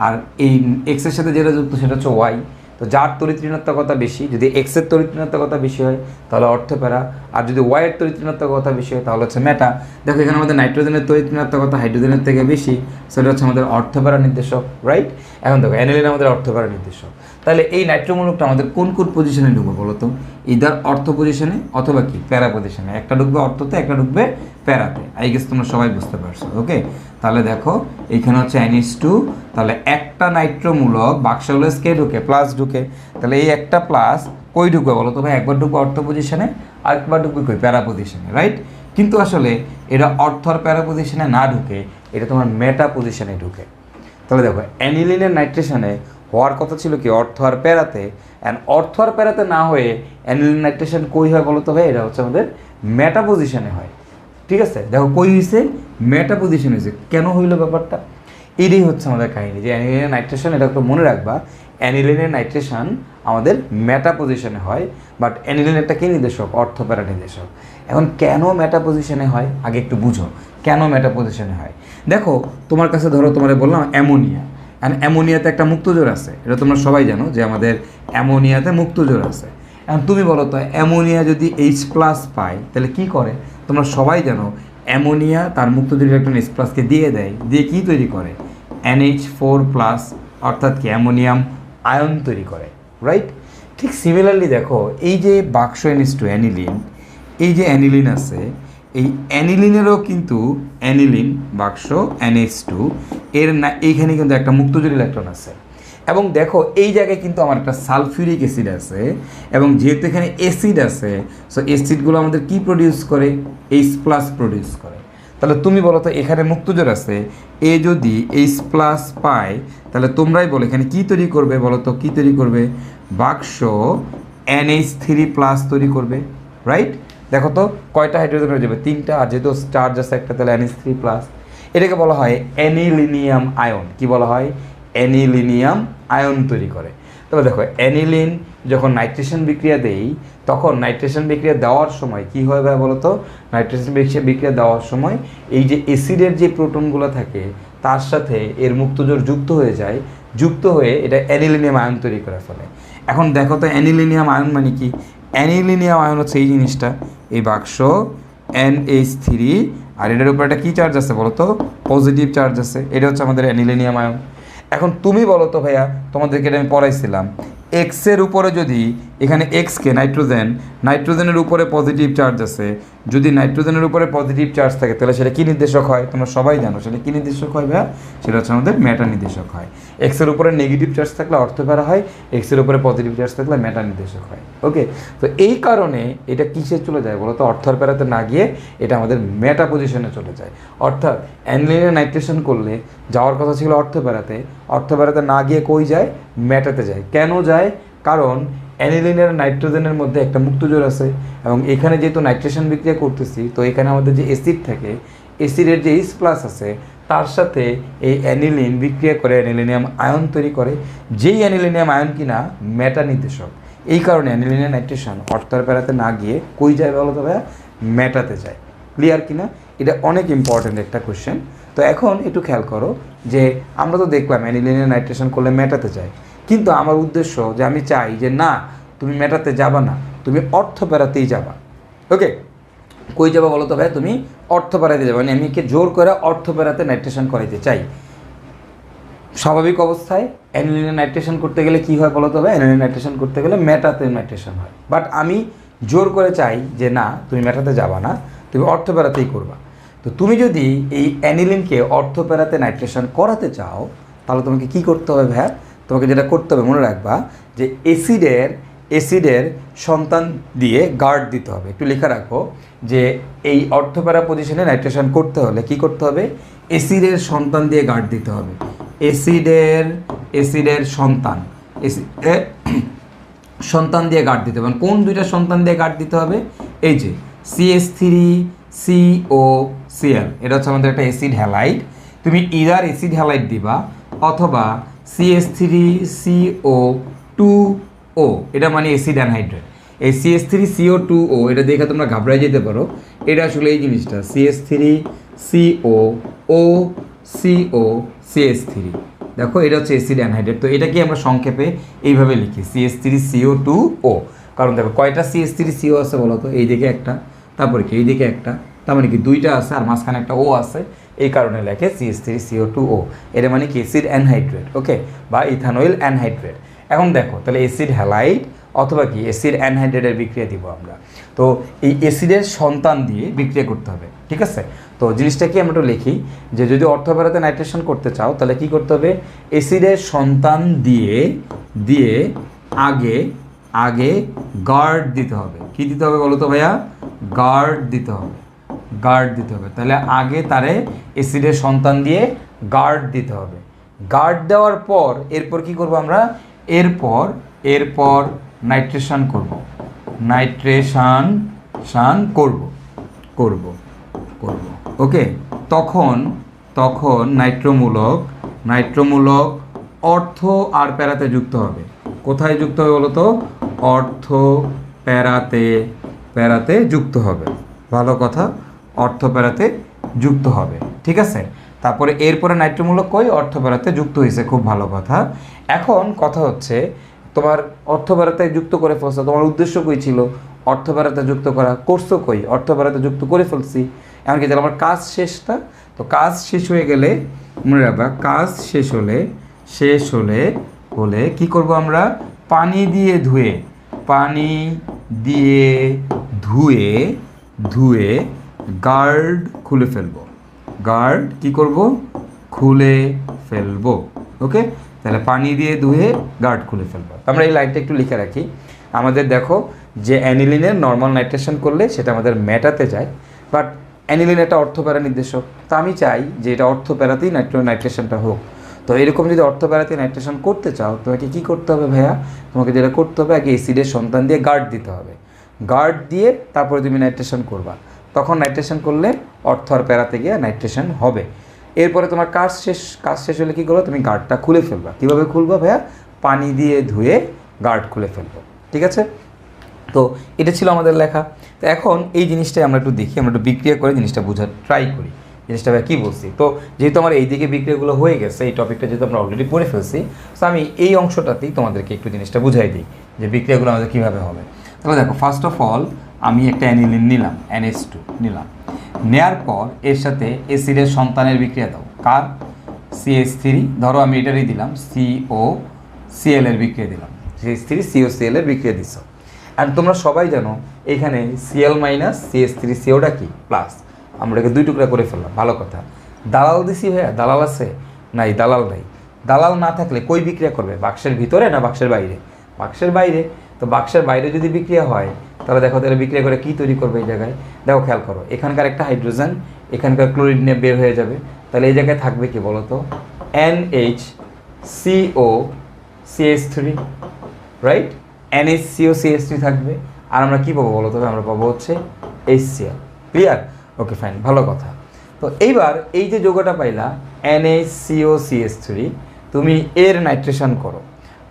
আর এই X এর সাথে যেটা যুক্ত সেটা হচ্ছে Y। তো যার তড়িৎ ঋণাত্মকতা বেশি, যদি এক্সের তড়িৎ ঋণাত্মকতা বেশি হয় তাহলে অর্থপ্যারা, আর যদি ওয়াইয়ের তড়িৎ ঋণাত্মকতা বেশি হয় তাহলে হচ্ছে মেটা। দেখো এখানে আমাদের নাইট্রোজেনের তড়িৎ ঋণাত্মকতা হাইড্রোজেনের থেকে বেশি, সেটা হচ্ছে আমাদের অর্থপ্যারা নির্দেশক, রাইট। এখন দেখো অ্যানিলিন আমাদের অর্থপ্যারা নির্দেশক। তাহলে এই নাইট্রোমূলকটা আমাদের কোন কোন পজিশনে ঢুকবে বলো তো? ইদার অর্থ পজিশনে অথবা কি প্যারা পজিশনে। একটা ঢুকবে অর্থতে, একটা ঢুকবে প্যারাতে। আই গেস তোমরা সবাই বুঝতে পারছো, ওকে। তাহলে দেখো এইখানে হচ্ছে NH2, তাহলে একটা নাইট্রোমূলক বাক্সগুলো কে ঢুকে প্লাস ঢুকে, তাহলে এই একটা প্লাস কই ঢুকবে বলো তো ভাই? একবার ঢুকবে অর্থ পজিশনে, আরেকবার ঢুকবে কই? প্যারা পজিশনে, রাইট। কিন্তু আসলে এটা অর্থ আর প্যারা পজিশনে না ঢুকে এটা তোমার মেটা পজিশনে ঢুকে। তাহলে দেখো অ্যানিলিনের নাইট্রেশনে হওয়ার কথা ছিল কি অর্থ আর প্যারাতে, অ্যান্ড অর্থ আর প্যারাতে না হয়ে অ্যানিলিন নাইট্রেশন কই হয় বলো তো ভাই? এটা হচ্ছে আমাদের মেটা পজিশনে হয়, ঠিক আছে। দেখো কই হয়েছে? মেটা পজিশন হয়েছে। কেন হইলো ব্যাপারটা? এটাই হচ্ছে আমাদের কাহিনী, যে অ্যানিলিনের নাইট্রেশন, এটা একটু মনে রাখবা, অ্যানিলিনের নাইট্রেশন আমাদের মেটা পজিশনে হয়, বাট অ্যানিলিন একটা কি নির্দেশক? অর্থ প্যারা নির্দেশক। এখন কেন মেটা পজিশনে হয় আগে একটু বুঝো, কেন মেটা পজিশনে হয়। দেখো তোমার কাছে ধরো তোমার বললাম অ্যামোনিয়া, অ্যান্ড অ্যামোনিয়াতে একটা মুক্তজোড় আছে, এটা তোমরা সবাই জানো যে আমাদের অ্যামোনিয়াতে মুক্তজোড় আছে। এখন তুমি বলো তো অ্যামোনিয়া যদি H+ পায় তাহলে কি করে? তোমরা সবাই জানো অ্যামোনিয়া তার মুক্তজোড় ইলেকট্রন H+কে দিয়ে দেয়, দিয়ে কি তৈরি করে? NH4+, অর্থাৎ কি অ্যামোনিয়াম আয়ন তৈরি করে, রাইট। ঠিক সিমিলারলি দেখো এই যে বাক্স NH2 অ্যানিলিন, এই যে অ্যানিলিন আছে, এই অ্যানিলিনেরও কিন্তু অ্যানিলিন বাক্স NH2 এর না এইখানে কিন্তু একটা মুক্তজোড় ইলেকট্রন আছে। এবং দেখো এই জায়গায় কিন্তু আমার একটা সালফিউরিক অ্যাসিড আছে, এবং যেহেতু এখানে অ্যাসিড আছে, সো অ্যাসিডগুলো আমাদের কি প্রডিউস করে? H+ প্রডিউস করে। তাহলে তুমি বলো তো এখানে মুক্তজোড় আছে, এ যদি H+ পায় তাহলে তোমরাই বলো এখানে কি তৈরি করবে বলো তো? কি তৈরি করবে? বাক্স NH3+ তৈরি করবে, রাইট। দেখো তো কয়টা হাইড্রোজেন হয়ে যাবে? 3টা, আর যেহেতু চার্জ আছে একটা, তাহলে NH3+। এটাকে বলা হয় অ্যানিলিনিয়াম আয়ন। কি বলা হয়? অ্যানিলিনিয়াম আয়ন তৈরি করে। তবে দেখো অ্যানিলিন যখন নাইট্রেশন বিক্রিয়া দেই, তখন নাইট্রেশন বিক্রিয়া দেওয়ার সময় কি হয় ভাই বলো তো? নাইট্রেশন বিক্রিয়া দেওয়ার সময় এই যে অ্যাসিডের যে প্রোটনগুলো থাকে তার সাথে এর মুক্তজোড় যুক্ত হয়ে যায়, যুক্ত হয়ে এটা অ্যানিলিনিয়াম আয়ন তৈরি করে ফেলে। এখন দেখো তো অ্যানিলিনিয়াম আয়ন মানে কি? অ্যানিলিনিয়াম আয়ন হচ্ছে এই জিনিসটা, এই বাক্স NH3, আর এটার উপর একটা কী চার্জ আছে বলো তো? পজিটিভ চার্জ আছে। এটা হচ্ছে আমাদের অ্যানিলিনিয়াম আয়ন। এখন তুমি বলো তো ভাইয়া, তোমাদেরকে এটা আমি পড়াইছিলাম, এক্সের উপরে যদি এখানে এক্সকে নাইট্রোজেনের উপরে পজিটিভ চার্জ আছে, যদি নাইট্রোজেনের উপরে পজিটিভ চার্জ থাকে তাহলে সেটা কী নির্দেশক হয়? তোমরা সবাই জানো সেটা কী নির্দেশক হয় ভাইয়া? সেটা হচ্ছে আমাদের মেটা নির্দেশক হয়। এক্সের উপরে নেগেটিভ চার্জ থাকলে অর্থপ্যারা হয়, এক্সের উপরে পজিটিভ চার্জ থাকলে মেটা নির্দেশক হয়, ওকে। তো এই কারণে এটা কিসে চলে যায় বলো তো? অর্থপ্যারাতে না গিয়ে এটা আমাদের মেটা পজিশনে চলে যায়। অর্থাৎ অ্যানিলিনে নাইট্রেশন করলে যাওয়ার কথা ছিল অর্থপ্যারাতে না গিয়ে কই যায়? মেটাতে যায়। কেন যায়? কারণ অ্যানিলিনের নাইট্রোজেনের মধ্যে একটা মুক্তজোড় আছে, এবং এখানে যেহেতু নাইট্রেশন বিক্রিয়া করতেছি, তো এখানে আমাদের যে অ্যাসিড থাকে, অ্যাসিডের যে H+ আছে তার সাথে এই অ্যানিলিন বিক্রিয়া করে অ্যানিলিনিয়াম আয়ন তৈরি করে, যেই অ্যানিলিনিয়াম আয়ন কিনা মেটা নির্দেশক। এই কারণে অ্যানিলিনের নাইট্রেশন অর্থপ্যারাতে না গিয়ে কই যায় বলো তো ভাইয়া? মেটাতে যায়। ক্লিয়ার কিনা? এটা অনেক ইম্পর্ট্যান্ট একটা কোয়েশ্চেন। তো এখন একটু খেয়াল করো যে আমরা তো দেখলাম অ্যানিলিনের নাইট্রেশন করলে মেটাতে যায়, কিন্তু আমার উদ্দেশ্য যে আমি চাই যে না, তুমি মেটাতে যাবা না, তুমি অর্থপ্যারাতেই যাবা, ওকে। কই যাবা বলো তো ভাই? তুমি অর্থপ্যারাতে যাবা, মানে আমি জোর করে অর্থপ্যারাতে নাইট্রেশন করাইতে চাই। স্বাভাবিক অবস্থায় অ্যানিলিনে নাইট্রেশন করতে গেলে কি হয় বলো তো ভাই? অ্যানিলিন নাইট্রেশন করতে গেলে মেটাতে নাইট্রেশন হয়, বাট আমি জোর করে চাই যে না, তুমি মেটাতে যাবা না, তুমি অর্থপ্যারাতেই করবা। তো তুমি যদি এই অ্যানিলিনকে অর্থপ্যারাতে নাইট্রেশন করাতে চাও তাহলে তোমাকে কি করতে হবে ভাইয়া? তোমাকে যেটা করতে হবে মনে রাখবা যে অ্যাসিডের সন্তান দিয়ে গার্ড দিতে হবে। একটু লেখা রাখো যে এই অর্থপ্যারা পজিশনে নাইট্রেশন করতে হলে কি করতে হবে? অ্যাসিডের সন্তান দিয়ে গার্ড দিতে হবে। অ্যাসিডের সন্তান দিয়ে গার্ড দিতে হবে। কোন দুইটা সন্তান দিয়ে গার্ড দিতে হবে? এই যে CH3COCl, এটা হচ্ছে আমাদের একটা অ্যাসিড হ্যালাইড। তুমি ইদার অ্যাসিড হ্যালাইড দিবা অথবা CH3CO2O, এটা মানে অ্যাসিড অ্যানহাইড্রেট। এই CH3CO2O এটা দেখে তোমরা ঘাবড়ায় যেতে পারো, এটা আসলে এই জিনিসটা CH3COO CH3 দেখো এটা হচ্ছে অ্যাসিড অ্যানহাইড্রেট। তো এটাকে আমরা সংক্ষেপে এইভাবে লিখি CH3CO2O। কারণ দেখো কয়টা CH3CO আছে বলো তো, এই দিকে একটা, তারপরে কি এই দিকে একটা, তার মানে কি দুইটা আছে আর মাঝখানে একটা ও আছে, এই কারণে লেখে CH3CO2O। এটা মানে কি অ্যাসিড অ্যানহাইড্রেট, ওকে, বা ইথানয়েল অ্যানহাইড্রেট। এখন দেখো তাহলে অ্যাসিড হ্যালাইড অথবা কি অ্যাসিড অ্যানহাইড্রেটের বিক্রিয়া দিব আমরা। তো এই অ্যাসিডের সন্তান দিয়ে বিক্রিয়া করতে হবে, ঠিক আছে। তো জিনিসটা কি আমরা একটু লিখি যে যদি অর্থপ্যারাতে নাইট্রেশন করতে চাও তাহলে কি করতে হবে, অ্যাসিডের সন্তান দিয়ে দিয়ে আগে আগে গার্ড দিতে হবে। কি দিতে হবে বলো তো ভাইয়া, গার্ড দিতে হবে, গার্ড দিতে হবে। তাহলে আগে তারে অ্যাসিডের সন্তান দিয়ে গার্ড দিতে হবে। গার্ড দেওয়ার পর এরপর কি করব আমরা, এরপর নাইট্রেশন করব, নাইট্রেশন করব, ওকে। তখন নাইট্রোমূলক অর্থ আর প্যারাতে যুক্ত হবে। কোথায় যুক্ত হবে বলো তো, অর্থ প্যারাতে যুক্ত হবে। ভালো কথা, অর্থ প্যারাতে যুক্ত হবে, ঠিক আছে। তারপরে এরপরে নাইট্রোমূলক কই, অর্থ প্যারাতে যুক্ত হয়েছে, খুব ভালো কথা। এখন কথা হচ্ছে তোমার অর্থ প্যারাতে যুক্ত করে ফেলছো, তোমার উদ্দেশ্য কই ছিল, অর্থ প্যারাতে যুক্ত করা, করছো কই, অর্থ প্যারাতে যুক্ত করে ফেলছি। এমনকি যেন আমার কাজ শেষটা, তো কাজ শেষ হয়ে গেলে মনে রাখবা, কাজ শেষ হলে কি করব আমরা, পানি দিয়ে ধুয়ে গার্ড খুলে ফেলবো। গার্ড কি করব, খুলে ফেলবো, ওকে। তাহলে পানি দিয়ে ধুয়ে গার্ড খুলে ফেলবো। আমরা এই লাইনটা একটু লিখে রাখি। আমাদের দেখো যে অ্যানিলিনের নর্মাল নাইট্রেশন করলে সেটা আমাদের মেটাতে যায়, বাট অ্যানিলিন একটা অর্থপ্যারা নির্দেশক, তো আমি চাই যে এটা অর্থপ্যারাতেই নাইট্রেশনটা হোক। তো এরকম যদি অর্থপ্যারাতে নাইট্রেশন করতে চাও তোমাকে কি করতে হবে ভাইয়া, তোমাকে যেটা করতে হবে আগে অ্যাসিডের সন্তান দিয়ে গার্ড দিতে হবে। গার্ড দিয়ে তারপরে তুমি নাইট্রেশন করবা, তখন নাইট্রেশন করলে অর্থ আর প্যারাতে গিয়ে নাইট্রেশন হবে। এরপরে তোমার কাজ শেষ হলে কী করবো, তুমি গার্ডটা খুলে ফেলবা। কীভাবে খুলবা ভাইয়া, পানি দিয়ে ধুয়ে গার্ড খুলে ফেলবো, ঠিক আছে। তো এটা ছিল আমাদের লেখা। তো এখন এই জিনিসটাই আমরা একটু দেখি, আমরা একটু বিক্রিয়া করে জিনিসটা বোঝার ট্রাই করি, জিনিসটা ভাই কী বলছি। তো যেহেতু আমার এইদিকে বিক্রিয়াগুলো হয়ে গেছে, এই টপিকটা যেহেতু আমরা অলরেডি পড়ে ফেলছি, তো আমি এই অংশটাতেই তোমাদেরকে একটু জিনিসটা বুঝাই দিই যে বিক্রিয়াগুলো আমাদের কীভাবে হবে। তাহলে দেখো, ফার্স্ট অফ অল আমি একটা অ্যানিলিন নিলাম, NH2 নিলাম, নেয়ার পর এর সাথে অ্যাসিডের সন্তানের বিক্রিয়া দাও। কার, CH3, ধরো আমি এটারই দিলাম COCl এর বিক্রিয়া দিলাম, CH3COCl এর বিক্রিয়া দিচ্ছ। আর তোমরা সবাই জানো এখানে Cl মাইনাস CH3COটা কি প্লাস, আমরা এটাকে দুই টুকরা করে ফেললাম, ভালো কথা। দালাল দিছি ভাইয়া, দালাল আছে নাই, দালাল নাই। দালাল না থাকলে কই বিক্রিয়া করবে, বাক্সের ভিতরে না বাক্সের বাইরে, বাক্সের বাইরে। তো বাক্সের বাইরে যদি বিক্রিয়া হয় তাহলে দেখো তাহলে বিক্রিয়া করে কী তৈরি করবে, এই জায়গায় দেখো খেয়াল করো, এখানকার একটা হাইড্রোজেন এখানকার ক্লোরিন নিয়ে বের হয়ে যাবে। তাহলে এই জায়গায় থাকবে কি বলো তো, NHCOCH3, রাইট, NHCOCH3 থাকবে। আর আমরা কী পাবো বলো, তবে আমরা পাবো হচ্ছে HCl। ক্লিয়ার, ওকে ফাইন, ভালো কথা। তো এইবার এই যে যৌগটা পাইলা NHCOCH3, তুমি এর নাইট্রেশন করো।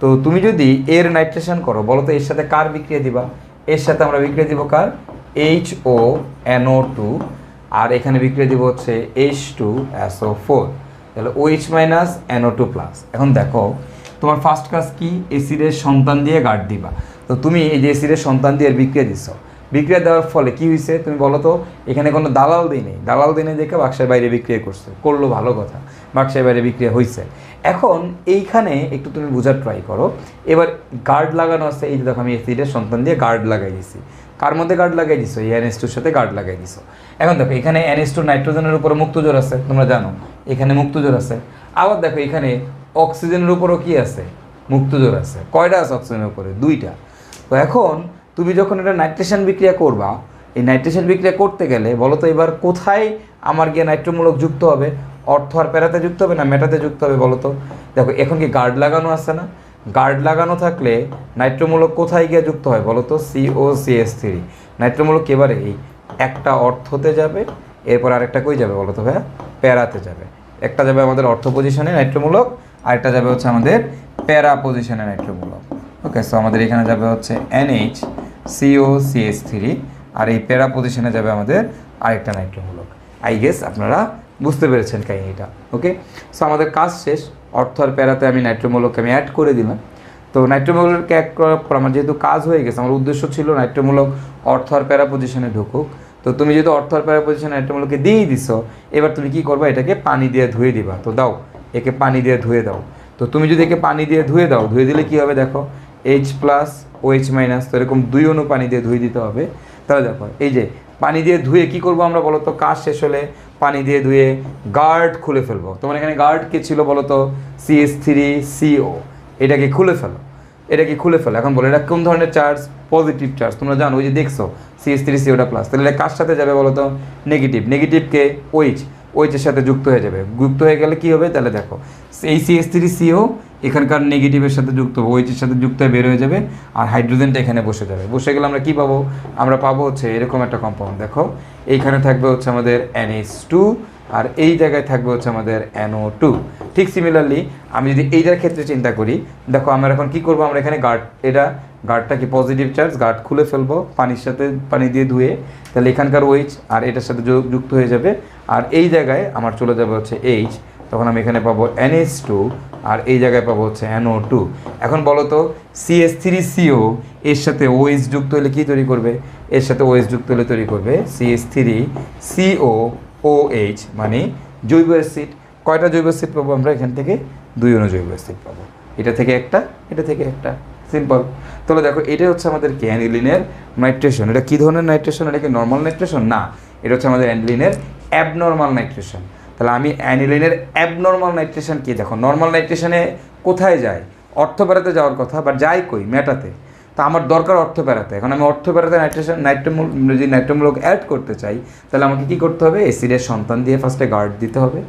তো তুমি যদি এর নাইট্রেশন করো বলো তো এর সাথে কার বিক্রিয়া দিবা, এর সাথে আমরা বিক্রিয়া দিব কার, HONO2, আর এখানে বিক্রিয়া দিব হচ্ছে H2SO4, তাহলে OH মাইনাস NO2 প্লাস। এখন দেখো তোমার ফার্স্ট কাজ কি, অ্যাসিডের সন্তান দিয়ে গার্ড দিবা। তো তুমি এই যে অ্যাসিডের সন্তান দিয়ে বিক্রিয়া দিচ্ছ, বিক্রিয়া দেওয়ার ফলে কি হয়েছে তুমি বলো তো, এখানে কোনো দালাল দিই নেই, দালাল দিনে দেখে বাক্সের বাইরে বিক্রিয়া করলো, ভালো কথা, বাক্সের বাইরে বিক্রিয়া হয়েছে। এখন এইখানে একটু তুমি বোঝার ট্রাই করো। এবার গার্ড লাগানো আছে, এই যে দেখো আমি অ্যাসিডের সন্তান দিয়ে গার্ড লাগাই দিছি। কার মধ্যে গার্ড লাগাই দিছো, এই NH2-র সাথে গার্ড লাগাই দিছো। এখন দেখো এখানে NH2 নাইট্রোজেনের উপরে মুক্তজোর আছে, তোমরা জানো এখানে মুক্তজোর আছে। আবার দেখো এখানে অক্সিজেনের উপরও কি আছে, মুক্তজোর আছে। কয়টা আছে অক্সিজেনের উপরে, দুইটা। তো এখন তুমি যখন এটা নাইট্রেশন বিক্রিয়া করবা, এই নাইট্রেশন বিক্রিয়া করতে গেলে বলো তো এবার কোথায় আমার গিয়ে নাইট্রোমূলক যুক্ত হবে, অর্থ আর প্যারাতে যুক্ত হবে না মেটাতে যুক্ত হবে বলো তো। দেখো এখন কি গার্ড লাগানো আছে না, গার্ড লাগানো থাকলে নাইট্রোমূলক কোথায় গিয়ে যুক্ত হয় বলো তো, COCH3। নাইট্রোমূলক এবারে এই একটা অর্থতে যাবে, এরপর আরেকটা কই যাবে বলো তো ভাইয়া, প্যারাতে যাবে। একটা যাবে আমাদের অর্থ পজিশনে নাইট্রোমূলক, আরেকটা যাবে হচ্ছে আমাদের প্যারা পজিশনে নাইট্রোমূলক। ওকে, সো আমাদের এখানে যাবে হচ্ছে NHCOCH3, আর এই প্যারা পজিশনে যাবে আমাদের আরেকটা নাইট্রোমূলক। আই গেস আপনারা বুঝতে পেরেছেন কাহিনিটা? ওকে, সো আমাদের কাজ শেষ। অর্থ আর প্যারাতে আমি নাইট্রোমূলককে আমি অ্যাড করে দিলাম। তো নাইট্রোমূলককে অ্যাড করার পর আমার যেহেতু কাজ হয়ে গেছে, আমার উদ্দেশ্য ছিল নাইট্রোমূলক অর্থ আর প্যারা পজিশনে ঢুকুক। তো তুমি যেহেতু অর্থ আর প্যারা পজিশনে নাইট্রোমূলককে দিয়েই দিছো, এবার তুমি কী করবা, এটাকে পানি দিয়ে ধুয়ে দিবা। তো দাও, একে পানি দিয়ে ধুয়ে দাও। তো তুমি যদি একে পানি দিয়ে ধুয়ে দাও, ধুয়ে দিলে কী হবে দেখো, H প্লাস OH মাইনাস, তো এরকম 2 অণু পানি দিয়ে ধুয়ে দিতে হবে। তাহলে দেখো এই যে পানি দিয়ে ধুয়ে কী করবো আমরা বলো তো, কাজ শেষ হলে পানি দিয়ে ধুয়ে গার্ড খুলে ফেলবো। তোমার এখানে গার্ড কে ছিল বলো তো, CH3CO, এটাকে খুলে ফেলো, এটাকে খুলে ফেলো। এখন বলো এটা কোন ধরনের চার্জ, পজিটিভ চার্জ। তোমরা জানো ওই যে দেখছো CH3COটা প্লাস, তাহলে এটা কার সাথে যাবে বলো তো, নেগেটিভ। নেগেটিভকে OH এর সাথে যুক্ত হয়ে যাবে। যুক্ত হয়ে গেলে কী হবে তাহলে দেখো, এই CH3CO এখানকার নেগেটিভের সাথে যুক্ত হবে, OH এর সাথে যুক্ত হয়ে বের হয়ে যাবে, আর হাইড্রোজেনটা এখানে বসে যাবে। বসে গেলে আমরা কী পাবো, আমরা পাবো হচ্ছে এরকম একটা কম্পাউন্ড। দেখো এইখানে থাকবে হচ্ছে আমাদের NH2, আর এই জায়গায় থাকবে হচ্ছে আমাদের NO2। ঠিক সিমিলারলি আমি যদি এইটার ক্ষেত্রে চিন্তা করি, দেখো আমরা এখন কী করবো, আমরা এখানে গার্ডটা কি পজিটিভ চার্জ, গার্ড খুলে ফেলবো পানির সাথে, পানি দিয়ে ধুয়ে, তাহলে এখানকার OH আর এটার সাথে যুক্ত হয়ে যাবে, আর এই জায়গায় আমার চলে যাবে হচ্ছে H, তখন আমি এখানে পাবো NH2, আর এই জায়গায় পাবো হচ্ছে NO2। এখন বলো তো CH3CO এর সাথে OH যুক্ত হলে কী তৈরি করবে, এর সাথে OH যুক্ত হলে তৈরি করবে CH3COOH, মানে জৈব অ্যাসিড। কয়টা জৈব অ্যাসিড পাবো আমরা এখান থেকে, 2 অণু জৈব অ্যাসিড পাবো। এটা থেকে একটা, এটা থেকে একটা, সিম্পল। তাহলে দেখো এটা হচ্ছে আমাদের কি, অ্যানিলিনের নাইট্রেশন। এটা কী ধরনের নাইট্রেশন, এটা কি নর্মাল নাইট্রেশন না, এটা হচ্ছে আমাদের অ্যানিলিনের অ্যাবনর্মাল নাইট্রেশন। তাহলে আমি অ্যানিলিনের অ্যাবনর্মাল নাইট্রেশন কি, দেখো নর্মাল নাইট্রেশনে কোথায় যায়, অর্থ প্যারাতে যাওয়ার কথা, বা যাই কই মেটাতে। তা আমার দরকার অর্থ প্যারাতে। এখন আমি অর্থ প্যারাতে যদি নাইট্রোমূলক অ্যাড করতে চাই, তাহলে আমাকে কী করতে হবে, অ্যাসিডের সন্তান দিয়ে ফার্স্টে গার্ড দিতে হবে।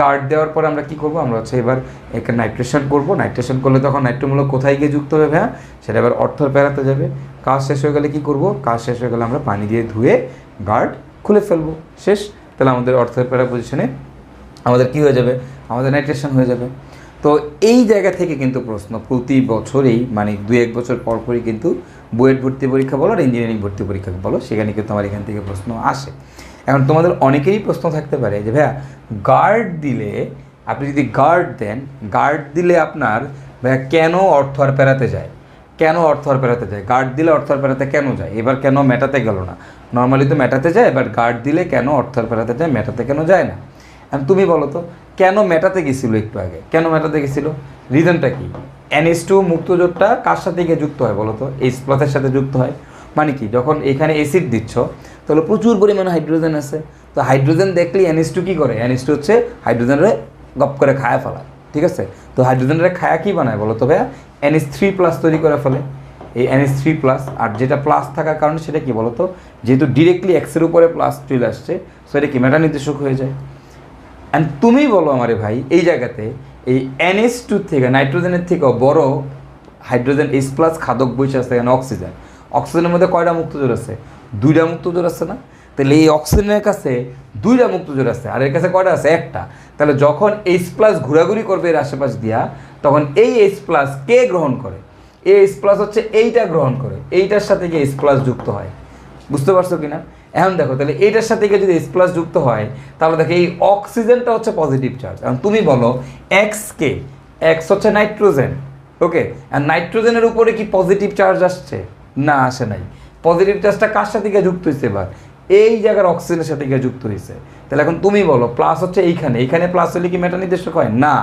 গার্ড দেওয়ার পর আমরা কী করবো, আমরা হচ্ছে এবার একে নাইট্রেশন করবো। নাইট্রেশন করলে তখন নাইট্রোমূলক কোথায় গিয়ে যুক্ত হবে, হ্যাঁ সেটা এবার অর্থর প্যারাতে যাবে। কাজ শেষ হয়ে গেলে কী করবো, কাজ শেষ হয়ে গেলে আমরা পানি দিয়ে ধুয়ে গার্ড খুলে ফেলবো, শেষ। তাহলে আমাদের অর্থের প্যারা পজিশনে আমাদের কী হয়ে যাবে, আমাদের নাইট্রেশন হয়ে যাবে। তো এই জায়গা থেকে কিন্তু প্রশ্ন প্রতি বছরেই, মানে 2-1 বছর পরপরই কিন্তু বুয়েট ভর্তি পরীক্ষা বলো আর ইঞ্জিনিয়ারিং ভর্তি পরীক্ষা বলো, সেখানে কিন্তু আমার এখান থেকে প্রশ্ন আসে। এখন তোমাদের অনেকেরই প্রশ্ন থাকতে পারে যে ভাইয়া গার্ড দিলে, আপনি যদি গার্ড দেন, গার্ড দিলে আপনার ভাইয়া কেন অর্থ আর প্যারাতে যায়, কেন অর্থ আর প্যারাতে যায়, গার্ড দিলে অর্থ আর প্যারাতে কেন যায়, এবার কেন মেটাতে গেল না? নর্মালি তো মেটাতে যায়, এবার গার্ড দিলে কেন অর্থ আর প্যারাতে যায়, মেটাতে কেন যায় না? এখন তুমি বলো তো কেন মেটাতে গেছিলো একটু আগে, কেন মেটাতে গেছিলো, রিজনটা কি? NH2 মুক্তজোটটা কার সাথে গিয়ে যুক্ত হয় বলো তো, H প্লাসের সাথে যুক্ত হয়। মানে কি, যখন এখানে অ্যাসিড দিচ্ছ তাহলে প্রচুর পরিমাণে হাইড্রোজেন আছে, তো হাইড্রোজেন দেখলেই NH2 কী করে, NH2 হচ্ছে হাইড্রোজেনের গপ করে খায়া ফেলা, ঠিক আছে? তো হাইড্রোজেনের খায়া কী বানায় বলো তো ভাইয়া, NH3+ তৈরি করে ফেলে। এই NH3+, আর যেটা প্লাস থাকার কারণে সেটা কি বলো তো, যেহেতু ডিরেক্টলি এক্সের উপরে প্লাস চলে আসছে, সো এটা কি মেটা নির্দেশক হয়ে যায়। অ্যান্ড তুমি বলো আমারে ভাই, এই জায়গাতে এই NH2 থেকে, নাইট্রোজেনের থেকেও বড় হাইড্রোজেন H+ খাদক বসে আছে এখানে অক্সিজেন। অক্সিজেনের মধ্যে কয়টা মুক্তজোড় আছে, 2টা মুক্তজোড় আছে না? তাহলে এই অক্সিজেনের কাছে 2টা মুক্তজোড় আছে, আর এর কাছে কয়টা আছে, একটা। তাহলে যখন H+ ঘোরাঘুরি করবে এর আশেপাশ দিয়া, তখন এই H+ কে গ্রহণ করে, এই H+ হচ্ছে এইটা গ্রহণ করে, এইটার সাথে গিয়ে H+ যুক্ত হয়। বুঝতে পারছো কিনা? এখন দেখো তাহলে এইটার সাথে গিয়ে যদি H+ যুক্ত হয়, তাহলে দেখো এই অক্সিজেনটা হচ্ছে পজিটিভ চার্জ। এখন তুমি বলো কে, এক্স হচ্ছে নাইট্রোজেন, ওকে, আর নাইট্রোজেনের উপরে কি পজিটিভ চার্জ আসছে? না, আসে নাই। পজিটিভ চার্জটা কার সাথে গিয়ে যুক্ত হয়েছে, এবার এই জায়গার অক্সিজেনের সাথে গিয়ে যুক্ত হয়েছে। তাহলে এখন তুমি বলো প্লাস হচ্ছে এইখানে প্লাস হলে কি মেটা নির্দেশক হয় না?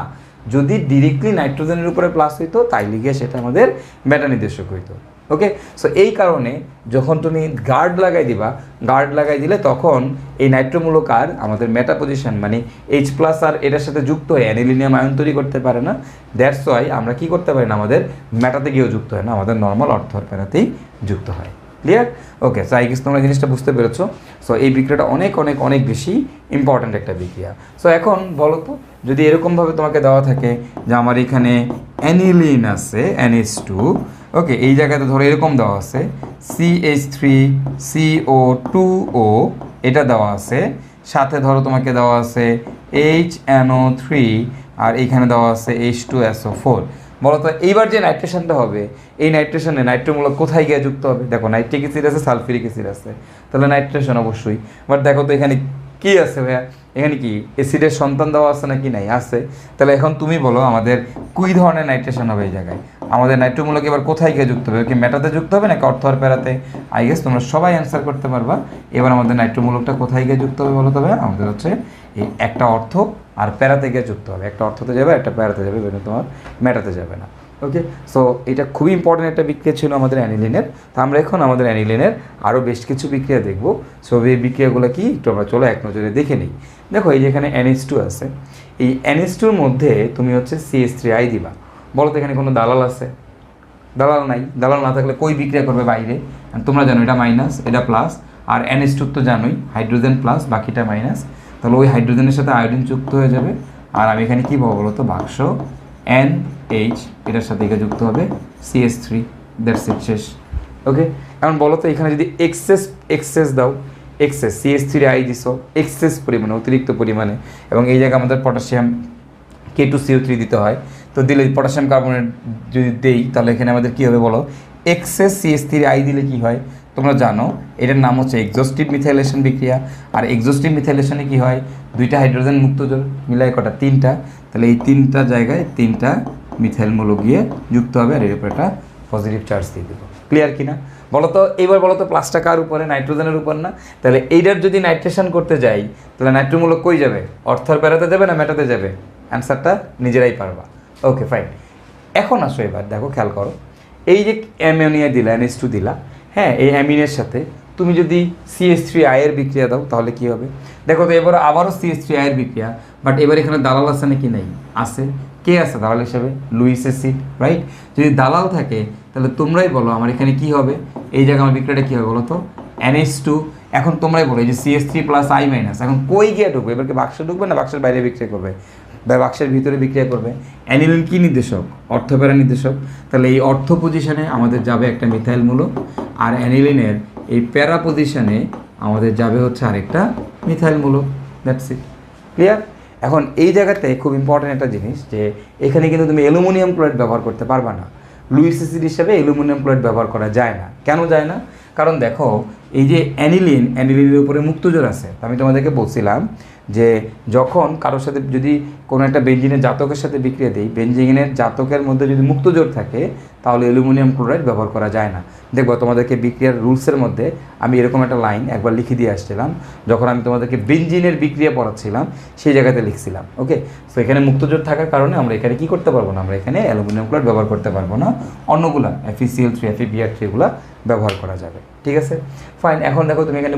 যদি ডিরেক্টলি নাইট্রোজেনের উপরে প্লাস হইতো তাইলে গিয়ে সেটা আমাদের মেটা নির্দেশক হইতো। ওকে, সো এই কারণে যখন তুমি গার্ড লাগাই দিবা, গার্ড লাগাই দিলে তখন এই নাইট্রোমূলক আর আমাদের মেটা পজিশন, মানে H+ আর এটার সাথে যুক্ত হয়ে অ্যানিলিনিয়াম আয়ন তৈরি করতে পারে না। দ্যাটস ওয়াই আমরা কি করতে পারি না, আমাদের মেটাতে গিয়েও যুক্ত হয় না, আমাদের নর্মাল অর্থ আর প্যারাতেই যুক্ত হয়। Clear? Okay, so I guess তোমরা জিনিসটা বুঝতে পেরেছো। সো এই বিক্রিয়াটা অনেক অনেক অনেক বেশি ইম্পর্ট্যান্ট একটা বিক্রিয়া। সো এখন বলো তো, যদি এরকমভাবে তোমাকে দেওয়া থাকে যে আমার এখানে অ্যানিলিন আছে NH2, ওকে, এই জায়গাতে ধরো এরকম দেওয়া আছে CH3CO2O, এটা দেওয়া আছে, সাথে ধরো তোমাকে দেওয়া আছে HNO3, আর এইখানে দেওয়া আছে H2SO4। বলো তো এইবার যে নাইট্রেশনটা হবে, এই নাইট্রেশনে নাইট্রোমূলক কোথায় গিয়ে যুক্ত হবে? দেখো নাইট্রিক অ্যাসিড আছে, সালফিউরিক অ্যাসিড আছে, তাহলে নাইট্রেশন অবশ্যই। বাট দেখো তো এখানে কি আছে ভাইয়া এখানে? কি অ্যাসিডের সন্তান দেওয়া আছে নাকি? নাই, আছে। তাহলে এখন তুমি বলো আমাদের কুই ধরনের নাইট্রেশন হবে এই জায়গায়? আমাদের নাইট্রোমূলক এবার কোথায় গিয়ে যুক্ত হবে? কি মেটাতে যুক্ত হবে নাকি অর্থ আর প্যারাতে? আই গেস তোমরা সবাই অ্যান্সার করতে পারবা। এবার আমাদের নাইট্রোমূলকটা কোথায় গিয়ে যুক্ত হবে বলো তবে? আমাদের হচ্ছে এই একটা অর্থ আর প্যারাতে গিয়ে যুক্ত হবে। একটা অর্থতে যাবে, একটা প্যারাতে যাবে, কিন্তু তোমার মেটাতে যাবে না। ওকে, সো এটা খুবই ইম্পর্টেন্ট একটা বিক্রিয়া ছিল আমাদের অ্যানিলিনের। তো আমরা এখন আমাদের অ্যানিলিনের আরও বেশ কিছু বিক্রিয়া দেখব। সো এই বিক্রিয়াগুলো কি একটু আমরা চলো এক নজরে দেখে নিই। দেখো এই যে এখানে NH2 আছে, এই NH2-র মধ্যে তুমি হচ্ছে CH3I দিবা। বলো তো এখানে কোনো দালাল আছে? দালাল নাই। দালাল না থাকলে কই বিক্রিয়া করবে বাইরে? তোমরা জানো এটা মাইনাস, এটা প্লাস, আর NH2 তো জানোই হাইড্রোজেন প্লাস, বাকিটা মাইনাস। তাহলে ওই হাইড্রোজেনের সাথে আয়োডিন যুক্ত হয়ে যাবে। আর আমি এখানে কী পাবো বলো তো? বাক্স NH, এটার সাথে এখানে যুক্ত হবে CH3, দ্যাটস ইট, শেষ। ওকে, এখন বলো তো এখানে যদি এক্সেস দাও, এক্সেস CH3I দিছো এক্সেস পরিমাণে, অতিরিক্ত পরিমাণে, এবং এই জায়গায় আমাদের পটাশিয়াম K2CO3 দিতে হয়। তো দিলে পটাশিয়াম কার্বনেট যদি দেই তাহলে এখানে আমাদের কী হবে বলো? এক্সেস CH3I দিলে কি হয় তোমরা জানো, এটার নাম হচ্ছে এক্সস্টিভ মিথাইলেশন বিক্রিয়া। আর এক্সস্টিভ মিথাইলেশনে কি হয়? দুইটা হাইড্রোজেন মুক্ত জোর মিলাই কটা? তিনটা। তাহলে এই তিনটা জায়গায় তিনটা মিথাইল মূলক গিয়ে যুক্ত হবে, আর এর উপর একটা পজিটিভ চার্জ দিয়ে দেবো। ক্লিয়ার কিনা বলো তো? এইবার বলো তো প্লাসটা কার উপরে? নাইট্রোজেনের উপর না? তাহলে এইটার যদি নাইট্রেশন করতে যাই তাহলে নাইট্রোমূলক কই যাবে? অর্থর বেড়াতে যাবে না মেটাতে যাবে? অ্যান্সারটা নিজেরাই পারবা। Okay fine. এখন আসো এবার দেখো, খেয়াল করো, এই যে অ্যামোনিয়া দিলা, NH2 দিলা, হ্যাঁ, এই অ্যামিনের সাথে তুমি যদি CH3I এর বিক্রিয়া দাও তাহলে কি হবে? দেখো তো এবার আবারও CH3I এর বিক্রিয়া, বাট এবার এখানে দালাল আছে নাকি? নেই, আছে। কে আছে দালাল হিসাবে? Luis acid, right? যদি দালাল থাকে তাহলে তোমরাই বলো আমার এখানে কি হবে? এই জায়গায় আমার বিক্রিয়াটা কী হবে বলো তো? NH2। এখন তোমরাই বলো এই যে CH3+I-, এখন কই গিয়ে ঢুকবে? এবার কি বাক্সে ঢুকবে না বাক্সের বাইরে বিক্রিয়া করবে? বা বাক্সের ভিতরে বিক্রিয়া করবে। অ্যানিলিন কী নির্দেশক? অর্থপ্যারা নির্দেশক। তাহলে এই অর্থ পজিশনে আমাদের যাবে একটা মিথাইল মূলক, আর অ্যানিলিনের এই প্যারা পজিশনে আমাদের যাবে হচ্ছে আরেকটা মিথাইল মূলক। That's it, clear? এখন এই জায়গাতে খুব ইম্পর্ট্যান্ট একটা জিনিস, যে এখানে কিন্তু তুমি অ্যালুমিনিয়াম ক্লোরাইড ব্যবহার করতে পারবা না। লুইস অ্যাসিড হিসাবে অ্যালুমিনিয়াম ক্লোরাইড ব্যবহার করা যায় না। কেন যায় না? কারণ দেখো এই যে অ্যানিলিনের উপরে মুক্তজোর আছে। আমি তোমাদেরকে বলছিলাম যে যখন কারোর সাথে যদি কোনো একটা বেঞ্জিনের জাতকের সাথে বিক্রিয়া দিই, বেঞ্জিনের জাতকের মধ্যে যদি মুক্তজোর থাকে তাহলে অ্যালুমিনিয়াম ক্লোরাইড ব্যবহার করা যায় না। দেখবো তোমাদেরকে বিক্রিয়ার রুলসের মধ্যে আমি এরকম একটা লাইন একবার লিখে দিয়ে আসছিলাম, যখন আমি তোমাদেরকে বেঞ্জিনের বিক্রিয়া পড়াচ্ছিলাম সেই জায়গাতে লিখছিলাম। ওকে, সো এখানে মুক্তজোর থাকার কারণে আমরা এখানে কী করতে পারবো না? আমরা এখানে অ্যালুমিনিয়াম ক্লোরাইড ব্যবহার করতে পারবো না। অন্যগুলা FeCl3, FeBr3 এগুলো ব্যবহার করা যাবে। ঠিক আছে, ফাইন। এখন দেখো তুমি এখানে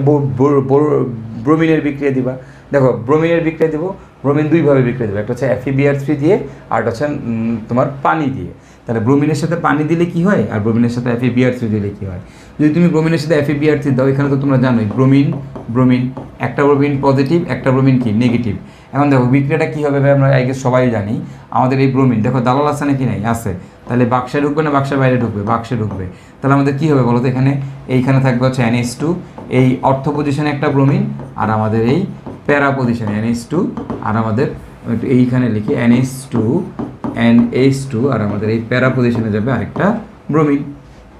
ব্রোমিনের বিক্রিয়া দিবা। দেখো ব্রোমিনের বিক্রিয়া দেবো, ব্রোমিন দুইভাবে বিক্রিয়া দেবো, একটা হচ্ছে FeBr3 দিয়ে, আর একটা হচ্ছে তোমার পানি দিয়ে। তাহলে ব্রোমিনের সাথে পানি দিলে কি হয়, আর ব্রোমিনের সাথে FeBr3 দিলে কি হয়? যদি তুমি ব্রোমিনের সাথে FeBr3 দাও, এখানে তো তোমরা জানোই ব্রোমিন, একটা ব্রোমিন পজিটিভ, একটা ব্রোমিন কি নেগেটিভ। এখন দেখো বিক্রিয়াটা কী হবে ভাই? আমরা আগে সবাই জানি আমাদের এই ব্রোমিন, দেখো দালাল আছে নাকি? নাই, আছে। তাহলে বাক্সে ঢুকবে না বাক্সের বাইরে ঢুকবে? বাক্সে ঢুকবে। তাহলে আমাদের কী হবে বলো তো? এখানে এইখানে থাকবে হচ্ছে NH2, এই অর্থ পজিশনে একটা ব্রোমিন, আর আমাদের এই প্যারা পজিশনে NH2, আর আমাদের এইখানে লিখি NH2, আর আমাদের এই প্যারা পজিশনে যাবে আরেকটা ব্রোমিন।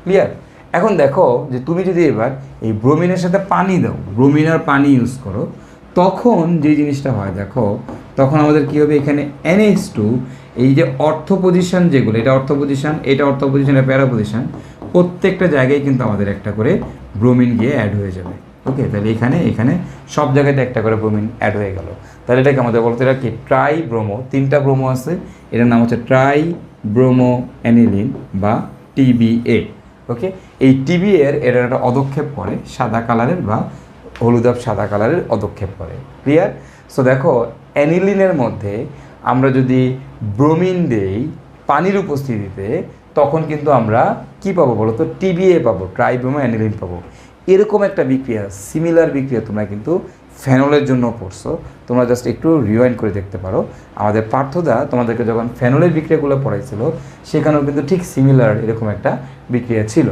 ক্লিয়ার? এখন দেখো যে তুমি যদি এবার এই ব্রোমিনের সাথে পানি দাও, ব্রোমিন আর পানি ইউজ করো, তখন যে জিনিসটা হয় দেখো, তখন আমাদের কী হবে? এখানে NH2, এই যে অর্থ পজিশন যেগুলো, এটা অর্থ পজিশন, এটা অর্থ পজিশন, এটা প্যারা পজিশন, প্রত্যেকটা জায়গায় কিন্তু আমাদের একটা করে ব্রোমিন গিয়ে অ্যাড হয়ে যাবে। ওকে, তাহলে এখানে সব জায়গাতে একটা করে ব্রোমিন অ্যাড হয়ে গেল। তাহলে এটাকে আমাদের বলতে, এটা কি? ট্রাই ব্রোমো, তিনটা ব্রোমো আছে, এটার নাম হচ্ছে ট্রাই ব্রোমো অ্যানিলিন বা TBA। ওকে, এই TBA এর এটার একটা অদক্ষেপ করে সাদা কালারের বা হলুদাভ সাদা কালারের অদক্ষেপ করে। ক্লিয়ার? সো দেখো অ্যানিলিনের মধ্যে আমরা যদি ব্রোমিন দেই পানির উপস্থিতিতে, তখন কিন্তু আমরা কি পাবো বলো তো? TBA পাবো, ট্রাইব্রোমো অ্যানিলিন পাবো। এরকম একটা বিক্রিয়া, সিমিলার বিক্রিয়া তোমরা কিন্তু ফেনলের জন্য পড়ছো। তোমরা জাস্ট একটু রিওয়াইন্ড করে দেখতে পারো। আমাদের পার্থদা তোমাদেরকে যখন ফেনলের বিক্রিয়াগুলো পড়াইছিল, সেখানেও কিন্তু ঠিক সিমিলার এরকম একটা বিক্রিয়া ছিল।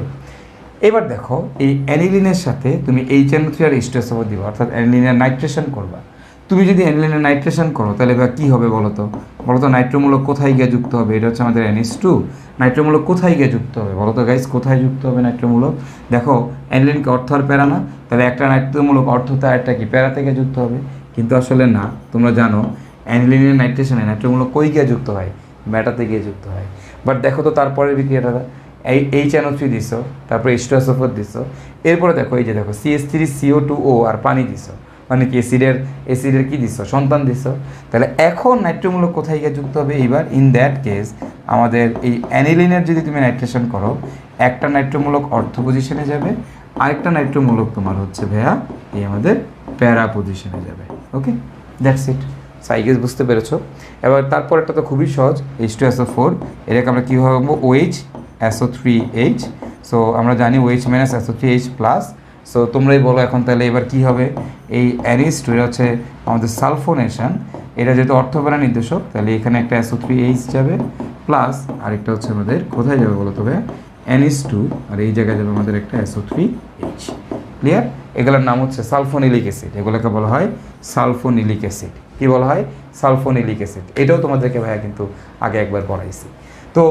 এবার দেখো এই অ্যানিলিনের সাথে তুমি HNO3 আর H2SO4 দিবা, অর্থাৎ অ্যানিলিনের নাইট্রেশন করবা। তুমি যদি অ্যানিলিনের নাইট্রেশন করো তাহলে এবার কী হবে বলো তো? নাইট্রোমূলক কোথায় গিয়ে যুক্ত হবে? এটা হচ্ছে আমাদের NH2। নাইট্রোমূলক কোথায় গিয়ে যুক্ত হবে বলো তো গাইস? কোথায় যুক্ত হবে নাইট্রোমূলক? দেখো অ্যানিলিনকে অর্থ আর প্যারা না, তাহলে একটা নাইট্রোমূলক অর্থতে একটা কি প্যারা থেকে যুক্ত হবে। কিন্তু আসলে না, তোমরা জানো অ্যানিলিনের নাইট্রেশনে নাইট্রোমূলক কই গিয়ে যুক্ত হয়, মেটাতে গিয়ে যুক্ত হয়। বাট দেখো তো তারপরের বিক্রিয়াটা, এই HNO3 দিছো, তারপরে H2SO4 দিছো, এরপরে দেখো এই যে দেখো CH3CO2O আর পানি দিছো, মানে কি অ্যাসিডের কি দিছো, সন্তান দিছো। তাহলে এখন নাইট্রোমূলক কোথায় গিয়ে যুক্ত হবে? এইবার ইন দ্যাট কেস আমাদের এই অ্যানিলিনের যদি তুমি নাইট্রেশন করো, একটা নাইট্রোমূলক অর্থ পজিশনে যাবে, আরেকটা নাইট্রোমূলক তোমার হচ্ছে ভাইয়া এই আমাদের প্যারা পজিশনে যাবে। ওকে, দ্যাটস ইট। সাইকেস বুঝতে পেরেছো? এবার তারপর একটা তো খুবই সহজ, H2SO4, এটাকে আমরা কীভাবে বলবো? OH SO3H। সো আমরা জানি OH - SO3H প্লাস। সো তোমরাই বলো এখন তাহলে এবার কী হবে? এই NH2 এটা হচ্ছে আমাদের সালফোনেশন, এটা যেহেতু অর্থপ্যারা নির্দেশক, তাহলে এখানে একটা SO3H যাবে প্লাস আরেকটা হচ্ছে আমাদের কোথায় যাবে বলো তবে? NH2, আর এই জায়গায় যাবে আমাদের একটা SO3H। ক্লিয়ার? এগুলোর নাম হচ্ছে সালফোনিলিক অ্যাসিড, এগুলোকে বলা হয় সালফোনিলিক অ্যাসিড। কী বলা হয়? সালফোনিলিক অ্যাসিড। এটাও তোমাদেরকে ভাইয়া কিন্তু আগে একবার পড়াইছি। তো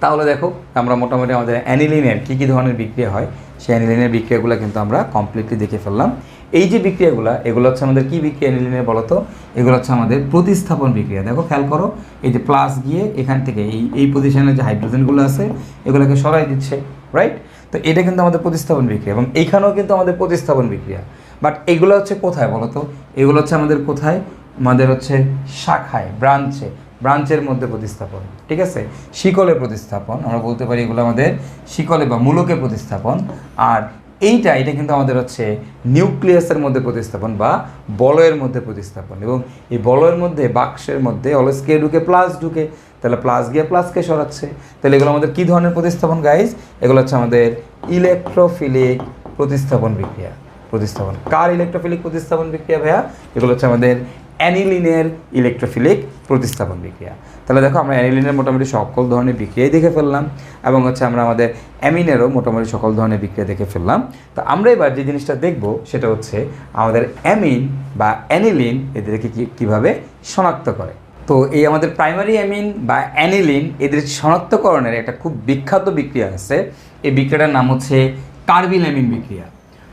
তাহলে দেখো আমরা মোটামুটি আমাদের অ্যানিলিনের কী কী ধরনের বিক্রিয়া হয়, সেই অ্যানিলিনের বিক্রিয়াগুলো কিন্তু আমরা কমপ্লিটলি দেখে ফেললাম। এই যে বিক্রিয়াগুলো, এগুলো হচ্ছে আমাদের কী বিক্রিয়া অ্যানিলিনের বলো তো? এগুলো হচ্ছে আমাদের প্রতিস্থাপন বিক্রিয়া। দেখো খেয়াল করো, এই যে প্লাস গিয়ে এখান থেকে এই পজিশনে যে হাইড্রোজেনগুলো আছে এগুলোকে সরাই দিচ্ছে, রাইট? তো এটা কিন্তু আমাদের প্রতিস্থাপন বিক্রিয়া, এবং এইখানেও কিন্তু আমাদের প্রতিস্থাপন বিক্রিয়া। বাট এগুলো হচ্ছে কোথায় বলো তো? এগুলো হচ্ছে আমাদের কোথায়? আমাদের হচ্ছে শাখায়, ব্রাঞ্চের মধ্যে প্রতিস্থাপন, ঠিক আছে? শিকলে প্রতিস্থাপন, আমরা বলতে পারি এগুলো আমাদের শিকলে বা মূলকে প্রতিস্থাপন। আর এটা কিন্তু আমাদের হচ্ছে নিউক্লিয়াসের মধ্যে প্রতিস্থাপন বা বলয়ের মধ্যে প্রতিস্থাপন। এবং এই বলয়ের মধ্যে বাক্সের মধ্যে অলওয়েজ কে ঢুকে? প্লাস ঢুকে, তাহলে প্লাস গিয়ে প্লাসকে সরাচ্ছে। তাহলে এগুলো আমাদের কী ধরনের প্রতিস্থাপন গাইজ? এগুলো হচ্ছে আমাদের ইলেকট্রোফিলিক প্রতিস্থাপন বিক্রিয়া। প্রতিস্থাপন কার ইলেকট্রোফিলিক প্রতিস্থাপন বিক্রিয়া ভাইয়া? এগুলো হচ্ছে আমাদের অ্যানিলিনের ইলেকট্রোফিলিক প্রতিস্থাপন বিক্রিয়া। তাহলে দেখো আমরা অ্যানিলিনের মোটামুটি সকল ধরনের বিক্রিয়াই দেখে ফেললাম, এবং হচ্ছে আমরা আমাদের অ্যামিনেরও মোটামুটি সকল ধরনের বিক্রিয়া দেখে ফেললাম। তো আমরা এবার যে জিনিসটা দেখব সেটা হচ্ছে আমাদের অ্যামিন বা অ্যানিলিন এদেরকে কীভাবে শনাক্ত করে। তো এই আমাদের প্রাইমারি অ্যামিন বা অ্যানিলিন এদের শনাক্তকরণের একটা খুব বিখ্যাত বিক্রিয়া আছে। এই বিক্রিয়াটার নাম হচ্ছে কার্বিল অ্যামিন বিক্রিয়া।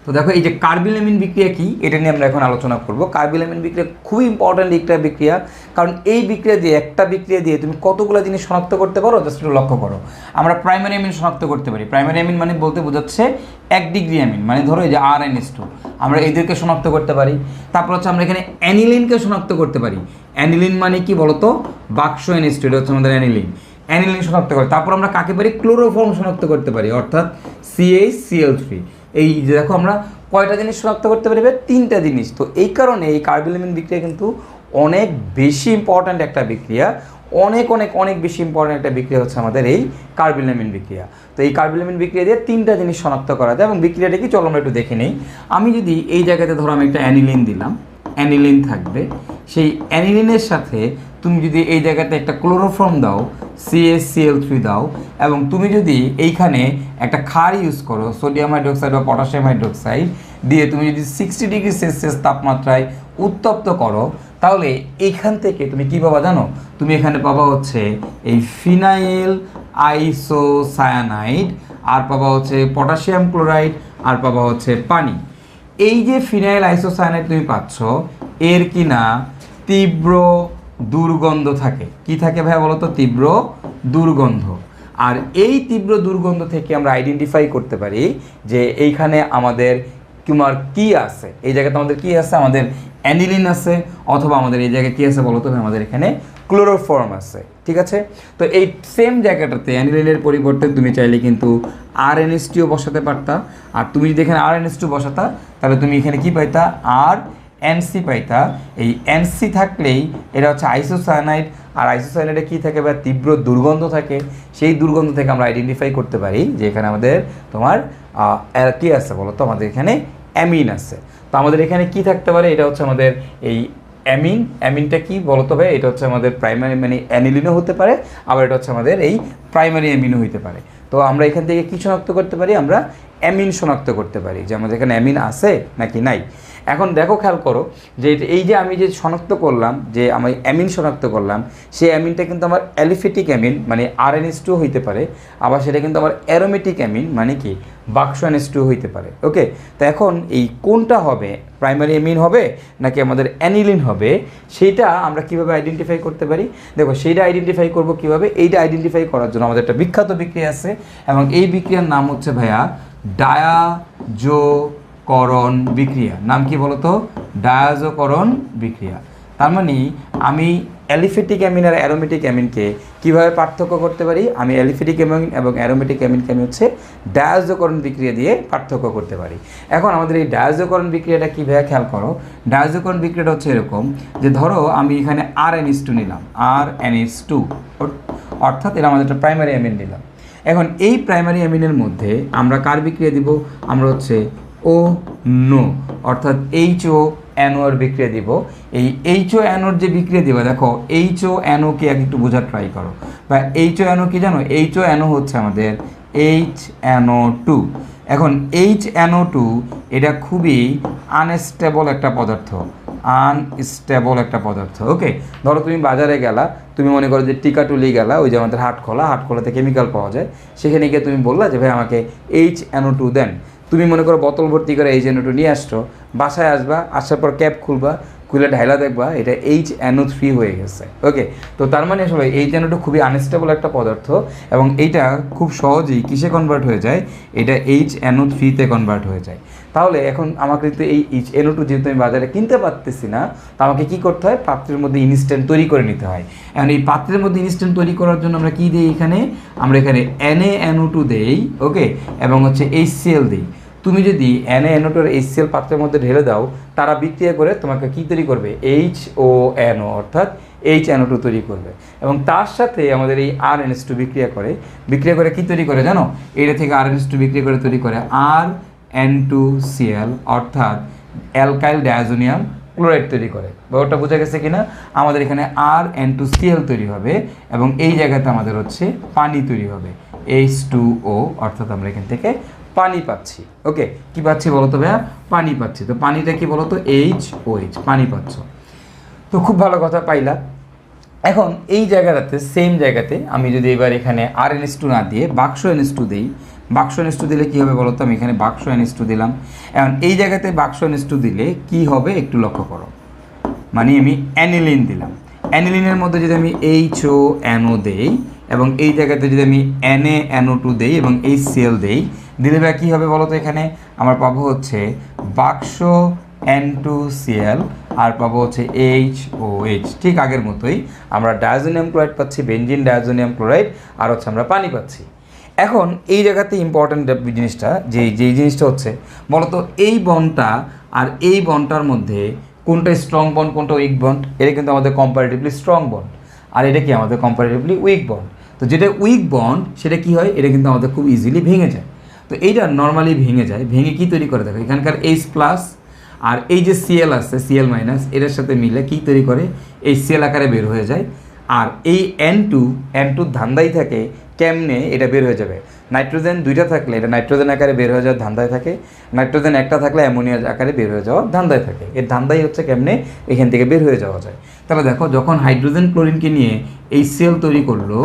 তো দেখো এই যে কার্বিল অ্যামিন বিক্রিয়া কি, এটা নিয়ে আমরা এখন আলোচনা করব। কার্বিল অ্যামিন বিক্রিয়া খুবই ইম্পর্ট্যান্ট একটা বিক্রিয়া, কারণ এই বিক্রিয়া দিয়ে একটা বিক্রিয়া দিয়ে তুমি কতগুলো জিনিস শনাক্ত করতে পারো, জাস্ট একটু লক্ষ্য করো। আমরা প্রাইমারি অ্যামিন শনাক্ত করতে পারি। প্রাইমারি অ্যামিন মানে বলতে বোঝাচ্ছে 1 ডিগ্রি অ্যামিন, মানে ধরো এই যে RNH2, আমরা এদেরকে শনাক্ত করতে পারি। তারপর হচ্ছে আমরা এখানে অ্যানিলিনকে শনাক্ত করতে পারি। অ্যানিলিন মানে কি বলতো? বাক্স NH2, এটা হচ্ছে আমাদের অ্যানিলিন শনাক্ত করে। তারপর আমরা কাকে পারি? ক্লোরোফর্ম শনাক্ত করতে পারি, অর্থাৎ CH3Cl3। এই যে দেখো আমরা কয়টা জিনিস শনাক্ত করতে পারি? 3টা জিনিস। তো এই কারণে এই কার্বিল অ্যামিন বিক্রিয়া কিন্তু অনেক বেশি ইম্পর্ট্যান্ট একটা বিক্রিয়া, অনেক বেশি ইম্পর্ট্যান্ট একটা বিক্রিয়া হচ্ছে আমাদের এই কার্বিল অ্যামিন বিক্রিয়া। তো এই কার্বিল অ্যামিন বিক্রিয়া দিয়ে 3টা জিনিস শনাক্ত করা যায়, এবং বিক্রিয়াটা কি চলো আমরা একটু দেখে নেই। আমি যদি এই জায়গাতে ধরো আমি একটা অ্যানিলিন দিলাম, অ্যানিলিন থাকবে, সেই অ্যানিলিনের সাথে তুমি যদি এই জায়গাতে একটা ক্লোরোফর্ম দাও, CaCl3 দাও, এবং তুমি যদি এইখানে একটা ক্ষার ইউজ করো, সোডিয়াম হাইড্রোক্সাইড বা পটাশিয়াম হাইড্রোক্সাইড দিয়ে তুমি যদি 60 ডিগ্রি সেলসিয়াস তাপমাত্রায় উত্তপ্ত করো, তাহলে এইখান থেকে তুমি কী পাবা জানো? তুমি এখানে পাবা হচ্ছে এই ফিনাইল আইসোসায়ানাইড, আর পাবা হচ্ছে পটাশিয়াম ক্লোরাইড, আর পাবা হচ্ছে পানি। এই যে ফিনাইল আইসোসায়ানাইড তুমি পাচ্ছ, এর কিনা তীব্র দুর্গন্ধ থাকে। কি থাকে ভাইয়া বলো তো? তীব্র দুর্গন্ধ। আর এই তীব্র দুর্গন্ধ থেকে আমরা আইডেন্টিফাই করতে পারি যে এইখানে আমাদের তোমার কি আছে। এই জায়গাতে আমাদের কি আছে? আমাদের অ্যানিলিন আছে, অথবা আমাদের এই জায়গায় কি আছে বলো তো? আমাদের এখানে ক্লোরোফর্ম আছে, ঠিক আছে? তো এই সেম জায়গাটাতে অ্যানিলিনের পরিবর্তে তুমি চাইলে কিন্তু RNH2 বসাতে পারতা। আর তুমি যদি এখানে RNH2 বসাতা, তাহলে তুমি এখানে কি পাইতা? NC পাইতা। এই NC থাকলেই এটা হচ্ছে আইসোসায়ানাইড, আর আইসোসায়ানাইডে কী থাকে বা তীব্র দুর্গন্ধ থাকে। সেই দুর্গন্ধ থেকে আমরা আইডেন্টিফাই করতে পারি যে এখানে আমাদের তোমার কী আছে বলো তো? আমাদের এখানে অ্যামিন আছে। তো আমাদের এখানে কি থাকতে পারে? এটা হচ্ছে আমাদের এই অ্যামিনটা কি বলো তো ভাই? এটা হচ্ছে আমাদের প্রাইমারি মানে অ্যানিলিনও হতে পারে, আবার এটা হচ্ছে আমাদের এই প্রাইমারি অ্যামিনও হতে পারে। তো আমরা এখান থেকে কী শনাক্ত করতে পারি? আমরা অ্যামিন শনাক্ত করতে পারি যে আমাদের এখানে অ্যামিন আছে নাকি নাই। এখন দেখো, খেয়াল করো যে এই যে আমি যে শনাক্ত করলাম, যে আমি অ্যামিন শনাক্ত করলাম, সেই অ্যামিনটা কিন্তু আমার অ্যালিফেটিক অ্যামিন মানে RNS2 হইতে পারে, আবার সেটা কিন্তু আমার অ্যারোমেটিক অ্যামিন মানে কি বাক্স NH2 হইতে পারে। ওকে, তো এখন এই কোনটা হবে, প্রাইমারি অ্যামিন হবে নাকি আমাদের অ্যানিলিন হবে, সেইটা আমরা কিভাবে আইডেন্টিফাই করতে পারি? দেখো, সেইটা আইডেন্টিফাই করব কিভাবে? এইটা আইডেন্টিফাই করার জন্য আমাদের একটা বিখ্যাত বিক্রিয়া আছে, এবং এই বিক্রিয়ার নাম হচ্ছে ভাইয়া ডায়াজোকরণ বিক্রিয়া। নাম কি বলতো? ডায়াজোকরণ বিক্রিয়া। তার মানে আমি অ্যালিফেটিক অ্যামিন আর অ্যারোমেটিক অ্যামিনকে কীভাবে পার্থক্য করতে পারি? আমি অ্যালিফেটিক অ্যামিন এবং অ্যারোমেটিক অ্যামিনকে আমি হচ্ছে ডায়াজোকরণ বিক্রিয়া দিয়ে পার্থক্য করতে পারি। এখন আমাদের এই ডায়াজোকরণ বিক্রিয়াটা কীভাবে, খেয়াল করো। ডায়াজোকরণ বিক্রিয়াটা হচ্ছে এরকম যে ধরো আমি এখানে RNH2 নিলাম, RNH2 অর্থাৎ এটা আমাদের একটা প্রাইমারি অ্যামিন নিলাম। এখন এই প্রাইমারি অ্যামিনের মধ্যে আমরা কার বিক্রিয়া দিব? আমরা হচ্ছে NO অর্থাৎ HONO এর বিক্রিয়া দিব। এই HONO এর যে বিক্রিয়া দিব, দেখো HONO কে একটু বোঝার ট্রাই করো, বা HONO কি জানো? HONO হচ্ছে আমাদের HNO2। এখন HNO2 এটা খুবই আনস্টেবল একটা পদার্থ, আনস্টেবল একটা পদার্থ। ওকে, ধরো তুমি বাজারে গেলা, তুমি মনে করো যে টিকাটুলি গেলা, ওই যে আমাদের হাটখোলাতে কেমিক্যাল পাওয়া যায়, সেখানে গিয়ে তুমি বললা যে ভাই আমাকে HNO2 দেন। তুমি মনে করো বোতল ভর্তি করে HNO2 নিয়ে আসছো, বাসায় আসবা, আসার পর ক্যাপ খুলবা, খুলে ঢাইলা দেখবা এটা HNO3 হয়ে গেছে। ওকে, তো তার মানে আসলে HNO2 খুবই আনস্টেবল একটা পদার্থ, এবং এইটা খুব সহজেই কিসে কনভার্ট হয়ে যায়? এটা HNO3-তে কনভার্ট হয়ে যায়। তাহলে এখন আমাকে কিন্তু এই HNO2 যেহেতু আমি বাজারে কিনতে পারতেছি না, তো আমাকে কী করতে হয়? পাত্রের মধ্যে ইনস্ট্যান্ট তৈরি করে নিতে হয়। এখন এই পাত্রের মধ্যে ইনস্ট্যান্ট তৈরি করার জন্য আমরা কী দিই? আমরা এখানে NaNO2 দেই, ওকে, এবং হচ্ছে HCl দিই। তুমি যদি NaNO2 আর HCl পাত্রের মধ্যে ঢেলে দাও, তারা বিক্রিয়া করে তোমাকে কী তৈরি করবে? HONO অর্থাৎ HNO2 তৈরি করবে, এবং তার সাথে আমাদের এই RNH2 বিক্রিয়া করে কী তৈরি করে জানো? এটা থেকে RNH2 বিক্রিয়া করে তৈরি করে RN2Cl অর্থাৎ অ্যালকাইল ডায়াজোনিয়াম ক্লোরাইড তৈরি করে। ব্যাপারটা বোঝা গেছে কিনা? আমাদের এখানে RN2Cl তৈরি হবে, এবং এই জায়গাতে আমাদের হচ্ছে পানি তৈরি হবে, H2O অর্থাৎ আমরা এখান থেকে পানি পাচ্ছি। ওকে, কি পাচ্ছি বলো তো ভাইয়া? পানি পাচ্ছি। তো পানিটা কি বলো তো? HOH, পানি পাচ্ছ। তো খুব ভালো কথা পাইলা। এখন এই জায়গাটাতে, সেম জায়গাতে আমি যদি এবার এখানে RNH2 না দিয়ে বাক্স NH2 দিই, বাক্স NH2 দিলে কী হবে বলো তো? আমি এখানে বাক্স NH2 দিলাম। এখন এই জায়গাতে বাক্স NH2 দিলে কি হবে একটু লক্ষ্য করো। মানে আমি অ্যানিলিন দিলাম, অ্যানিলিনের মধ্যে যদি আমি HONO দেই, এবং এই জায়গাতে যদি আমি NaNO2 দেই এবং HCl দেই, দিলে বা কী হবে বলো তো? এখানে আমার পাবো হচ্ছে বাক্স N2Cl আর পাবো হচ্ছে HOH। ঠিক আগের মতোই আমরা ডায়াজোনিয়াম ক্লোরাইড পাচ্ছি, বেনজিন ডায়াজোনিয়াম ক্লোরাইড, আর হচ্ছে আমরা পানি পাচ্ছি। এখন এই জায়গাতে ইম্পর্ট্যান্ট জিনিসটা, যেই জিনিসটা হচ্ছে বলতো, এই বন্ডটা আর এই বন্ডটার মধ্যে কোনটা স্ট্রং বন্ড, কোনটা উইক বন্ড? এটা কিন্তু আমাদের কম্পারেটিভলি স্ট্রং বন্ড, আর এটা কি আমাদের কম্পারেটিভলি উইক বন্ড। তো যেটা উইক বন্ড সেটা কি হয়? এটা কিন্তু আমাদের খুব ইজিলি ভেঙে যায়। তো এইটা নর্মালি ভেঙে যায়, ভেঙে কি তৈরি করে? দেখো এখানকার H+ আর এই যে Cl আছে, Cl- এটার সাথে মিলে কি তৈরি করে? HCl আকারে বের হয়ে যায়। আর এই N2 ধান্দাই থাকে কেমনে এটা বের হয়ে যাবে। নাইট্রোজেন দুইটা থাকলে এটা নাইট্রোজেন আকারে বের হয়ে যাওয়ার ধান্দায় থাকে, নাইট্রোজেন একটা থাকলে অ্যামোনিয়া আকারে বের হয়ে যাওয়ার ধান্দায় থাকে। এর ধান্দাই হচ্ছে কেমনে এখান থেকে বের হয়ে যাওয়া যায়। তাহলে দেখো, যখন হাইড্রোজেন ক্লোরিনকে নিয়ে HCl তৈরি করলো,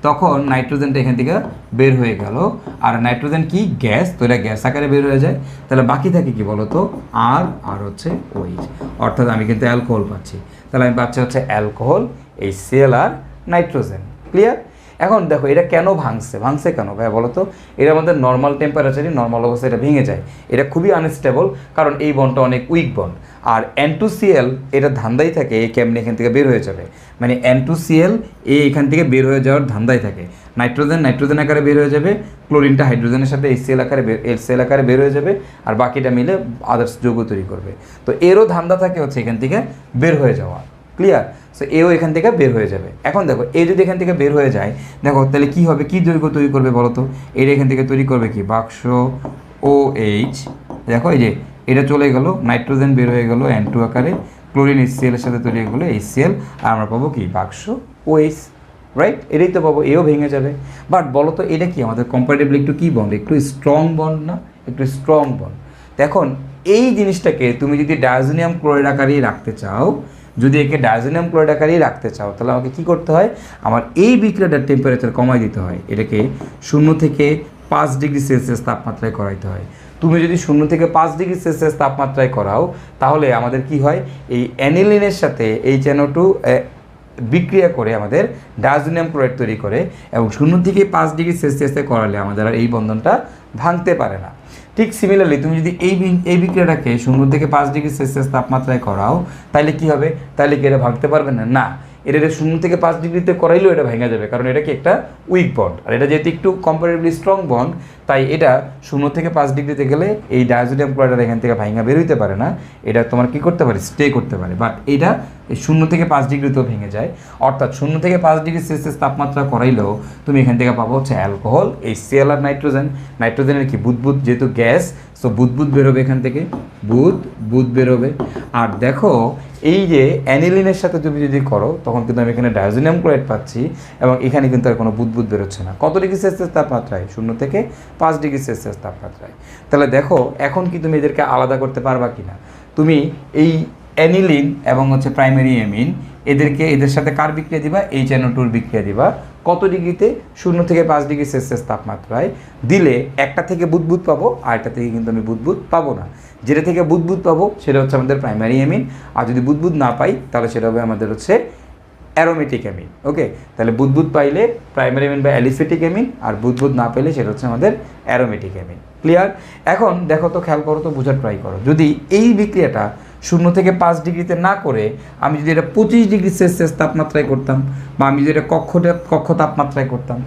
তখন নাইট্রোজেনটা এখান থেকে বের হয়ে গেল, আর নাইট্রোজেন কি গ্যাস, তো এটা গ্যাস আকারে বের হয়ে যায়। তাহলে বাকি থাকে কি বলতো? আর হচ্ছে OH, অর্থাৎ আমি কিন্তু অ্যালকোহল পাচ্ছি। তাহলে আমি পাচ্ছি হচ্ছে অ্যালকোহল, HCl আর নাইট্রোজেন। ক্লিয়ার? এখন দেখো এটা কেন ভাঙছে কেন ভাই বলো তো? এটা আমাদের নর্মাল টেম্পারেচারে, নর্মাল অবস্থায় এটা ভেঙে যায়। এটা খুবই আনস্টেবল, কারণ এই বন্ডটা অনেক উইক বন্ড। আর N2Cl এটা ধান্দাই থাকে কেমনি এখান থেকে বের হয়ে যাবে, মানে N2Cl এখান থেকে বের হয়ে যাওয়ার ধান্দাই থাকে। নাইট্রোজেন আকারে বের হয়ে যাবে, ক্লোরিনটা হাইড্রোজেনের সাথে HCl আকারে বের হয়ে যাবে, আর বাকিটা মিলে আদার্স যৌগ তৈরি করবে। তো এরও ধান্দা থাকে হচ্ছে এখান থেকে বের হয়ে যাওয়া। ক্লিয়ার? সো এও এখান থেকে বের হয়ে যাবে। এখন দেখো, এ যদি এখান থেকে বের হয়ে যায়, দেখো তাহলে কী হবে? কী যৌগ তৈরি করবে বলো তো? এটা এখান থেকে তৈরি করবে কি? বাক্স OH। দেখো এই যে এটা চলে গেল, নাইট্রোজেন বের হয়ে গেল N2 আকারে, ক্লোরিন HCl এর সাথে তৈরি হয়ে গেলো HCl, আর আমরা পাবো কি? বাক্স OH। রাইট? এটাই তো পাবো। এও ভেঙে যাবে। বাট বলো তো, এটা কি আমাদের কম্পারেটিভলি একটু কী বন্ড? একটু স্ট্রং বন্ড না? একটু স্ট্রং বন্ড। এখন এই জিনিসটাকে তুমি যদি ডায়াজোনিয়াম ক্লোরাইড আকারেই রাখতে চাও, যদি একে ডায়াজোনিয়াম ক্লোরাইড আকারেই রাখতে চাও, তাহলে আমাকে কী করতে হয়, আমার এই বিক্রিয়াটার টেম্পারেচার কমাই দিতে হয়, এটাকে 0 থেকে 5 ডিগ্রি সেলসিয়াস তাপমাত্রায় করাইতে হয়। তুমি যদি 0 থেকে 5 ডিগ্রি সেলসিয়াস তাপমাত্রায় করাও, তাহলে আমাদের কি হয়, এই অ্যানিলিনের সাথে HNO2 বিক্রিয়া করে আমাদের ডায়াজোনিয়াম ক্লোরাইড তৈরি করে, এবং 0 থেকে 5 ডিগ্রি সেলসিয়াসে করালে আমাদের আর এই বন্ধনটা ভাঙতে পারে না। ঠিক সিমিলারলি তুমি যদি এই বিক্রিয়াটাকে 0 থেকে 5 ডিগ্রি সেলসিয়াস তাপমাত্রায় করাও, তাহলে কি হবে, তাহলে কি এটা ভাঙতে পারবে না? না, এটা 0 থেকে 5 ডিগ্রিতে করাইলেও এটা ভেঙে যাবে, কারণ এটা কি একটা উইক বন্ড, আর এটা যেহেতু একটু কম্পারেটিভলি স্ট্রং বন্ড, তাই এটা 0 থেকে 5 ডিগ্রিতে গেলে এই ডায়াজোনিয়াম ক্লোরাইড এখান থেকে ভাঙা বের হইতে পারে না, এটা তোমার কি করতে পারে, স্টে করতে পারে। বাট এটা 0 থেকে 5 ডিগ্রিতেও ভেঙে যায়, অর্থাৎ 0 থেকে 5 ডিগ্রি সেলসিয়াস তাপমাত্রা করাইলেও তুমি এখান থেকে পাবো হচ্ছে অ্যালকোহল, HCl আর নাইট্রোজেনের কি বুদবুদ, যেহেতু গ্যাস, সো বুদবুদ বেরোবে এখান থেকে, বুদ বেরোবে। আর দেখো এই যে অ্যানিলিনের সাথে তুমি যদি করো, তখন কিন্তু আমি এখানে ডায়াজোনিয়াম ক্লোরাইড পাচ্ছি, এবং এখানে কিন্তু আর কোনো বুদবুদ বেরোচ্ছে না। কত ডিগ্রি সেলসিয়াস তাপমাত্রায়? 0 থেকে 5 ডিগ্রি সেলসিয়াস তাপমাত্রায়। তাহলে দেখো এখন কি তুমি এদেরকে আলাদা করতে পারবা কি না? তুমি এই অ্যানিলিন এবং হচ্ছে প্রাইমারি অ্যামিন, এদের সাথে কার বিক্রিয়া দিবা? HNO2 বিক্রিয়া দিবা। কত ডিগ্রিতে? 0 থেকে 5 ডিগ্রি সেলসিয়াস তাপমাত্রায় দিলে একটা থেকে বুদবুদ পাবো, আর একটা থেকে কিন্তু আমি বুদবুদ পাবো না। যেটা থেকে বুদবুদ পাবো সেটা হচ্ছে আমাদের প্রাইমারি অ্যামিন, আর যদি বুদবুদ না পাই তাহলে সেটা হবে আমাদের হচ্ছে অ্যারোমেটিক অ্যামিন। ওকে, তাহলে বুদবুদ পাইলে প্রাইমারি অ্যামিন বা অ্যালিফেটিক অ্যামিন, আর বুদবুদ না পেলে সেটা হচ্ছে আমাদের অ্যারোমেটিক অ্যামিন। ক্লিয়ার? এখন দেখো তো, খেয়াল করো তো, বোঝার ট্রাই করো। যদি এই বিক্রিয়াটা 0 থেকে 5 ডিগ্রিতে না করে আমি যদি এটা 25 ডিগ্রি সেলসিয়াস তাপমাত্রায় করতাম, বা আমি যদি এটা কক্ষ তাপমাত্রায় করতাম,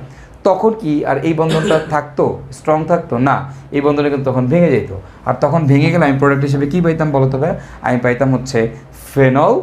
তখন কি আর এই বন্ধনটা থাকতো, স্ট্রং থাকতো? না, এই বন্ধনটা কিন্তু তখন ভেঙে যেত। আর তখন ভেঙে গেলে আমি প্রোডাক্ট হিসেবে কী পাইতাম বলো তবে? আমি পাইতাম হচ্ছে ফেনল,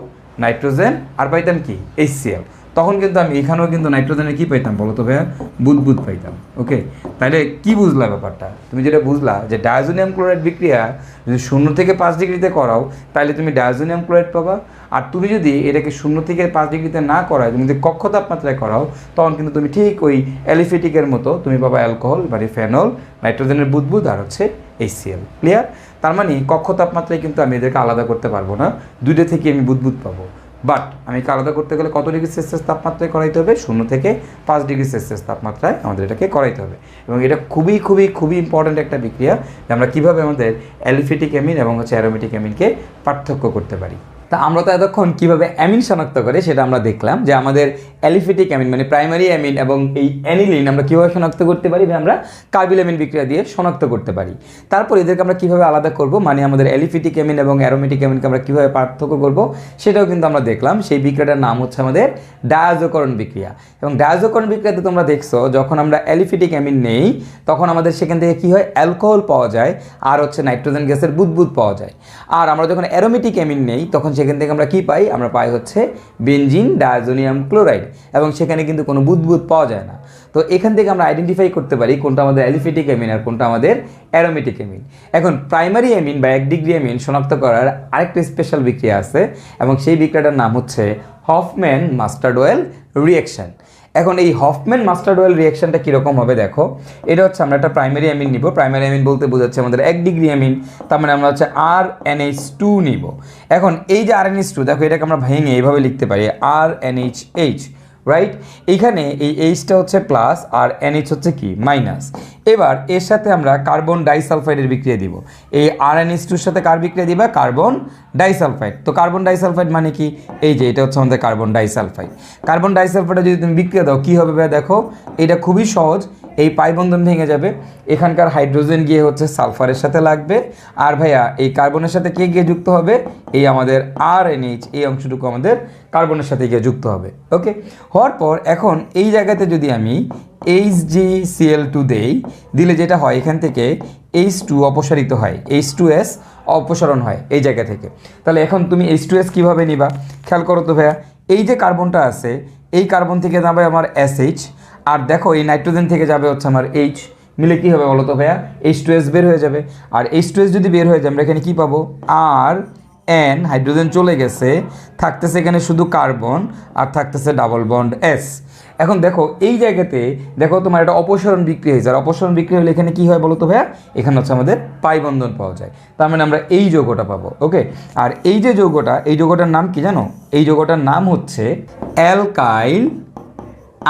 নাইট্রোজেন, আর পাইতাম কি? HCl। তখন কিন্তু আমি এখানেও কিন্তু নাইট্রোজেনের কী পাইতাম বলো তো ভাইয়া? বুদবুদ পাইতাম। ওকে, তাহলে কি বুঝলা ব্যাপারটা? তুমি যেটা বুঝলা যে ডায়াজোনিয়াম ক্লোরাইড বিক্রিয়া যদি 0 থেকে 5 ডিগ্রিতে করাও, তাহলে তুমি ডায়াজোনিয়াম ক্লোরাইড পাবা। আর তুমি যদি এটাকে 0 থেকে 5 ডিগ্রিতে না করাও, তুমি যদি কক্ষ তাপমাত্রায় করাও, তখন কিন্তু তুমি ঠিক ওই অ্যালিফেটিকের মতো তুমি পাবা অ্যালকোহল, মানে ফেনল, নাইট্রোজেনের বুদবুদ, আর হচ্ছে HCl। ক্লিয়ার? তার মানে কক্ষ তাপমাত্রায় কিন্তু আমি এদেরকে আলাদা করতে পারবো না, দুইটা থেকে আমি বুদবুদ পাবো। বাট আমি আলাদা করতে গেলে কত ডিগ্রি সেলসিয়াস তাপমাত্রায় করাইতে হবে? 0 থেকে 5 ডিগ্রি সেলসিয়াস তাপমাত্রায় আমাদের এটাকে করাইতে হবে। এবং এটা খুবই খুবই খুবই ইম্পর্ট্যান্ট একটা বিক্রিয়া, যে আমরা কীভাবে আমাদের অ্যালিফেটিক অ্যামিন এবং হচ্ছে অ্যারোমেটিক অ্যামিনকে পার্থক্য করতে পারি। তা আমরা তো এতক্ষণ কীভাবে অ্যামিন শনাক্ত করে সেটা আমরা দেখলাম, যে আমাদের অ্যালিফেটিক অ্যামিন মানে প্রাইমারি অ্যামিন এবং এই অ্যানিলিন আমরা কীভাবে শনাক্ত করতে পারি, আমরা কার্বিল অ্যামিন বিক্রিয়া দিয়ে শনাক্ত করতে পারি। তারপর এদেরকে আমরা কীভাবে আলাদা করব, মানে আমাদের অ্যালিফেটিক অ্যামিন এবং অ্যারোমেটিক অ্যামিনকে আমরা কীভাবে পার্থক্য করব সেটাও কিন্তু আমরা দেখলাম। সেই বিক্রিয়াটার নাম হচ্ছে আমাদের ডায়াজোকরণ বিক্রিয়া। এবং ডায়াজোকরণ বিক্রিয়াতে তোমরা দেখছো, যখন আমরা অ্যালিফেটিক অ্যামিন নেই, তখন আমাদের সেখান থেকে কী হয়? অ্যালকোহল পাওয়া যায়, আর হচ্ছে নাইট্রোজেন গ্যাসের বুদবুদ পাওয়া যায়। আর আমরা যখন অ্যারোমেটিক অ্যামিন নেই, তখন সেখান থেকে আমরা কী পাই? আমরা পাই হচ্ছে বেনজিন ডায়াজোনিয়াম ক্লোরাইড, এবং সেখানে কিন্তু কোনো বুদবুদ পাওয়া যায় না। তো এখান থেকে আমরা আইডেন্টিফাই করতে পারি কোনটা আমাদের অ্যালিফেটিক অ্যামিন আর কোনটা আমাদের অ্যারোমেটিক অ্যামিন। এখন প্রাইমারি অ্যামিন বা 1 ডিগ্রি অ্যামিন শনাক্ত করার আরেকটা স্পেশাল বিক্রিয়া আছে, এবং সেই বিক্রিয়াটার নাম হচ্ছে হফম্যান মাস্টার্ড ওয়েল রিঅ্যাকশন। এখন এই হফম্যান মাস্টার্ড ওয়েল রিঅ্যাকশনটা কীরকম হবে দেখো। এটা হচ্ছে আমরা একটা প্রাইমারি অ্যামিন নিব। প্রাইমারি অ্যামিন বলতে বোঝাচ্ছে আমাদের 1 ডিগ্রি অ্যামিন, তার মানে আমরা হচ্ছে RNH2 নিব। এখন এই যে RNH2, দেখো এটাকে আমরা ভেঙে এইভাবে লিখতে পারি RNHH, রাইট? এইখানে এই এইচটা হচ্ছে প্লাস আর NH হচ্ছে কি? মাইনাস। এবার এর সাথে আমরা কার্বন ডাইসালফাইডের বিক্রিয়া দিব। এই RNH2 এর সাথে কার বিক্রিয়া দিবা? Carbon disulphide. তো কার্বন ডাইসালফাইড মানে কি? এই যে এটা হচ্ছে আমাদের কার্বন ডাইসালফাইড। কার্বন ডাইসালফাইডে যদি তুমি বিক্রিয়া দাও, কী হবে ভাই? দেখো এটা খুবই সহজ, এই পাই বন্ধন ভেঙে যাবে, এখানকার হাইড্রোজেন গিয়ে হচ্ছে সালফারের সাথে লাগবে, আর ভাইয়া এই কার্বনের সাথে কে গিয়ে যুক্ত হবে? এই আমাদের RNH, এই অংশটুকু আমাদের কার্বনের সাথে গিয়ে যুক্ত হবে। ওকে, হওয়ার পর এখন এই জায়গাতে যদি আমি HgCl2 দিলে যেটা হয়, এখান থেকে H2 অপসারিত হয়, H2S অপসারণ হয় এই জায়গা থেকে। তাহলে এখন তুমি H2S কীভাবে নিবা? খেয়াল করো তো ভাইয়া, এই যে কার্বনটা আছে, এই কার্বন থেকে যাবে আমার SH, আর দেখো এই নাইট্রোজেন থেকে যাবে হচ্ছে আমার H, মিলে কী হবে বলো তো ভাইয়া? H2S বের হয়ে যাবে। আর H2S যদি বের হয়ে যায়, আমরা এখানে কী পাবো? RN, হাইড্রোজেন চলে গেছে, থাকতেছে এখানে শুধু কার্বন, আর থাকতেছে ডাবল বন্ড S। এখন দেখো এই জায়গাতে দেখো তোমার একটা অপসারণ বিক্রিয়া হয়েছে, আর অপসারণ বিক্রিয়া হলে এখানে কি হয় বলো তো ভাইয়া, এখানে হচ্ছে আমাদের পাই বন্ধন পাওয়া যায়। তার মানে আমরা এই যৌগটা পাবো। ওকে, আর এই যে যৌগটা, এই যৌগটার নাম কি জানো? এই যৌগটার নাম হচ্ছে অ্যালকাইল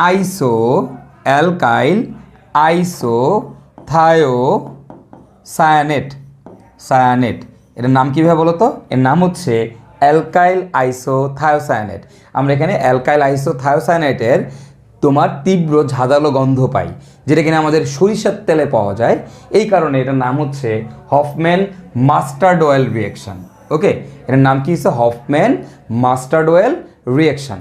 আইসোথায়োসায়ানেট। এটার নাম কীভাবে বলো তো? এর নাম হচ্ছে অ্যালকাইল আইসোথায়োসায়ানেট। আমরা এখানে অ্যালকাইল আইসোথায়োসায়ানেটের তোমার তীব্র ঝাঁঝালো গন্ধ পাই, যেটা কিনা আমাদের সরিষার তেলে পাওয়া যায়। এই কারণে এটার নাম হচ্ছে Hofmann mustard oil reaction. Okay, এটার নাম কি হচ্ছে? Hofmann mustard oil reaction.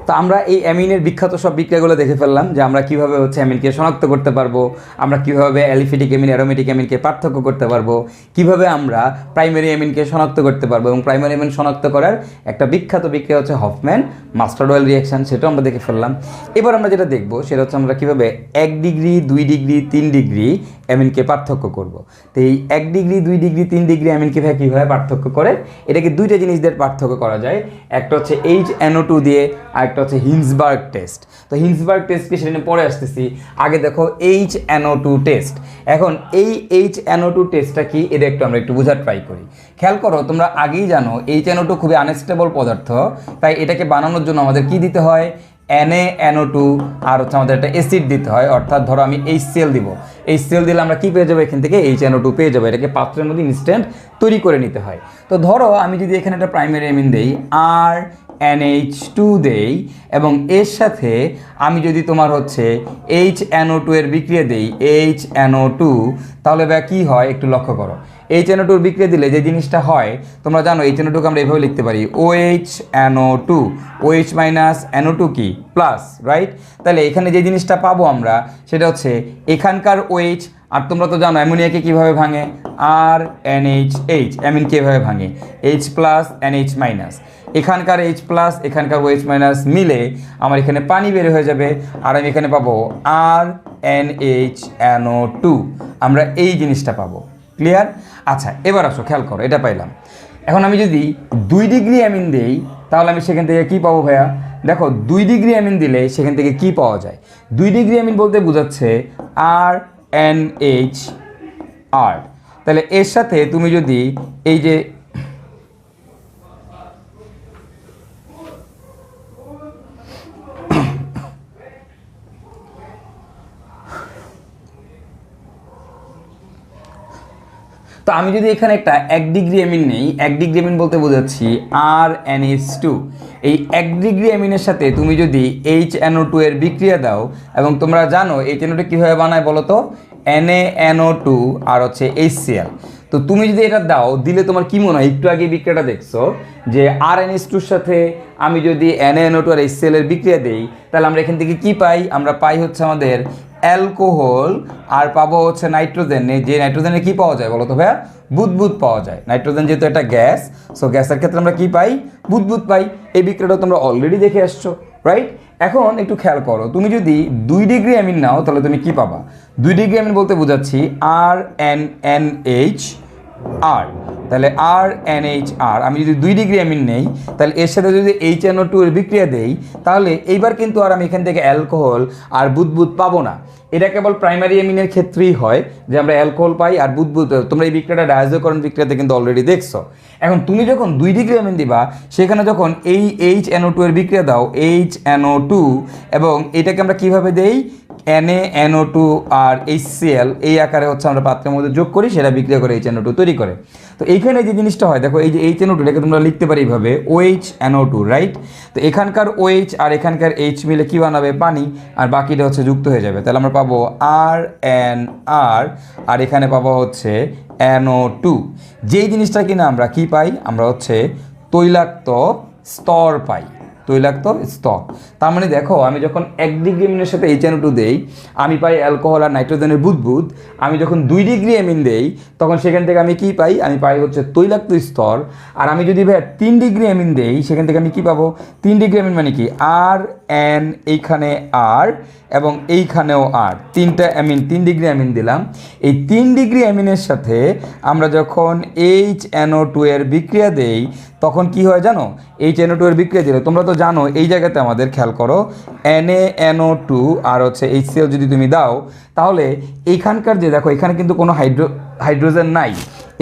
তো আমরা এই অ্যামিনের বিখ্যাত সব বিক্রিয়াগুলো দেখে ফেললাম, যে আমরা কীভাবে হচ্ছে অ্যামিনকে শনাক্ত করতে পারবো, আমরা কীভাবে অ্যালিফেটিক অ্যামিন অ্যারোমেটিক অ্যামিনকে পার্থক্য করতে পারবো, কীভাবে আমরা প্রাইমারি অ্যামিনকে শনাক্ত করতে পারবো, এবং প্রাইমারি অ্যামিন শনাক্ত করার একটা বিখ্যাত বিক্রিয়া হচ্ছে হফম্যান মাস্টার্ড অয়েল রিয়াকশান, সেটাও আমরা দেখে ফেললাম। এবার আমরা যেটা দেখবো সেটা হচ্ছে আমরা কীভাবে 1 ডিগ্রি 2 ডিগ্রি 3 ডিগ্রি অ্যামিনকে পার্থক্য করব। তো এই 1 ডিগ্রি 2 ডিগ্রি 3 ডিগ্রি অ্যামিনকে কীভাবে পার্থক্য করে, এটাকে দুইটা জিনিস দিয়ে পার্থক্য করা যায়। একটা হচ্ছে HNO2 দিয়ে, আর একটা হচ্ছে হিন্সবার্গ টেস্ট। তো হিন্সবার্গ টেস্টকে সেটা নিয়ে পরে আসতেছি, আগে দেখো HNO2 টেস্ট। এখন এই HNO2 টেস্টটা কি, এটা আমরা একটু বোঝার ট্রাই করি। খেয়াল করো, তোমরা আগেই জানো HNO2 খুবই আনস্টেবল পদার্থ, তাই এটাকে বানানোর জন্য আমাদের কি দিতে হয়? NaNO2 আর হচ্ছে আমাদের একটা অ্যাসিড দিতে হয়। অর্থাৎ ধরো আমি HCl দিব, HCl দিলে আমরা কি পেয়ে যাবো? এখান থেকে HNO2 পেয়ে যাবো। এটাকে পাত্রের মধ্যে ইনস্ট্যান্ট তৈরি করে নিতে হয়। তো ধরো আমি যদি এখানে একটা প্রাইমারি অ্যামিন দেই RNH2 দেই, এবং এর সাথে আমি যদি তোমার হচ্ছে HNO2 এর বিক্রিয়া দেই HNO2, তাহলে কি হয় একটু লক্ষ্য করো। HNO2 এর বিক্রিয়া দিলে যে জিনিসটা হয়, তোমরা জানো HNO2কে আমরা এভাবে লিখতে পারি OHNO2, OH মাইনাস NO2 কি প্লাস, রাইট? তাহলে এখানে যে জিনিসটা পাবো আমরা সেটা হচ্ছে এখানকার OH, আর তোমরা তো জানো অ্যামোনিয়াকে কীভাবে ভাঙে, RNH, অ্যামিনকে এভাবে ভাঙে H প্লাস NH মাইনাস। এখানকার H প্লাস এখানকার OH মাইনাস মিলে আমার এখানে পানি বের হয়ে যাবে, আর আমি এখানে পাবো RNHNO2। আমরা এই জিনিসটা পাবো। ক্লিয়ার? আচ্ছা, এবার আসো, খেয়াল করো, এটা পাইলাম। এখন আমি যদি 2 ডিগ্রি অ্যামিন দেই, তাহলে আমি সেখান থেকে কি পাবো ভাইয়া? দেখো 2 ডিগ্রি অ্যামিন দিলে সেখান থেকে কি পাওয়া যায়? 2 ডিগ্রি অ্যামিন বলতে বোঝাচ্ছে RNHR। তাহলে এর সাথে তুমি যদি এই যে তো আমি যদি এখানে একটা 1 ডিগ্রি অ্যামিন নেই, 1 ডিগ্রি অ্যামিন বলতে বোঝাচ্ছি RNH2। এই 1 ডিগ্রি অ্যামিনের সাথে তুমি যদি HNO2 এর বিক্রিয়া দাও, এবং তোমরা জানো HNO2 কীভাবে বানায় বলো তো? NaNO2 আর হচ্ছে HCl। তো তুমি যদি এটা দাও, দিলে তোমার কি মনে হয়? একটু আগে বিক্রিয়াটা দেখছো যে RNH2 এর সাথে আমি যদি NaNO2 আর HCl এর বিক্রিয়া দেই, তাহলে আমরা এখান থেকে কি পাই? আমরা পাই হচ্ছে আমাদের অ্যালকোহল, আর পাবো হচ্ছে নাইট্রোজেনে। যে নাইট্রোজেনে কি পাওয়া যায় বলো তো ভাইয়া? বুদবুদ পাওয়া যায়। নাইট্রোজেন যেহেতু একটা গ্যাস, সো গ্যাসের ক্ষেত্রে আমরা কি পাই? বুদবুদ পাই। এই বিক্রিয়াটা তোমরা অলরেডি দেখে আসছো, রাইট? এখন একটু খেয়াল করো, তুমি যদি 2 ডিগ্রি অ্যামিন নাও, তাহলে তুমি কি পাবা? 2 ডিগ্রি অ্যামিন বলতে বোঝাচ্ছি RNNHR। তাহলে RNHR আমি যদি 2 ডিগ্রি অ্যামিন নেই, তাহলে এর সাথে যদি HNO2 এর বিক্রিয়া দেই, তাহলে এইবার কিন্তু আর আমি এখান থেকে অ্যালকোহল আর বুদবুদ পাবো না। এটা কেবল প্রাইমারি অ্যামিনের ক্ষেত্রেই হয় যে আমরা অ্যালকোহল পাই আর বুদবুদ। তোমরা এই বিক্রিয়াটা ডায়াজোকরণ বিক্রিয়াতে কিন্তু অলরেডি দেখছো। এখন তুমি যখন 2 ডিগ্রি অ্যামিন দিবা, সেখানে যখন এই HNO2 এর বিক্রিয়া দাও HNO2, এবং এটাকে আমরা কিভাবে দেই? NaNO2 আর HCl এই আকারে হচ্ছে আমরা পাত্রের মধ্যে যোগ করি, সেটা বিক্রিয়া করে HNO2 তৈরি করে। তো এইখানে যে জিনিসটা হয়, দেখো এই যে HNO2 এটাকে তোমরা লিখতে পারি এইভাবে OHNO2, রাইট? তো এখানকার OH আর এখানকার H মিলে কি বানাবে? পানি, আর বাকিটা হচ্ছে যুক্ত হয়ে যাবে। তাহলে আমরা পাবো RNR, আর এখানে পাবো হচ্ছে NO2। যেই জিনিসটা কিনা আমরা কি পাই? আমরা হচ্ছে তৈলাক্ত স্তর পাই, তৈলাক্ত স্তর। তার মানে দেখো, আমি যখন 1 ডিগ্রি অ্যামিনের সাথে HNO2 দেই, আমি পাই অ্যালকোহল আর নাইট্রোজেনের বুদবুদ। আমি যখন 2 ডিগ্রি অ্যামিন দেই, তখন সেখান থেকে আমি কি পাই? আমি পাই হচ্ছে তৈলাক্ত স্তর। আর আমি যদি ভাই 3 ডিগ্রি অ্যামিন দেই, সেখান থেকে আমি কি পাবো? 3 ডিগ্রি অ্যামিন মানে কি? এন, এইখানে আর এবং এইখানেও আর, তিনটা অ্যামিন, 3 ডিগ্রি অ্যামিন দিলাম। এই 3 ডিগ্রি অ্যামিনের সাথে আমরা যখন HNO2 এর বিক্রিয়া দেই তখন কি হয় জানো? HNO2 এর বিক্রিয়া দিলে তোমরা তো জানো এই জায়গাতে আমাদের খেয়াল করো NaNO2 আর হচ্ছে HCl যদি তুমি দাও তাহলে এইখানকার যে দেখো এখানে কিন্তু কোনো হাইড্রোজেন নাই,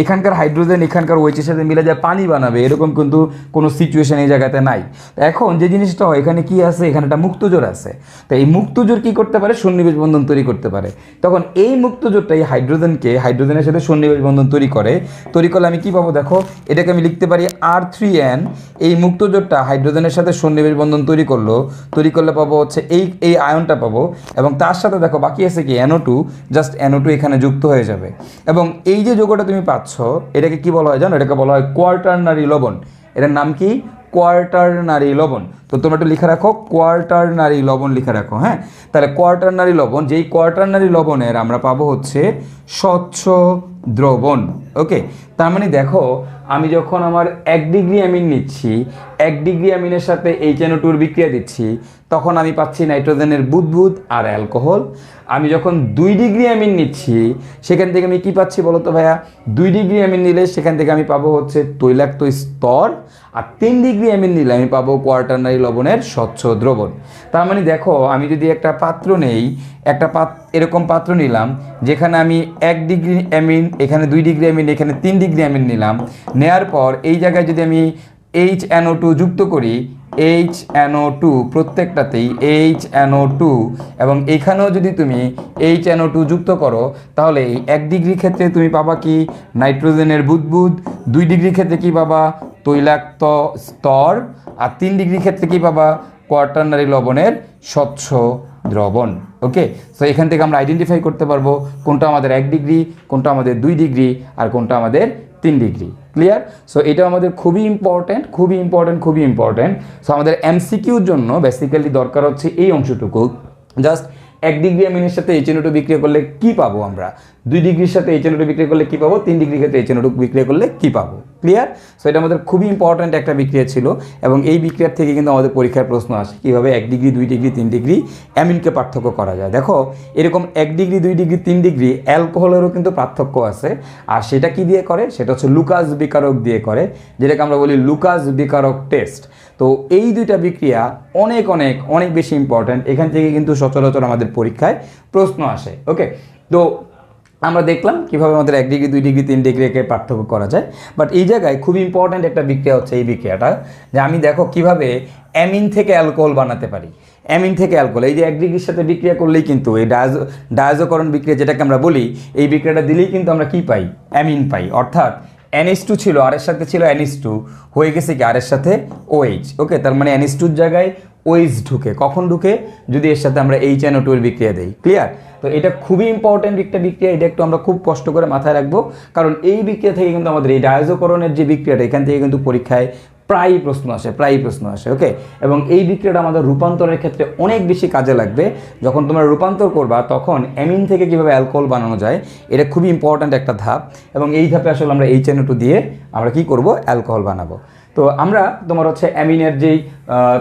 এখানকার হাইড্রোজেন এখানকার ওইচের সাথে মিলে যায় পানি বানাবে, এরকম কিন্তু কোনো সিচুয়েশন এই জায়গাতে নাই। এখন যে জিনিসটা হয় এখানে কি আছে, এখানে একটা মুক্তজোড় আছে। তো এই মুক্তজোড় কি করতে পারে? সন্নিবেশ বন্ধন তৈরি করতে পারে। তখন এই মুক্তজোড়টা এই হাইড্রোজেনের সাথে সন্নিবেশ বন্ধন তৈরি করলে আমি কি পাবো দেখো, এটাকে আমি লিখতে পারি R3N। এই মুক্তজোড়টা হাইড্রোজেনের সাথে সন্নিবেশ বন্ধন তৈরি করলে পাবো হচ্ছে এই আয়নটা পাবো, এবং তার সাথে দেখো বাকি আছে কি NO2, জাস্ট NO2 এখানে যুক্ত হয়ে যাবে। এবং এই যে যৌগটা তুমি পাচ্ছ এটাকে কি বলা হয় জানো? এটাকে বলা হয় কোয়াটারনারি লবণ। এটার নাম কি? কোয়াটারনারি লবণ। তো তোমরা একটু লিখে রাখো, কোয়াটারনারি লবণ লিখে রাখো। হ্যাঁ, তাহলে কোয়াটারনারি লবণ, যেই কোয়াটারনারি লবণের আমরা পাবো হচ্ছে স্বচ্ছ দ্রবণ। ওকে, তার মানে দেখো আমি যখন আমার 1 ডিগ্রি অ্যামিন নিচ্ছি, 1 ডিগ্রি অ্যামিনের সাথে HNO2 বিক্রিয়া দিচ্ছি, তখন আমি পাচ্ছি নাইট্রোজেনের বুদবুদ আর অ্যালকোহল। আমি যখন 2 ডিগ্রি অ্যামিন নিচ্ছি সেখান থেকে আমি কি পাচ্ছি বলো তো ভাইয়া? 2 ডিগ্রি অ্যামিন নিলে সেখান থেকে আমি পাবো হচ্ছে তৈলাক্ত স্তর, আর 3 ডিগ্রি অ্যামিন নিলে আমি পাবো কোয়াটারনারি লবণের স্বচ্ছ দ্রবণ। তার মানে দেখো আমি যদি একটা পাত্র নেই, এরকম পাত্র নিলাম যেখানে আমি 1 ডিগ্রি অ্যামিন, এখানে 2 ডিগ্রি অ্যামিন, এখানে 3 ডিগ্রি অ্যামিন নিলাম, নেয়ার পর এই জায়গায় যদি আমি HNO2 যুক্ত করি, HNO2 প্রত্যেকটাতেই HNO2, এবং এখানেও যদি তুমি HNO2 যুক্ত করো তাহলে এই 1 ডিগ্রি ক্ষেত্রে তুমি পাবা কি? নাইট্রোজেনের বুদবুদ। 2 ডিগ্রি ক্ষেত্রে কি পাবা? তৈলাক্ত স্তর। আর 3 ডিগ্রি ক্ষেত্রে কি পাবা? কোয়াটারনারি লবণের স্বচ্ছ দ্রবণ। ওকে, সো এখান থেকে আমরা আইডেন্টিফাই করতে পারবো কোনটা আমাদের 1 ডিগ্রি, কোনটা আমাদের 2 ডিগ্রি, আর কোনটা আমাদের 3 ডিগ্রি। ক্লিয়ার? সো এটা আমাদের খুবই ইম্পর্টেন্ট। সো আমাদের MCQর জন্য বেসিক্যালি দরকার হচ্ছে এই অংশটুকু, জাস্ট 1 ডিগ্রি অ্যামিনের সাথে HNO2 বিক্রিয়া করলে কি পাবো আমরা, 2 ডিগ্রির সাথে HNO2 বিক্রিয়া করলে কি পাবো, 3 ডিগ্রির ক্ষেত্রে HNO2 বিক্রিয়া করলে কি পাবো। ক্লিয়ার? সো এটা আমাদের খুবই ইম্পর্ট্যান্ট একটা বিক্রিয়া ছিল, এবং এই বিক্রিয়ার থেকে কিন্তু আমাদের পরীক্ষার প্রশ্ন আসে কীভাবে 1 ডিগ্রি, 2 ডিগ্রি, 3 ডিগ্রি অ্যামিনকে পার্থক্য করা যায়। দেখো এরকম 1 ডিগ্রি, 2 ডিগ্রি, 3 ডিগ্রি অ্যালকোহলেরও কিন্তু পার্থক্য আছে, আর সেটা কি দিয়ে করে? সেটা হচ্ছে লুকাস বিকারক দিয়ে করে, যেটাকে আমরা বলি লুকাস বিকারক টেস্ট। তো এই দুইটা বিক্রিয়া অনেক বেশি ইম্পর্ট্যান্ট, এখান থেকে কিন্তু সচরাচর আমাদের পরীক্ষায় প্রশ্ন আসে। ওকে, তো আমরা দেখলাম কীভাবে আমাদের 1 ডিগ্রি, 2 ডিগ্রি, 3 ডিগ্রিকে পার্থক্য করা যায়। বাট এই জায়গায় খুবই ইম্পর্ট্যান্ট একটা বিক্রিয়া হচ্ছে এই বিক্রিয়াটা, যে আমি দেখো কিভাবে অ্যামিন থেকে অ্যালকোহল বানাতে পারি। অ্যামিন থেকে অ্যালকোহল, এই যে 1 ডিগ্রির সাথে বিক্রিয়া করলেই কিন্তু এই ডায়াজোকরণ বিক্রিয়া যেটাকে আমরা বলি, এই বিক্রিয়াটা দিলেই কিন্তু আমরা কি পাই? অ্যামিন পাই। অর্থাৎ NH2 ছিল, আর এর সাথে ছিল NH2, হয়ে গেছে কি আর এর সাথে OH। ওকে, তার মানে NH2 এর জায়গায় OH ঢুকে। কখন ঢুকে? যদি এর সাথে আমরা HNO2 এর বিক্রিয়া দেই। ক্লিয়ার? তো এটা খুবই ইম্পর্ট্যান্ট একটা বিক্রিয়া, এটা একটু আমরা খুব কষ্ট করে মাথায় রাখবো, কারণ এই বিক্রিয়া থেকে কিন্তু আমাদের এই ডায়াজোকরণের যে বিক্রিয়াটা, এখান থেকে কিন্তু পরীক্ষায় প্রায়ই প্রশ্ন আসে। ওকে, এবং এই বিক্রিয়াটা আমাদের রূপান্তরের ক্ষেত্রে অনেক বেশি কাজে লাগবে। যখন তোমরা রূপান্তর করবা তখন অ্যামিন থেকে কীভাবে অ্যালকোহল বানানো যায়, এটা খুবই ইম্পর্ট্যান্ট একটা ধাপ, এবং এই ধাপে আসলে আমরা HNO2 দিয়ে আমরা কি করব? অ্যালকোহল বানাবো। তো আমরা তোমার হচ্ছে অ্যামিনের যেই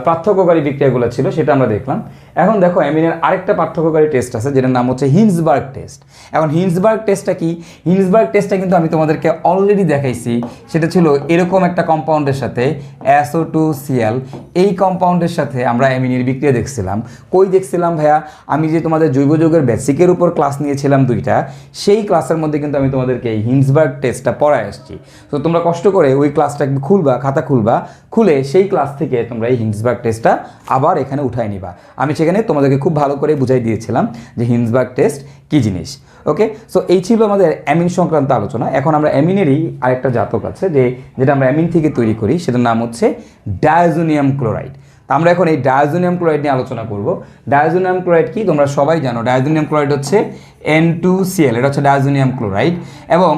পার্থক্যকারী বিক্রিয়াগুলো ছিল সেটা আমরা দেখলাম। এখন দেখো অ্যামিনের আরেকটা পার্থক্যকারী টেস্ট আছে যেটার নাম হচ্ছে হিন্সবার্গ টেস্ট। এখন হিন্সবার্গ টেস্টটা কি? হিন্সবার্গ টেস্টটা কিন্তু আমি তোমাদেরকে অলরেডি দেখাইছি। সেটা ছিল এরকম একটা কম্পাউন্ডের সাথে SO2Cl, এই কম্পাউন্ডের সাথে আমরা অ্যামিনের বিক্রিয়া দেখছিলাম। কই দেখছিলাম ভাইয়া? আমি যে তোমাদের জৈব যৌগের বেসিকের উপর ক্লাস নিয়েছিলাম 2টা, সেই ক্লাসের মধ্যে কিন্তু আমি তোমাদেরকে এই হিন্সবার্গ টেস্টটা পড়ায় আসছি। তো তোমরা কষ্ট করে ওই ক্লাসটা খুলবা, খাতা খুলবা, খুলে সেই ক্লাস থেকে তোমরা এই হিন্সবার্গ টেস্টটা আবার এখানে উঠায় নিবা। আমি সেখানে তোমাদেরকে খুব ভালো করে বুঝাই দিয়েছিলাম যে হিন্সবার্গ টেস্ট কী জিনিস। ওকে, সো এই ছিল আমাদের অ্যামিন সংক্রান্ত আলোচনা। এখন আমরা অ্যামিনেরই আরেকটা জাতক আছে যেটা আমরা অ্যামিন থেকে তৈরি করি, সেটার নাম হচ্ছে ডায়াজোনিয়াম ক্লোরাইড। আমরা এখন এই ডায়াজোনিয়াম ক্লোরাইড নিয়ে আলোচনা করব। ডায়াজোনিয়াম ক্লোরাইড কি তোমরা সবাই জানো, ডায়াজোনিয়াম ক্লোরাইড হচ্ছে N2Cl, এটা হচ্ছে ডায়াজোনিয়াম ক্লোরাইড, এবং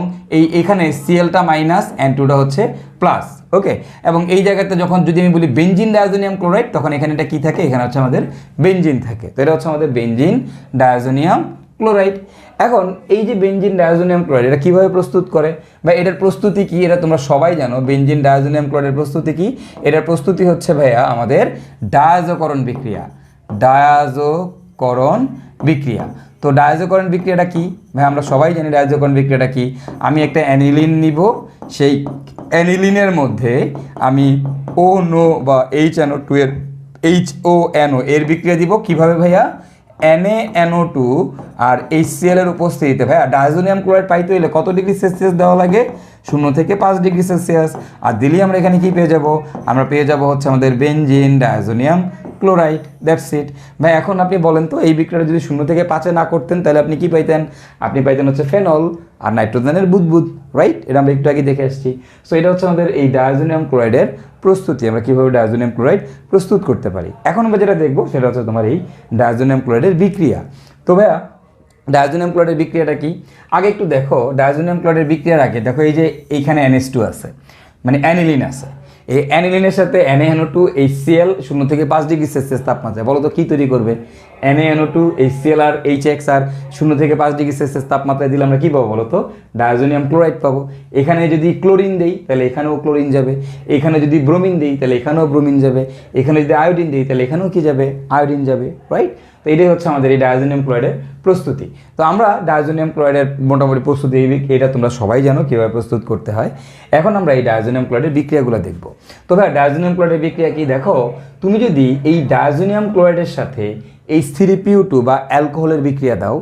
এখানে Clটা মাইনাস, N2টা হচ্ছে প্লাস। ওকে, এবং এই জায়গাতে যখন যদি আমি বলি বেনজিন ডায়াজোনিয়াম ক্লোরাইড, তখন এখানে এটা কি থাকে? এখানে হচ্ছে আমাদের বেনজিন থাকে। তো এটা হচ্ছে আমাদের বেনজিন ডায়াজোনিয়াম ক্লোরাইড। এখন এই যে বেনজিন ডায়াজোনিয়াম ক্লোরাইড এটা কীভাবে প্রস্তুত করে বা এটার প্রস্তুতি কি, এটা তোমরা সবাই জানো। বেনজিন ডায়াজোনিয়াম ক্লোরাইডের প্রস্তুতি কি? এটার প্রস্তুতি হচ্ছে ভাইয়া আমাদের ডায়াজোকরণ বিক্রিয়া। ডায়াজোকরণ বিক্রিয়া। তো ডায়াজোকরণ বিক্রিয়াটা কি ভাই? আমরা সবাই জানি ডায়াজোকরণ বিক্রিয়াটা কি। আমি একটা অ্যানিলিন নিব, সেই অ্যানিলিনের মধ্যে আমি ONO বা HNO2 এর HONO এর বিক্রিয়া দিব। কিভাবে ভাইয়া? NaNO2 আর HCl এর উপস্থিতিতে। ভাইয়া ডায়াজোনিয়াম ক্লোরাইড পাইতে হলে কত ডিগ্রি সেলসিয়াস দেওয়া লাগে? 0 থেকে 5 ডিগ্রি সেলসিয়াস। আর দিলেই আমরা এখানে কি পেয়ে যাব? আমরা পেয়ে যাব হচ্ছে আমাদের benzene diazonium chloride. That's it ভাই। এখন আপনি বলেন তো, এই বিক্রিয়াটা যদি 0 থেকে 5-এ না করতেন তাহলে আপনি কি পাইতেন? আপনি পাইতেন হচ্ছে ফেনল আর নাইট্রোজেনের বুদবুদ, রাইট? এটা আমরা একটু আগে দেখে আসছি। সো এটা হচ্ছে আমাদের এই ডায়াজোনিয়াম ক্লোরাইডের প্রস্তুতি, আমরা কীভাবে ডায়াজোনিয়াম ক্লোরাইড প্রস্তুত করতে পারি। এখন আমরা যেটা দেখবো সেটা হচ্ছে তোমার এই ডায়াজোনিয়াম ক্লোরাইডের বিক্রিয়া। তো ভাইয়া ডায়াজোনিয়াম ক্লোরাইডের বিক্রিয়াটা কি? আগে একটু দেখো, ডায়াজোনিয়াম ক্লোরাইডের বিক্রিয়ার আগে দেখো এই যে এইখানে NH2 আছে, মানে অ্যানিলিন আছে। এই অ্যানিলিনের সাথে NaNO2 HCl 0 থেকে 5 ডিগ্রি সেলসিয়াস তাপমাত্রায়, বলো তো কী তৈরি করবে? NaNO2 HCl আর HX আর 0 থেকে 5 ডিগ্রি সেলসিয়াস তাপমাত্রায় দিলে আমরা কী পাবো বলো তো? ডায়াজোনিয়াম ক্লোরাইড পাবো। এখানে যদি ক্লোরিন দেই তাহলে এখানেও ক্লোরিন যাবে, এখানে যদি ব্রোমিন দিই তাহলে এখানেও ব্রোমিন যাবে, এখানে যদি আয়োডিন দিই তাহলে এখানেও কি যাবে? আয়োডিন যাবে, রাইট? তো এটাই হচ্ছে আমাদের এই ডায়াজোনিয়াম ক্লোরাইডের প্রস্তুতি। তো আমরা ডায়াজোনিয়াম ক্লোরাইডের মোটামুটি প্রস্তুতি এটা তোমরা সবাই জানো কীভাবে প্রস্তুত করতে হয়। এখন আমরা এই ডায়াজোনিয়াম ক্লোরাইডের বিক্রিয়াগুলো দেখব। তো ভাই ডায়াজোনিয়াম ক্লোরাইডের বিক্রিয়া কি? দেখো, তুমি যদি এই ডায়াজোনিয়াম ক্লোরাইডের সাথে H3PO2 বা অ্যালকোহলের বিক্রিয়া দাও,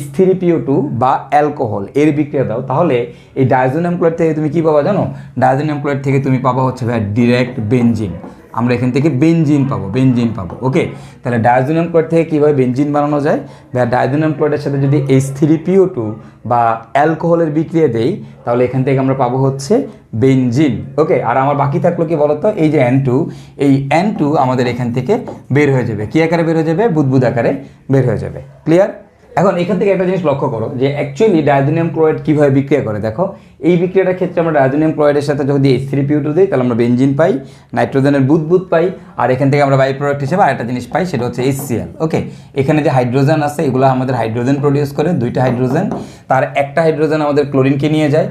H3PO2 বা অ্যালকোহল এর বিক্রিয়া দাও, তাহলে এই ডায়াজোনিয়াম ক্লোরাইড থেকে তুমি কী পাবা জানো? ডায়াজোনিয়াম ক্লোরাইড থেকে তুমি পাবা হচ্ছে ভাই ডিরেক্ট বেনজিন। আমরা এখান থেকে বেনজিন পাবো। ওকে, তাহলে ডায়াজোনিয়াম ক্লোরাইড থেকে কীভাবে বেনজিন বানানো যায়? বা ডায়াজোনিয়াম ক্লোরাইডের সাথে যদি H3PO2 বা অ্যালকোহলের বিক্রিয়া দেই তাহলে এখান থেকে আমরা পাবো হচ্ছে বেনজিন। ওকে, আর আমার বাকি থাকলো কি বলতো? এই যে N2, এই N2 আমাদের এখান থেকে বের হয়ে যাবে। কী আকারে বের হয়ে যাবে? বুদবুদ আকারে বের হয়ে যাবে। ক্লিয়ার? এখন এখান থেকে একটা জিনিস লক্ষ্য করো যে অ্যাকচুয়ালি ডায়াজোনিয়াম ক্লোরাইড কীভাবে বিক্রিয়া করে। দেখো, এই বিক্রিয়াটার ক্ষেত্রে আমরা ডায়াজোনিয়াম ক্লোরাইডের সাথে যদি H3PO2 দিই তাহলে আমরা বেনজিন পাই, নাইট্রোজেনের বুদবুদ পাই, আর এখান থেকে আমরা বাই প্রোডাক্ট হিসেবে আরেকটা জিনিস পাই, সেটা হচ্ছে HCl। ওকে, এখানে যে হাইড্রোজেন আছে এগুলো আমাদের হাইড্রোজেন প্রডিউস করে, 2টা হাইড্রোজেন, তার একটা হাইড্রোজেন আমাদের ক্লোরিনকে নিয়ে যায়,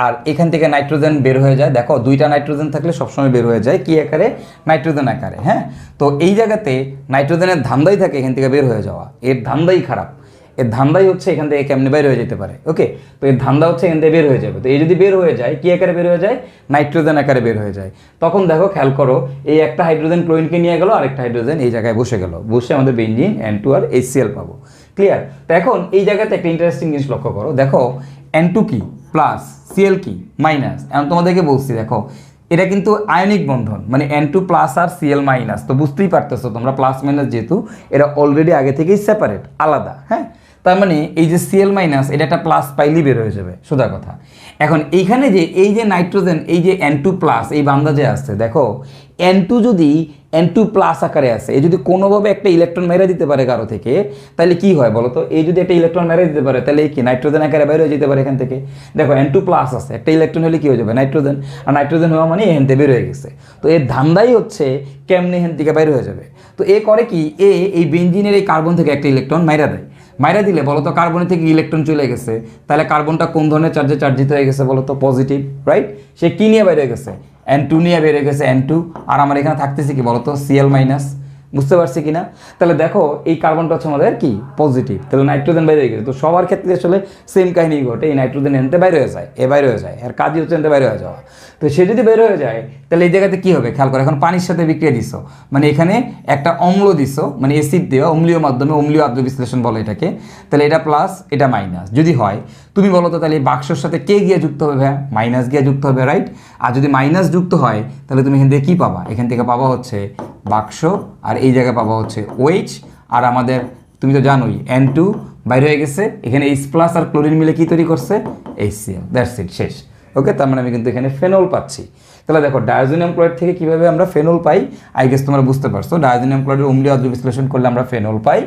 আর এখান থেকে নাইট্রোজেন বের হয়ে যায়। দেখো, 2টা নাইট্রোজেন থাকলে সবসময় বের হয়ে যায় কি আকারে? নাইট্রোজেন আকারে। হ্যাঁ, তো এই জায়গাতে নাইট্রোজেনের ধান্দাই থাকে এখান থেকে বের হয়ে যাওয়া, এর ধান্দাই খারাপ। এর ধান্দাই হচ্ছে এখান থেকে কেমনে বের হয়ে যেতে পারে। ওকে, তো এর ধান্দা হচ্ছে এখান থেকে বের হয়ে যাবে। তো এই যদি বের হয়ে যায় কি আকারে বের হয়ে যায়? নাইট্রোজেন আকারে বের হয়ে যায়। তখন দেখো, খেয়াল করো, এই একটা হাইড্রোজেন ক্লোরিনকে নিয়ে গেল, আরেকটা হাইড্রোজেন এই জায়গায় বসে আমাদের বেনজিন N2 আর HCl পাবো। ক্লিয়ার? তো এখন এই জায়গাতে একটা ইন্টারেস্টিং জিনিস লক্ষ্য করো। দেখো, N2 কি প্লাস, Cl কি মাইনাস। এখন তোমাদেরকে বলছি, দেখো এটা কিন্তু আয়নিক বন্ধন, মানে N2 প্লাস আর Cl মাইনাস। তো বুঝতেই পারতেছো তোমরা, প্লাস মাইনাস যেহেতু এটা অলরেডি আগে থেকেই সেপারেট, আলাদা। হ্যাঁ, তার মানে এই যে Cl মাইনাস এটা একটা প্লাস পাইলেই বের হয়ে যাবে, সোজা কথা। এখন এইখানে যে এই যে নাইট্রোজেন, এই যে N2 প্লাস এই বান্দা যে আসছে, দেখো N2 যদি N2 প্লাস আকারে আছে, এই যদি কোনোভাবে একটা ইলেকট্রন মেরে দিতে পারে কারো থেকে, তাহলে কি হয় বলো তো? এই যদি একটা ইলেকট্রন মেরে দিতে পারে তাহলে কি নাইট্রোজেন আকারে বের হয়ে যেতে পারে এখান থেকে। দেখো, N2 প্লাস আছে, একটা ইলেকট্রন হলে কি হয়ে যাবে? নাইট্রোজেন। আর নাইট্রোজেন হওয়া মানে এখান থেকে বের হয়ে গেছে। তো এর ধান্দাই হচ্ছে কেমনে এখান থেকে বের হয়ে যাবে। তো এ করে কি, এই বেনজিনের এই কার্বন থেকে একটা ইলেকট্রন মাইরা দেয়। মাইরা দিলে বলো তো কার্বনের থেকে ইলেকট্রন চলে গেছে, তাহলে কার্বনটা কোন ধরনের চার্জে চার্জিত হয়ে গেছে বলো তো? Positive, right? সে কি নিয়ে বের হয়ে গেছে? N2 নিয়ে বের হয়ে গেছে, N2। আর আমার এখানে থাকতেছে কি বলো তো? Cl minus. বুঝতে পারছি কিনা? তাহলে দেখো, এই কার্বনটা হচ্ছে আমাদের কি? পজিটিভ। তাহলে নাইট্রোজেন বাইরে হয়ে গেছে। তো সবার ক্ষেত্রে আসলে সেম কাহিনী ঘটে, এই নাইট্রোজেন এনতে বাইরে হয়ে যায়, বাইরে হয়ে যায়, আর কাজই হচ্ছে এনতে বাইরে হয়ে যাওয়া। তো সে যদি বের হয়ে যায় তাহলে এই জায়গাতে কি হবে খেয়াল করো। এখন পানির সাথে বিক্রিয়া দিছো, মানে এখানে একটা অম্ল দিছো, মানে অ্যাসিড দেওয়া, অম্লীয় মাধ্যমে, অম্লীয় আদ্র বিশ্লেষণ বলে এটাকে। তাহলে এটা প্লাস, এটা মাইনাস যদি হয়, তুমি বলো তো তাহলে এই বাক্সর সাথে কে গিয়ে যুক্ত হবে? ভাইয়া মাইনাস গিয়ে যুক্ত হবে, রাইট? আর যদি মাইনাস যুক্ত হয় তাহলে তুমি এখান থেকে কী পাবা? এখান থেকে পাবা হচ্ছে বাক্স, আর এই জায়গায় পাবা হচ্ছে OH। আর আমাদের তুমি তো জানোই N2 বাইরে হয়ে গেছে, এখানে H প্লাস আর ক্লোরিন মিলে কি তৈরি করছে? HCl। দ্যাটস ইট, শেষ। ওকে, তার মানে আমি কিন্তু এখানে ফেনল পাচ্ছি। তাহলে দেখো, ডায়াজোনিয়াম ক্লোরাইড থেকে কীভাবে আমরা ফেনল পাই, আই গেস তোমরা বুঝতে পারছো। ডায়াজোনিয়াম ক্লোরাইডের অম্লীয় আদ্র বিশ্লেষণ করলে আমরা ফেনল পাই,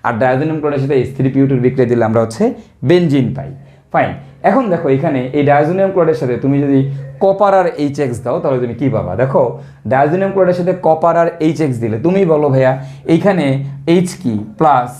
আর ডায়াজোনিয়াম ক্লোরাইডের সাথে H3PO2 বিক্রিয়া দিলে আমরা হচ্ছে বেনজিন পাই। ফাইন। এখন দেখো, এখানে এই ডায়াজোনিয়াম ক্লোরাইডের সাথে তুমি যদি কপার আর HX দাও তাহলে তুমি কী পাবা? দেখো, ডায়াজোনিয়াম ক্লোরাইডের সাথে কপার আর HX দিলে তুমি বলো ভাইয়া এইখানে H কি প্লাস,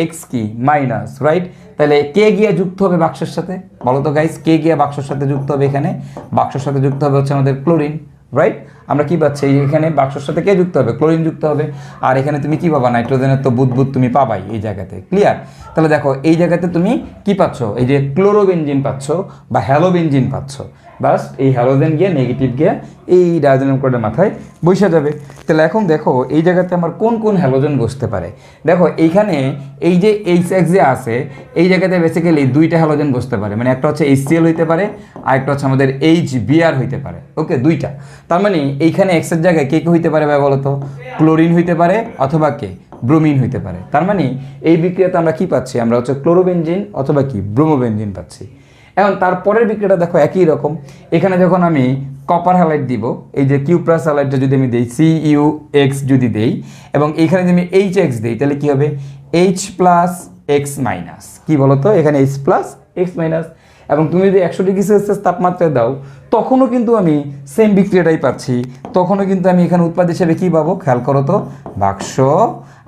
X কি মাইনাস, রাইট? তাহলে কে গিয়ে যুক্ত হবে বাক্সের সাথে, বলো তো গাইস, কে গিয়ে বাক্সের সাথে যুক্ত হবে? এখানে বাক্সের সাথে যুক্ত হবে হচ্ছে আমাদের ক্লোরিন, রাইট? আমরা কি পাচ্ছি, এখানে বাক্সের সাথে কে যুক্ত হবে? ক্লোরিন যুক্ত হবে। আর এখানে তুমি কি পাবা? নাইট্রোজেনের তো বুদবুদ তুমি পাবাই এই জায়গাতে, ক্লিয়ার? তাহলে দেখো এই জায়গাতে তুমি কি পাচ্ছ? এই যে ক্লোরোবেনজিন পাচ্ছ বা হ্যালোবেনজিন পাচ্ছ। বাস এই হ্যালোজেন গিয়ে নেগেটিভ গিয়ে এই ডায়াজোনিয়াম ক্লোরাইডের মাথায় বসে যাবে। তাহলে এখন দেখো এই জায়গাতে আমার কোন কোন হ্যালোজেন বসতে পারে। দেখো এইখানে এই যে HX যে আছে, এই জায়গাতে বেসিক্যালি দুইটা হ্যালোজেন বসতে পারে, মানে একটা হচ্ছে HCl হইতে পারে আর একটা হচ্ছে আমাদের HBr হইতে পারে। ওকে, দুইটা। তার মানে এইখানে X এর জায়গায় কে কে হইতে পারে ভাই বলো তো? ক্লোরিন হইতে পারে অথবা কে ব্রোমিন হইতে পারে। তার মানে এই বিক্রিয়াতে আমরা কি পাচ্ছি? আমরা হচ্ছে ক্লোরোবেনজিন অথবা কি ব্রোমোবেনজিন পাচ্ছি। এখন তারপরের বিক্রিয়াটা দেখো একই রকম। এখানে যখন আমি কপার হ্যালাইড দিব, এই যে কিউ প্লাস হ্যালাইডটা যদি আমি দিই CuX যদি দেই এবং এখানে যদি আমি HX দিই, তাহলে কি হবে? H প্লাস এক্স মাইনাস, কি বলতো? এখানে H প্লাস এক্স মাইনাস। এবং তুমি যদি 100 ডিগ্রি সেলসিয়াস তাপমাত্রায় দাও, তখনও কিন্তু আমি সেম বিক্রিয়াটাই পাচ্ছি। তখনও কিন্তু আমি এখানে উৎপাদ হিসেবে কী পাবো? খেয়াল করো তো, বাক্স।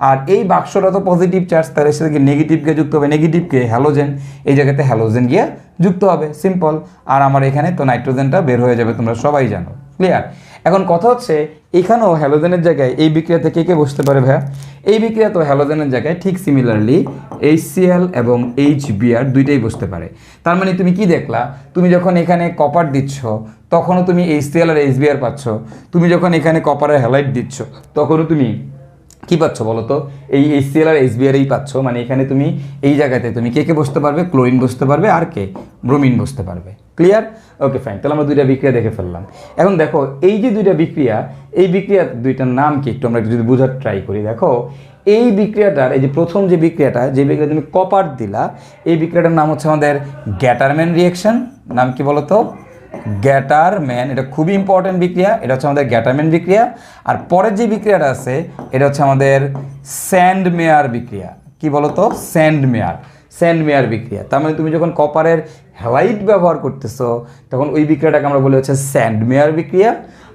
আর এই বাক্সটা তো পজিটিভ চার্জ, তাহলে সেটাকে নেগেটিভকে যুক্ত হবে, নেগেটিভকে হ্যালোজেন, এই জায়গাতে হ্যালোজেন গিয়ে যুক্ত হবে, সিম্পল। আর আমার এখানে তো নাইট্রোজেনটা বের হয়ে যাবে, তোমরা সবাই জানো, ক্লিয়ার? এখন কথা হচ্ছে এখানেও হ্যালোজেনের জায়গায় এই বিক্রিয়াতে কে কে বসতে পারে ভাইয়া? এই বিক্রিয়া তো হ্যালোজেনের জায়গায় ঠিক সিমিলারলি HCl এবং HBr দুইটাই বসতে পারে। তার মানে তুমি কি দেখলা? তুমি যখন এখানে কপার দিচ্ছ তখনও তুমি HCl আর HBr পাচ্ছ। তুমি যখন এখানে কপারের হ্যালাইড দিচ্ছ তখনও তুমি কি পাচ্ছ বলো তো? এই HCl আর HBrই পাচ্ছ। মানে এখানে তুমি এই জায়গাতে তুমি কে কে বসতে পারবে? ক্লোরিন বসতে পারবে আর কে ব্রোমিন বসতে পারবে, ক্লিয়ার? Okay fine. তাহলে আমরা দুইটা বিক্রিয়া দেখে ফেললাম। এখন দেখো এই যে দুইটা বিক্রিয়া, এই বিক্রিয়ার দুইটার নাম কি একটু আমরা যদি বোঝার ট্রাই করি। দেখো এই বিক্রিয়াটার, এই যে প্রথম যে বিক্রিয়াটা, যে বিক্রিয়া তুমি কপার দিলা, এই বিক্রিয়াটার নাম হচ্ছে আমাদের গ্যাটারম্যান রিঅ্যাকশন। নাম কি বলো তো? গ্যাটারম্যান। এটা খুবই ইম্পর্টেন্ট বিক্রিয়া, এটা হচ্ছে আমাদের গ্যাটারম্যান বিক্রিয়া। আর পরের যে বিক্রিয়াটা আছে এটা হচ্ছে আমাদের স্যান্ডমেয়ার বিক্রিয়া। কি বলতো? স্যান্ডমেয়ার বিক্রিয়া। তার মানে তুমি যখন কপারের হ্যালাইড ব্যবহার করতেছো তখন ওই বিক্রিয়াটাকে আমরা বলি হচ্ছে স্যান্ডমেয়ার বিক্রিয়া।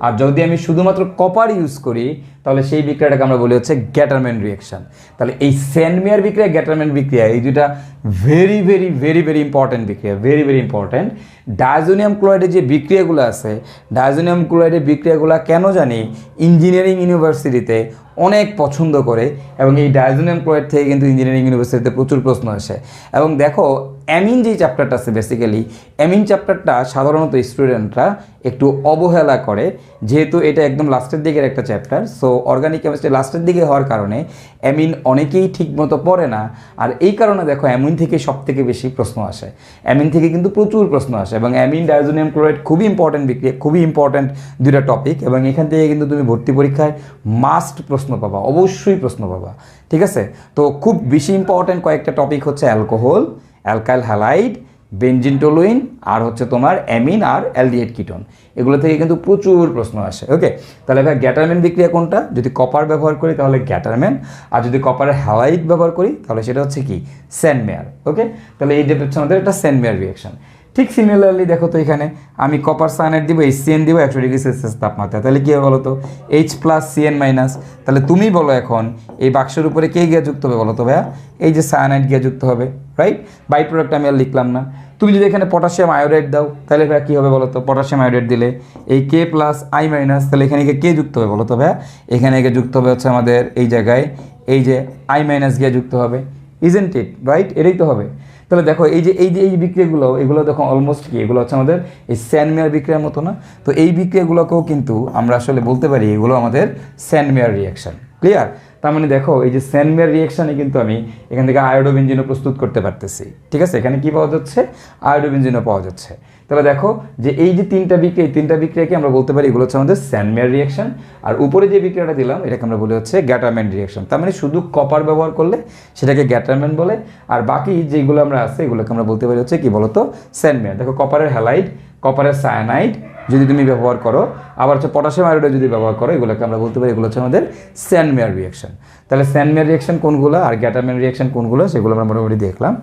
আর যদি আমি শুধুমাত্র কপার ইউজ করি তাহলে সেই বিক্রিয়াটাকে আমরা বলি হচ্ছে গ্যাটারম্যান রিঅ্যাকশন। তাহলে এই স্যান্ডমেয়ার বিক্রিয়া, গ্যাটারম্যান বিক্রিয়া, এই দুটা very very very very important বিক্রিয়া, ভেরি ভেরি ইম্পর্টেন্ট। ডায়াজোনিয়াম ক্লোরাইডের যে বিক্রিয়াগুলো আছে, ডায়াজোনিয়াম ক্লোরাইডের বিক্রিয়াগুলো কেন জানি ইঞ্জিনিয়ারিং ইউনিভার্সিটিতে অনেক পছন্দ করে, এবং এই ডায়াজোনিয়াম ক্লোরাইড থেকে কিন্তু ইঞ্জিনিয়ারিং ইউনিভার্সিটিতে প্রচুর প্রশ্ন আসে। এবং দেখো অ্যামিন যে চ্যাপ্টারটা আছে, বেসিক্যালি অ্যামিন চ্যাপ্টারটা সাধারণত স্টুডেন্টরা একটু অবহেলা করে, যেহেতু এটা একদম লাস্টের দিকের একটা চ্যাপ্টার। সো অর্গানিক কেমিস্ট্রি লাস্টের দিকে হওয়ার কারণে অ্যামিন অনেকেই ঠিকমতো পড়ে না। আর এই কারণে দেখো অ্যামিন থেকে সবথেকে বেশি প্রশ্ন আসে, অ্যামিন থেকে কিন্তু প্রচুর প্রশ্ন আসে। এবং অ্যামিন ডায়াজোনিয়াম ক্লোরাইড খুবই ইম্পর্টেন্ট বিক্রিয়া, খুবই ইম্পর্টেন্ট দুইটা টপিক, এবং এখান থেকে কিন্তু তুমি ভর্তি পরীক্ষায় মাস্ট প্রশ্ন পাবা, অবশ্যই প্রশ্ন পাবা, ঠিক আছে? তো খুব বেশি ইম্পর্টেন্ট কয়েকটা টপিক হচ্ছে alcohol, alkyl halide, benzene toluene, আর হচ্ছে তোমার অ্যামিন আর অ্যালডিহাইড কিটোন। এগুলো থেকে কিন্তু প্রচুর প্রশ্ন আসে। ওকে, তাহলে ভাই গ্যাটারম্যান বিক্রিয়া কোনটা? যদি কপার ব্যবহার করি তাহলে গ্যাটারম্যান, আর যদি কপারের হ্যালাইড ব্যবহার করি তাহলে সেটা হচ্ছে কি স্যান্ডমেয়ার। ওকে, তাহলে এই হচ্ছে আমাদের একটা স্যান্ডমেয়ার রিঅ্যাকশন। ঠিক সিমিলারলি দেখো তো এখানে আমি কপার সায়ানাইড দিব, HCN দিব 100 ডিগ্রি সেলসিয়াস তাপমাত্রা, তাহলে কি হবে বলো তো? H plus CN minus. তাহলে তুমি বলো এখন এই বাক্সের উপরে কে গিয়ে যুক্ত হবে বলো তো ভাইয়া? এই যে সায়ানাইড গিয়ে যুক্ত হবে, রাইট? বাই প্রোডাক্ট আমি আর লিখলাম না। তুমি যদি এখানে পটাশিয়াম আয়োডাইড দাও তাহলে ভাইয়া কী হবে বলো তো? পটাশিয়াম আয়োডাইড দিলে এই K প্লাস I মাইনাস, তাহলে এখানে কে যুক্ত হবে বলো তো ভাইয়া? এখানে গিয়ে যুক্ত হবে হচ্ছে আমাদের এই জায়গায় এই যে I মাইনাস গিয়ে যুক্ত হবে, ইজেন্ট ইট, রাইট? এটাই তো হবে। তাহলে দেখো এই বিক্রিয়াগুলো, এগুলো দেখো অলমোস্ট কি, এগুলো হচ্ছে আমাদের এই স্যান্ডমেয়ার বিক্রিয়ার মতো না? তো এই বিক্রিয়াগুলোকেও কিন্তু আমরা আসলে বলতে পারি এগুলো আমাদের স্যান্ডমেয়ার রিঅ্যাকশন, ক্লিয়ার? তার মানে দেখো এই যে স্যান্ডমেয়ার রিঅ্যাকশানে কিন্তু আমি এখান থেকে আয়োডোবেনজিনও প্রস্তুত করতে পারতেছি, ঠিক আছে? এখানে কি পাওয়া যাচ্ছে? আয়োডোবেনজিনও পাওয়া যাচ্ছে। তাহলে দেখো যে এই যে তিনটা বিক্রিয়া, এই তিনটা বিক্রিয়াকে আমরা বলতে পারি এগুলো হচ্ছে আমাদের স্যান্ডমেয়ার রিঅ্যাকশন। আর উপরে যে বিক্রিয়াটা দিলাম এটাকে আমরা বলি হচ্ছে গ্যাটারম্যান রিঅ্যাকশন। তার মানে শুধু কপার ব্যবহার করলে সেটাকে গ্যাটারম্যান বলে, আর বাকি যেগুলো আমরা আছে এগুলোকে আমরা বলতে পারি হচ্ছে কি বলতো? স্যান্ডমেয়ার। দেখো কপারের হ্যালাইড, কপারের সায়ানাইড যদি তুমি ব্যবহার করো, আবার হচ্ছে পটাশিয়াম আয়োডাইড যদি ব্যবহার করো, এগুলোকে আমরা বলতে পারি এগুলো হচ্ছে আমাদের স্যান্ডমেয়ার রিঅ্যাকশন। তাহলে স্যান্ডমেয়ার রিঅ্যাকশন কোনগুলো আর গ্যাটারম্যান রিঅ্যাকশন কোনগুলো সেগুলো আমরা মোটামুটি দেখলাম।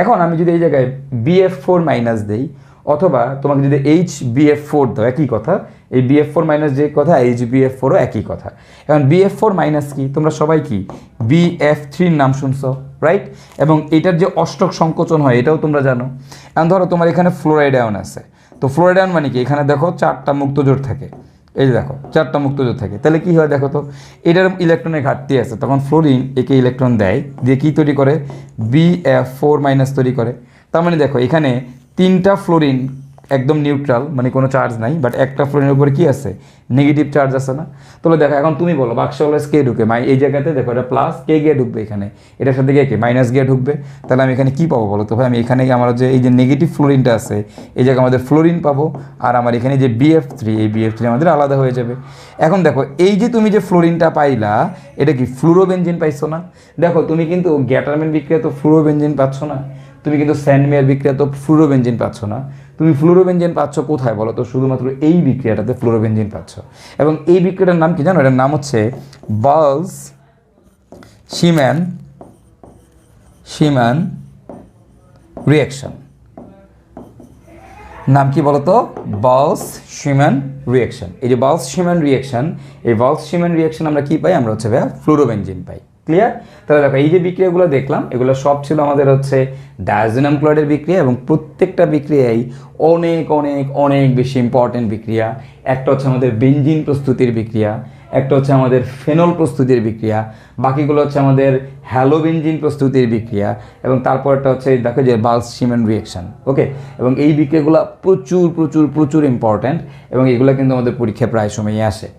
এখন আমি যদি এই জায়গায় BF4 মাইনাস দিই, অথবা তোমাকে যদি HBF4 দাও, একই কথা। এই BF4 মাইনাস যে কথা, HBF4ও একই কথা। এখন BF4 মাইনাস কি? তোমরা সবাই কি BF3 নাম শুনছো, রাইট। এবং এটার যে অষ্টক সংকোচন হয় এটাও তোমরা জানো। এখন ধরো তোমার এখানে ফ্লোরাইড আয়ন আছে, তো ফ্লোরাইড আয়ন মানে কি, এখানে দেখো 4টা মুক্তজোড় থাকে, এই যে দেখো 4টা মুক্তজোড় থাকে, তাহলে কি হয় দেখো তো, এটার ইলেকট্রনের ঘাটতি আছে, তখন ফ্লোরিন একে ইলেকট্রন দেয়, দিয়ে কী তৈরি করে, Bf4- তৈরি করে। তার মানে দেখো এখানে 3টা ফ্লোরিন একদম নিউট্রাল, মানে কোনো চার্জ নাই, বাট একটা ফ্লোরিনের উপরে কী আছে, নেগেটিভ চার্জ আছে না। তাহলে দেখো এখন তুমি বলো বাক্সে অলওয়েজ কে ঢুকে, এই জায়গাতে দেখো এটা প্লাস, কে গিয়ে ঢুকবে এখানে, এটার সাথে গিয়ে কে মাইনাস গিয়ে ঢুকবে, তাহলে আমি এখানে কী পাবো বলো তো ভাই, আমি এখানে আমার যে এই যে নেগেটিভ ফ্লোরিনটা আছে এই জায়গায় আমাদের ফ্লোরিন পাবো, আর আমার এখানে যে BF3 এই BF3 আমাদের আলাদা হয়ে যাবে। এখন দেখো এই যে তুমি যে ফ্লোরিনটা পাইলা এটা কি ফ্লুরোবেনজিন পাইছো না, দেখো তুমি কিন্তু গ্যাটারম্যান বিক্রিয়া তো ফ্লুরোবেনজিন পাচ্ছ না, তুমি কিন্তু স্যান্ডমেয়ার বিক্রিয়া তো ফ্লুরোবেনজিন পাচ্ছ না, তুমি ফ্লুরোবেনজিন পাচ্ছ কোথায় বলো তো, শুধুমাত্র এই বিক্রিয়াটাতে ফ্লুরোবেনজিন পাচ্ছ। এবং এই বিক্রিয়াটার নাম কি জানো, এটার নাম হচ্ছে বাল্স-শিম্যান রিঅ্যাকশন। নাম কি বলতো, বাল্স-শিম্যান রিঅ্যাকশন। এই যে বাল্স-শিম্যান রিঅ্যাকশন, এই বাল্স-শিম্যান রিঅ্যাকশন আমরা কি পাই, আমরা হচ্ছে ভাইয়া ফ্লুরোবেনজিন পাই। ক্লিয়ার? তাহলে দেখো এই যে বিক্রিয়াগুলো দেখলাম এগুলো সব ছিল আমাদের হচ্ছে ডায়াজোনিয়াম ক্লোরাইডের বিক্রিয়া, এবং প্রত্যেকটা বিক্রিয়াই অনেক অনেক অনেক বেশি ইম্পর্টেন্ট বিক্রিয়া। একটা হচ্ছে আমাদের বেনজিন প্রস্তুতির বিক্রিয়া, একটা হচ্ছে আমাদের ফেনল প্রস্তুতির বিক্রিয়া, বাকিগুলো হচ্ছে আমাদের হ্যালোবেনজিন প্রস্তুতির বিক্রিয়া, এবং তারপরটা হচ্ছে দেখো যে বাল্স-শিম্যান রিঅ্যাকশন। ওকে, এবং এই বিক্রিয়াগুলো প্রচুর প্রচুর প্রচুর ইম্পর্ট্যান্ট, এবং এগুলো কিন্তু আমাদের পরীক্ষায় প্রায় সময়ই আসে।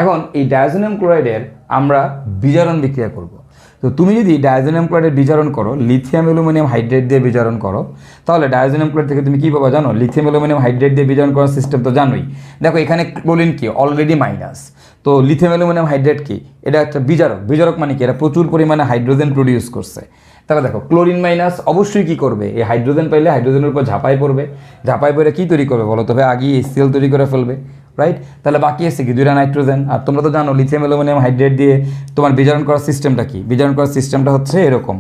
এখন এই ডায়াজোনিয়াম ক্লোরাইডের আমরা বিজারণ বিক্রিয়া করব। তো তুমি যদি ডায়াজোনিয়াম ক্লোরাইডের বিজারণ করো, লিথিয়াম অ্যালুমিনিয়াম হাইড্রেট দিয়ে বিজারণ করো, তাহলে ডায়াজোনিয়াম ক্লোরাইড থেকে তুমি কী পাবা জানো, লিথিয়াম অ্যালুমিনিয়াম হাইড্রেট দিয়ে বিজারণ করার সিস্টেম তো জানোই। দেখো এখানে ক্লোরিন কি অলরেডি মাইনাস, তো লিথিয়াম অ্যালুমিনিয়াম হাইড্রেট কি, এটা একটা বিজারক। বিজারক মানে কি, এটা প্রচুর পরিমাণে হাইড্রোজেন প্রডিউস করছে। তাহলে দেখো ক্লোরিন মাইনাস অবশ্যই কী করবে, এই হাইড্রোজেন পাইলে হাইড্রোজেনের উপর ঝাঁপাই পড়বে, ঝাঁপাই পড়ে কী তৈরি করবে বলো, তবে আগে HCl তৈরি করে ফেলবে, রাইট। তাহলে বাকি আছে কি, 2টা নাইট্রোজেন। আর তোমরা তো জানো লিথিয়াম অ্যালুমিনিয়াম হাইড্রেট দিয়ে তোমার বিজারণ করার সিস্টেমটা কি, বিজারণ করার সিস্টেমটা হচ্ছে এরকম।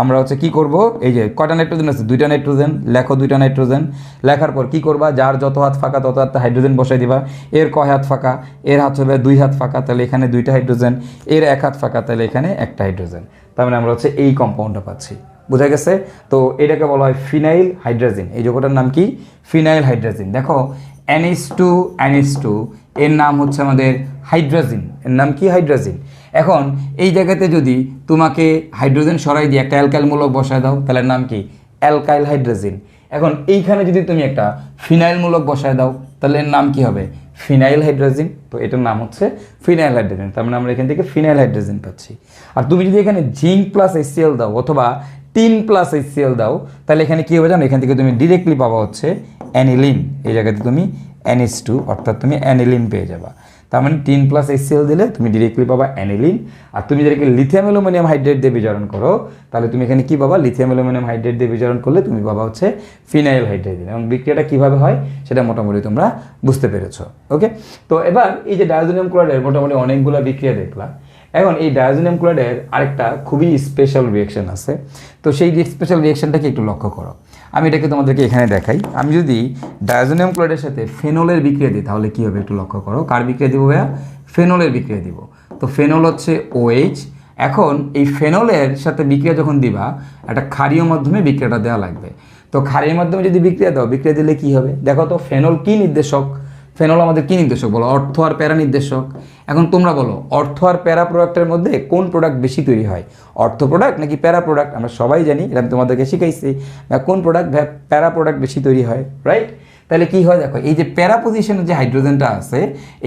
আমরা হচ্ছে কী করব, এই যে কয়টা নাইট্রোজেন আছে, 2টা নাইট্রোজেন, লেখো 2টা নাইট্রোজেন, লেখার পর কী করবা, যার যত হাত ফাঁকা তত হাতে হাইড্রোজেন বসাই দিবা। এর কয় হাত ফাঁকা, এর হাত হবে 2 হাত ফাঁকা, তাহলে এখানে 2টা হাইড্রোজেন, এর 1 হাত ফাঁকা, তাহলে এখানে 1টা হাইড্রোজেন। তার মানে আমরা হচ্ছে এই কম্পাউন্ডটা পাচ্ছি, বোঝা গেছে? তো এটাকে বলা হয় ফিনাইল হাইড্রাজিন। এই যৌগটার নাম কি, ফিনাইল হাইড্রাজিন। দেখো NH2 এর নাম হচ্ছে আমাদের হাইড্রাজিন, এর নাম কি, হাইড্রাজিন। এখন এই জায়গাতে যদি তোমাকে হাইড্রোজেন সরাই দিয়ে একটা অ্যালকাইল মূলক বসায় দাও, তাহলে নাম কি, অ্যালকাইল হাইড্রাজিন। এখন এইখানে যদি তুমি একটা ফিনাইল মূলক বসায় দাও, তাহলে এর নাম কি হবে, ফিনাইল হাইড্রাজিন। তো এটার নাম হচ্ছে ফিনাইল হাইড্রাজিন। তার মানে আমরা এখান থেকে ফিনাইল হাইড্রাজিন পাচ্ছি। আর তুমি যদি এখানে জিঙ্ক প্লাস HCl দাও অথবা টিন প্লাস HCl দাও, তাহলে এখানে কী হবে জানো, এখান থেকে তুমি ডিরেক্টলি পাবা হচ্ছে অ্যানিলিন। এই জায়গাতে তুমি NH2 অর্থাৎ তুমি অ্যানিলিন পেয়ে যাবা। তার মানে টিন প্লাস HCl দিলে তুমি ডিরেক্টলি পাবা অ্যানিলিন। আর তুমি যদি লিথিয়াম অ্যালুমিনিয়াম হাইড্রেট দিয়ে বিজারণ করো, তাহলে তুমি এখানে কী পাবা, লিথিয়াম অ্যালুমিনিয়াম হাইড্রেট দিয়ে বিজারণ করলে তুমি পাবা হচ্ছে ফিনাইল হাইড্রাজিন। এবং বিক্রিয়াটা কীভাবে হয় সেটা মোটামুটি তোমরা বুঝতে পেরেছো। ওকে, তো এবার এই যে ডায়াজোনিয়াম ক্লোরাইডের মোটামুটি অনেকগুলো বিক্রিয়া দেখলাম। এখন এই ডায়াজোনিয়াম ক্লোরাইডের আরেকটা খুবই স্পেশাল রিঅ্যাকশন আছে। তো সেই স্পেশাল রিঅ্যাকশনটাকে একটু লক্ষ্য করো। আমি এটাকে তোমাদেরকে এখানে দেখাই। আমি যদি ডায়াজোনিয়াম ক্লোরাইডের সাথে ফেনলের বিক্রিয়া দিই তাহলে কী হবে একটু লক্ষ্য করো। কার বিক্রিয়া দিব ভাইয়া, ফেনলের বিক্রিয়া দিব। তো ফেনল হচ্ছে OH। এখন এই ফেনলের সাথে বিক্রিয়া যখন দিবা, একটা ক্ষারীয় মাধ্যমে বিক্রিয়াটা দেওয়া লাগবে। তো ক্ষারীয় মাধ্যমে যদি বিক্রিয়া দাও, বিক্রিয়া দিলে কী হবে দেখো তো, ফেনল কী নির্দেশক, ফেনল আমাদের কী নির্দেশক বলো, অর্থ আর প্যারা নির্দেশক। এখন তোমরা বলো অর্থ আর প্যারা প্রোডাক্টের মধ্যে কোন প্রোডাক্ট বেশি তৈরি হয়, অর্থ প্রোডাক্ট নাকি প্যারা প্রোডাক্ট? আমরা সবাই জানি, এটা আমি তোমাদেরকে শিখাইছি, কোন প্রোডাক্ট প্যারা প্রোডাক্ট বেশি তৈরি হয়, রাইট। তাহলে কী হয় দেখো, এই যে প্যারা পজিশনের যে হাইড্রোজেনটা আছে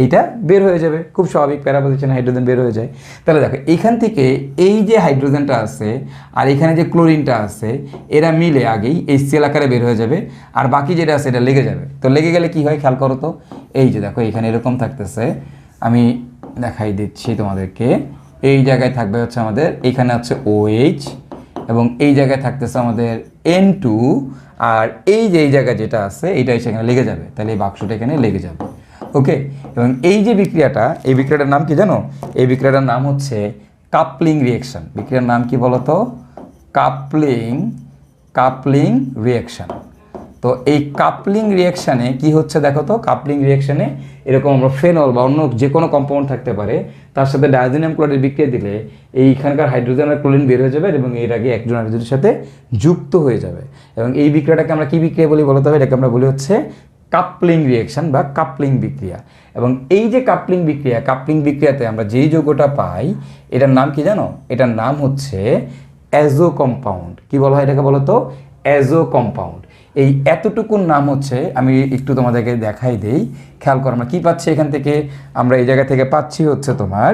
এইটা বের হয়ে যাবে, খুব স্বাভাবিক, প্যারা পজিশনে হাইড্রোজেন বের হয়ে যায়। তাহলে দেখো এইখান থেকে এই যে হাইড্রোজেনটা আছে আর এখানে যে ক্লোরিনটা আছে এরা মিলে আগেই HCl আকারে বের হয়ে যাবে, আর বাকি যেটা আছে এটা লেগে যাবে। তো লেগে গেলে কী হয় খেয়াল করো তো, এই যে দেখো এখানে এরকম থাকতেছে, আমি দেখাই দিচ্ছি তোমাদেরকে। এই জায়গায় থাকবে হচ্ছে আমাদের, এইখানে হচ্ছে OH, এবং এই জায়গায় থাকতেছে আমাদের N2, আর এই যে এই জায়গায় যেটা আছে এইটা সেখানে লেগে যাবে, তাহলে এই বাক্সটা এখানে লেগে যাবে। ওকে, এবং এই যে বিক্রিয়াটা, এই বিক্রিয়াটার নাম কি জানো, এই বিক্রিয়াটার নাম হচ্ছে কাপলিং রিঅ্যাকশন। বিক্রিয়ার নাম কি বলো তো, কাপলিং রিঅ্যাকশন। তো এই কাপলিং রিয়াকশানে কি হচ্ছে দেখো তো, কাপলিং রিয়াকশানে এরকম আমরা ফেনল বা অন্য যে কোনো কম্পাউন্ড থাকতে পারে, তার সাথে ডায়াজোনিয়াম ক্লোরাইড বিক্রিয়া দিলে এইখানকার হাইড্রোজেন আর ক্লোরিন বের হয়ে যাবে এবং এর আগে একজন আরেকজনের সাথে যুক্ত হয়ে যাবে। এবং এই বিক্রিয়াটাকে আমরা কি বিক্রিয়া বলি বলতে হবে, এটাকে আমরা বলি হচ্ছে কাপলিং রিয়াকশান বা কাপলিং বিক্রিয়া। এবং এই যে কাপলিং বিক্রিয়াতে আমরা যেই যৌগটা পাই এটার নাম কি জানো, এটার নাম হচ্ছে অ্যাজো কম্পাউন্ড। কি বলা হয় এটাকে বলো তো, অ্যাজো কম্পাউন্ড। এই এতটুকুর নাম হচ্ছে, আমি একটু তোমাদেরকে দেখাই দেই, খেয়াল করো আমরা কী পাচ্ছি এখান থেকে। আমরা এই জায়গা থেকে পাচ্ছি হচ্ছে তোমার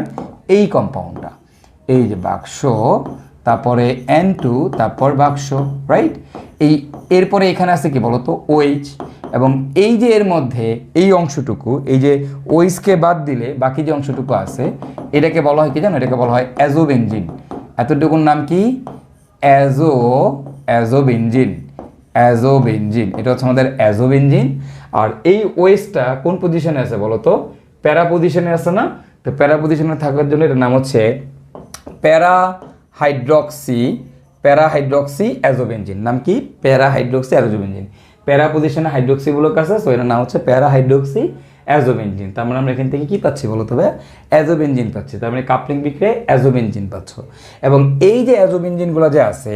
এই কম্পাউন্ডটা, এই যে বাক্স, তারপরে N2, তারপর বাক্স, রাইট। এই এরপরে এখানে আছে কি বলো তো, OH। এবং এই যে এর মধ্যে এই অংশটুকু, এই যে OH-কে বাদ দিলে বাকি যে অংশটুকু আছে এটাকে বলা হয় কি জানো, এটাকে বলা হয় অ্যাজোবেনজিন। এতটুকুর নাম কি, অ্যাজোবেনজিন। এটা হচ্ছে আমাদের অ্যাজোবেনজিন। আর এই OH-টা কোন পজিশনে আছে বলো তো, প্যারা পজিশনে আছে না? তো প্যারা পজিশনে থাকার জন্য এটার নাম হচ্ছে প্যারা হাইড্রক্সি অ্যাজোবেনজিন। নাম কি, প্যারা হাইড্রক্সি অ্যাজোবেনজিন। প্যারা পজিশনে হাইড্রক্সিগুলোর কাছে, সো এটার নাম হচ্ছে প্যারা হাইড্রক্সি অ্যাজোবেনজিন। তার মানে আমরা এখান থেকে কি পাচ্ছি বলো তবে, অ্যাজোবেনজিন পাচ্ছি। তার মানে কাপলিং বিক্রিয়ায় অ্যাজোবেনজিন পাচ্ছ। এবং এই যে অ্যাজোবেনজিনগুলো যে আছে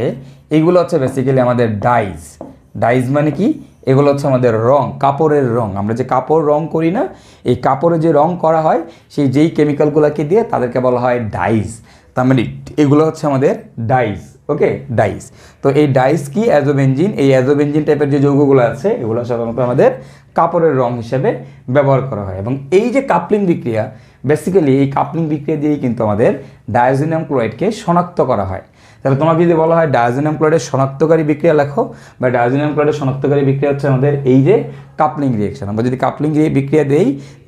এইগুলো হচ্ছে বেসিক্যালি আমাদের ডাইজ মানে কি, এগুলো হচ্ছে আমাদের রং, কাপড়ের রং। আমরা যে কাপড় রং করি না, এই কাপড়ে যে রং করা হয় সেই যেই কেমিক্যালগুলোকে দিয়ে তাদেরকে বলা হয় ডাইজ। তার মানে এগুলো হচ্ছে আমাদের ডাইজ, ওকে, ডাইজ। তো এই ডাইজ কি, অ্যাজোবেনজিন। এই অ্যাজোবেনজিন টাইপের যে যৌগগুলো আছে এগুলো সাধারণত আমাদের কাপড়ের রং হিসেবে ব্যবহার করা হয়। এবং এই যে কাপলিং বিক্রিয়া, বেসিক্যালি এই কাপলিং বিক্রিয়া দিয়েই কিন্তু আমাদের ডায়াজোনিয়াম ক্লোরাইডকে শনাক্ত করা হয়। তাহলে তোমাকে যদি বলা হয় ডায়াজোনিয়াম ক্লোরাইডের শনাক্তকারী বিক্রিয়া লেখো, বা ডায়াজোনিয়াম ক্লোরাইডের শনাক্তকারী বিক্রিয়া হচ্ছে আমাদের এই যে কাপলিং রিয়েকশন। আমরা যদি কাপলিং বিক্রিয়া